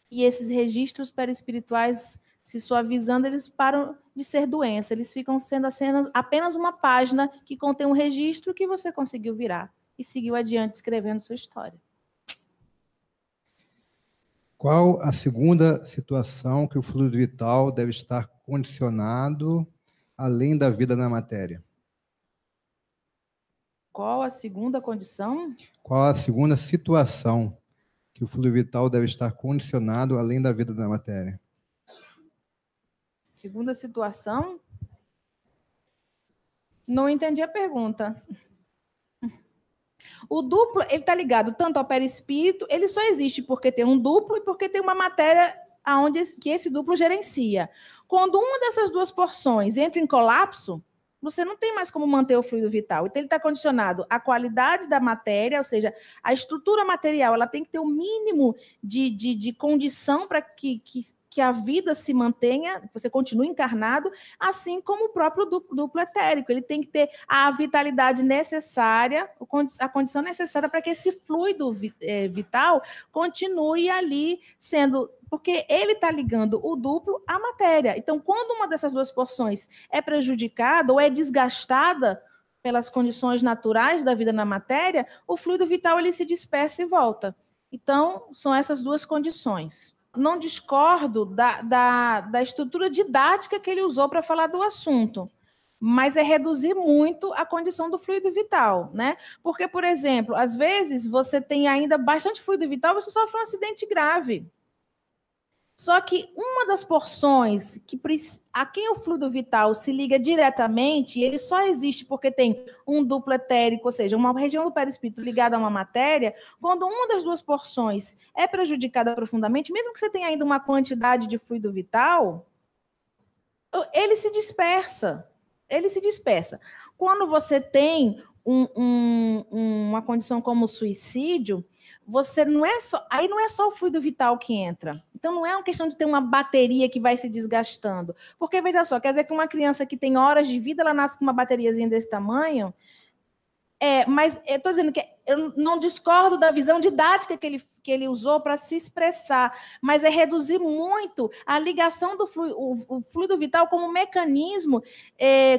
E esses registros perispirituais se suavizando, eles param de ser doença, eles ficam sendo apenas uma página que contém um registro que você conseguiu virar e seguiu adiante escrevendo sua história. Qual a segunda situação que o fluido vital deve estar condicionado além da vida na matéria? Qual a segunda condição? Qual a segunda situação que o fluido vital deve estar condicionado além da vida na matéria? Segunda situação? Não entendi a pergunta. O duplo, ele está ligado tanto ao perispírito, ele só existe porque tem um duplo e porque tem uma matéria que esse duplo gerencia. Quando uma dessas duas porções entra em colapso, você não tem mais como manter o fluido vital. Então, ele está condicionado à qualidade da matéria, ou seja, a estrutura material, ela tem que ter o mínimo de condição para que a vida se mantenha, você continue encarnado, assim como o próprio duplo etérico. Ele tem que ter a vitalidade necessária, a condição necessária para que esse fluido vital continue ali sendo... Porque ele está ligando o duplo à matéria. Então, quando uma dessas duas porções é prejudicada ou é desgastada pelas condições naturais da vida na matéria, o fluido vital ele se dispersa e volta. Então, são essas duas condições. Não discordo da estrutura didática que ele usou para falar do assunto, mas é reduzir muito a condição do fluido vital, né? Porque, por exemplo, às vezes você tem ainda bastante fluido vital, você sofre um acidente grave. Só que uma das porções a quem o fluido vital se liga diretamente, ele só existe porque tem um duplo etérico, ou seja, uma região do perispírito ligada a uma matéria, quando uma das duas porções é prejudicada profundamente, mesmo que você tenha ainda uma quantidade de fluido vital, ele se dispersa. Ele se dispersa. Quando você tem uma condição como o suicídio, aí não é só o fluido vital que entra. Então, não é uma questão de ter uma bateria que vai se desgastando. Porque, veja só, quer dizer que uma criança que tem horas de vida, ela nasce com uma bateriazinha desse tamanho. Mas eu estou dizendo que eu não discordo da visão didática que ele usou para se expressar, mas é reduzir muito a ligação do fluido vital como mecanismo,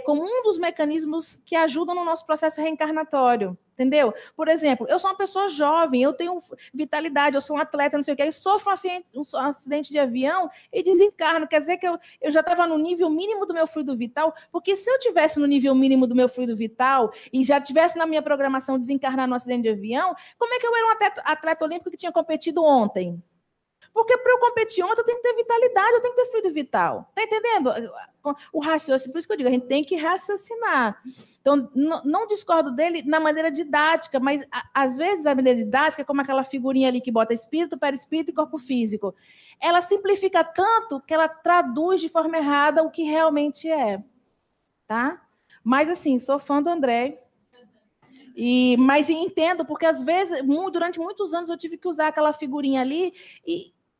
como um dos mecanismos que ajudam no nosso processo reencarnatório. Entendeu? Por exemplo, eu sou uma pessoa jovem, eu tenho vitalidade, eu sou um atleta, não sei o que, aí sofro um acidente de avião e desencarno. Quer dizer que eu já estava no nível mínimo do meu fluido vital, porque se eu tivesse no nível mínimo do meu fluido vital e já tivesse na minha programação desencarnar no acidente de avião, como é que eu era um atleta olímpico que tinha competido ontem? Porque para eu competir ontem, eu tenho que ter vitalidade, eu tenho que ter fluido vital. Tá entendendo? O raciocínio, por isso que eu digo, a gente tem que raciocinar. Então, não discordo dele na maneira didática, mas às vezes a maneira didática é como aquela figurinha ali que bota espírito, perispírito e corpo físico. Ela simplifica tanto que ela traduz de forma errada o que realmente é. Tá? Mas, assim, sou fã do André. Mas entendo, porque às vezes, durante muitos anos, eu tive que usar aquela figurinha ali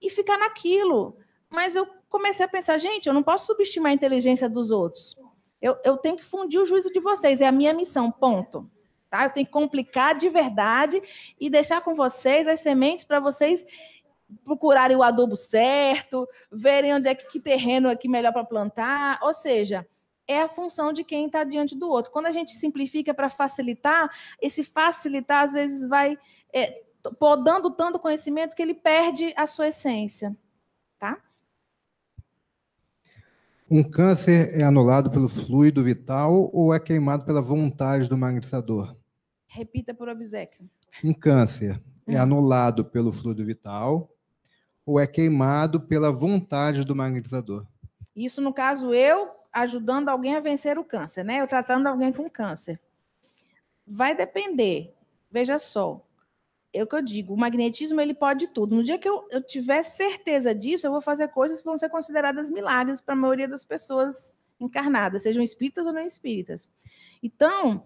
e ficar naquilo. Mas eu comecei a pensar, gente, eu não posso subestimar a inteligência dos outros. Eu tenho que fundir o juízo de vocês, é a minha missão, ponto. Tá? Eu tenho que complicar de verdade e deixar com vocês as sementes para vocês procurarem o adubo certo, verem onde é que terreno é que melhor para plantar, ou seja, é a função de quem está diante do outro. Quando a gente simplifica para facilitar, esse facilitar às vezes vai podando tanto conhecimento que ele perde a sua essência. Tá? Um câncer é anulado pelo fluido vital ou é queimado pela vontade do magnetizador? Repita por obséquio. Um câncer é anulado pelo fluido vital ou é queimado pela vontade do magnetizador? Isso, no caso, eu ajudando alguém a vencer o câncer, né? Eu tratando alguém com câncer. Vai depender. Veja só. É o que eu digo, o magnetismo ele pode tudo. No dia que eu tiver certeza disso, eu vou fazer coisas que vão ser consideradas milagres para a maioria das pessoas encarnadas, sejam espíritas ou não espíritas. Então,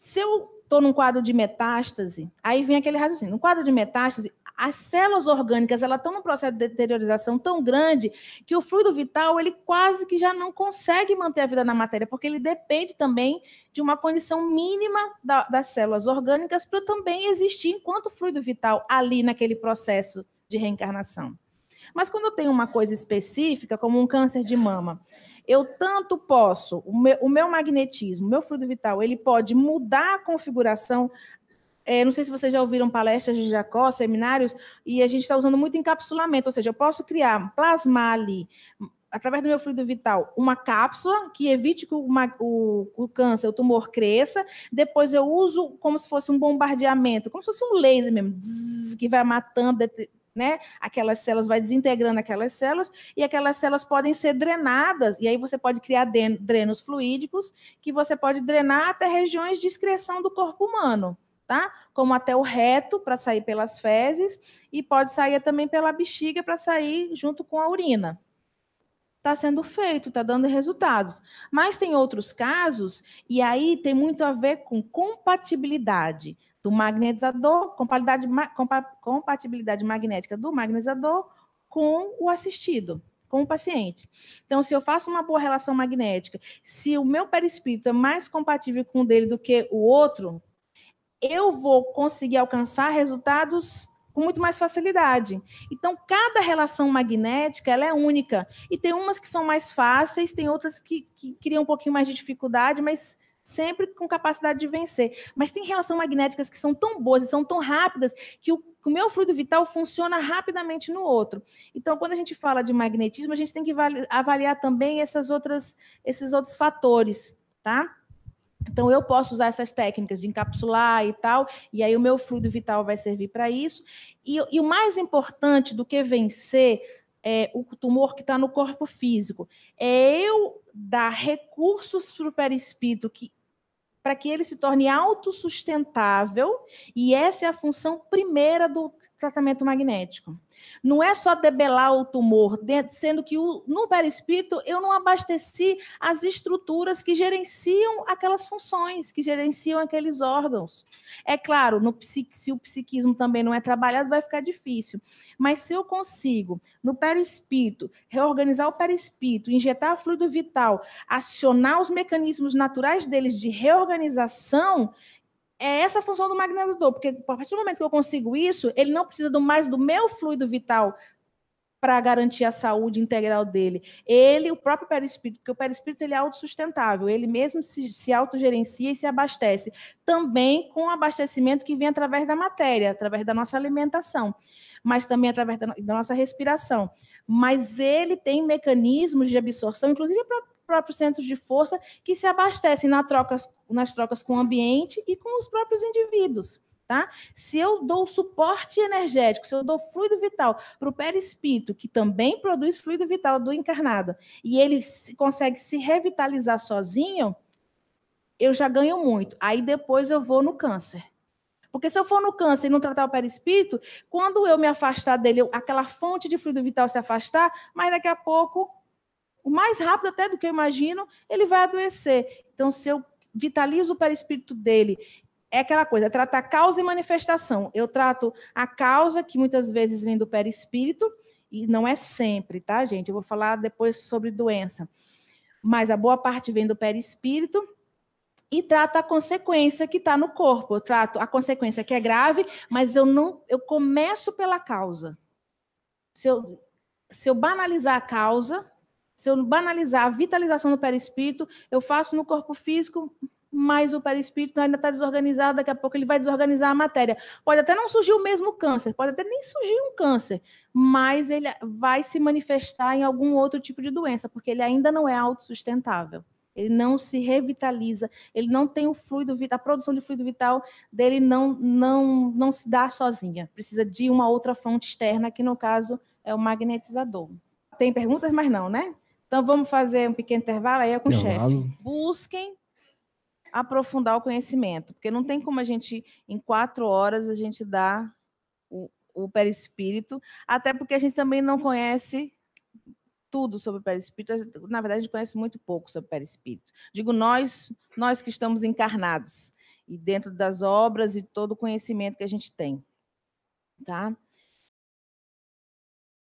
se eu estou num quadro de metástase, aí vem aquele raciocínio. No quadro de metástase, as células orgânicas elas estão num processo de deteriorização tão grande que o fluido vital ele quase que já não consegue manter a vida na matéria, porque ele depende também de uma condição mínima das células orgânicas para também existir enquanto fluido vital ali naquele processo de reencarnação. Mas quando eu tenho uma coisa específica, como um câncer de mama, eu tanto posso, o meu magnetismo, o meu fluido vital, ele pode mudar a configuração. Não sei se vocês já ouviram palestras de Jacó, seminários, e a gente está usando muito encapsulamento, ou seja, eu posso criar, plasmar ali, através do meu fluido vital, uma cápsula que evite que o câncer, o tumor cresça, depois eu uso como se fosse um bombardeamento, como se fosse um laser mesmo, que vai matando, né? Aquelas células, vai desintegrando aquelas células, e aquelas células podem ser drenadas, e aí você pode criar drenos fluídicos, que você pode drenar até regiões de excreção do corpo humano. Tá? Como até o reto para sair pelas fezes e pode sair também pela bexiga para sair junto com a urina. Está sendo feito, está dando resultados. Mas tem outros casos e aí tem muito a ver com compatibilidade do magnetizador, compatibilidade magnética do magnetizador com o assistido, com o paciente. Então, se eu faço uma boa relação magnética, se o meu perispírito é mais compatível com o dele do que o outro, eu vou conseguir alcançar resultados com muito mais facilidade. Então, cada relação magnética ela é única. E tem umas que são mais fáceis, tem outras que criam um pouquinho mais de dificuldade, mas sempre com capacidade de vencer. Mas tem relações magnéticas que são tão boas e são tão rápidas que o meu fluido vital funciona rapidamente no outro. Então, quando a gente fala de magnetismo, a gente tem que avaliar também esses outros fatores, tá? Então, eu posso usar essas técnicas de encapsular e tal, e aí o meu fluido vital vai servir para isso. E o mais importante do que vencer o tumor que está no corpo físico é eu dar recursos para o perispírito para que ele se torne autossustentável, e essa é a função primeira do tratamento magnético. Não é só debelar o tumor, sendo que no perispírito eu não abasteci as estruturas que gerenciam aquelas funções, que gerenciam aqueles órgãos. É claro, se o psiquismo também não é trabalhado, vai ficar difícil. Mas se eu consigo, no perispírito, reorganizar o perispírito, injetar fluido vital, acionar os mecanismos naturais deles de reorganização, é essa a função do magnetizador, porque a partir do momento que eu consigo isso, ele não precisa mais do meu fluido vital para garantir a saúde integral dele. Ele, o próprio perispírito, porque o perispírito ele é autossustentável, ele mesmo se autogerencia e se abastece, também com o abastecimento que vem através da matéria, através da nossa alimentação, mas também através da nossa respiração. Mas ele tem mecanismos de absorção, inclusive próprios centros de força, que se abastecem nas trocas com o ambiente e com os próprios indivíduos. Tá? Se eu dou suporte energético, se eu dou fluido vital para o perispírito, que também produz fluido vital do encarnado, e ele consegue se revitalizar sozinho, eu já ganho muito. Aí depois eu vou no câncer. Porque se eu for no câncer e não tratar o perispírito, quando eu me afastar dele, aquela fonte de fluido vital se afastar, mas daqui a pouco, o mais rápido até do que eu imagino, ele vai adoecer. Então, se eu vitalizo o perispírito dele, é aquela coisa, tratar causa e manifestação. Eu trato a causa, que muitas vezes vem do perispírito, e não é sempre, tá, gente? Eu vou falar depois sobre doença. Mas a boa parte vem do perispírito, e trato a consequência que está no corpo. Eu trato a consequência que é grave, mas eu começo pela causa. Se eu banalizar a causa, se eu banalizar a vitalização do perispírito, eu faço no corpo físico, mas o perispírito ainda está desorganizado, daqui a pouco ele vai desorganizar a matéria. Pode até não surgir o mesmo câncer, pode até nem surgir um câncer, mas ele vai se manifestar em algum outro tipo de doença, porque ele ainda não é autossustentável. Ele não se revitaliza, ele não tem o fluido vital, a produção de fluido vital dele não se dá sozinha. Precisa de uma outra fonte externa, que no caso é o magnetizador. Tem perguntas, mas não, né? Então vamos fazer um pequeno intervalo, aí é com o chefe. Busquem aprofundar o conhecimento, porque não tem como a gente, em 4 horas, a gente dar o perispírito, até porque a gente também não conhece tudo sobre o perispírito. Na verdade, a gente conhece muito pouco sobre o perispírito. Digo nós que estamos encarnados, e dentro das obras e todo o conhecimento que a gente tem. Tá?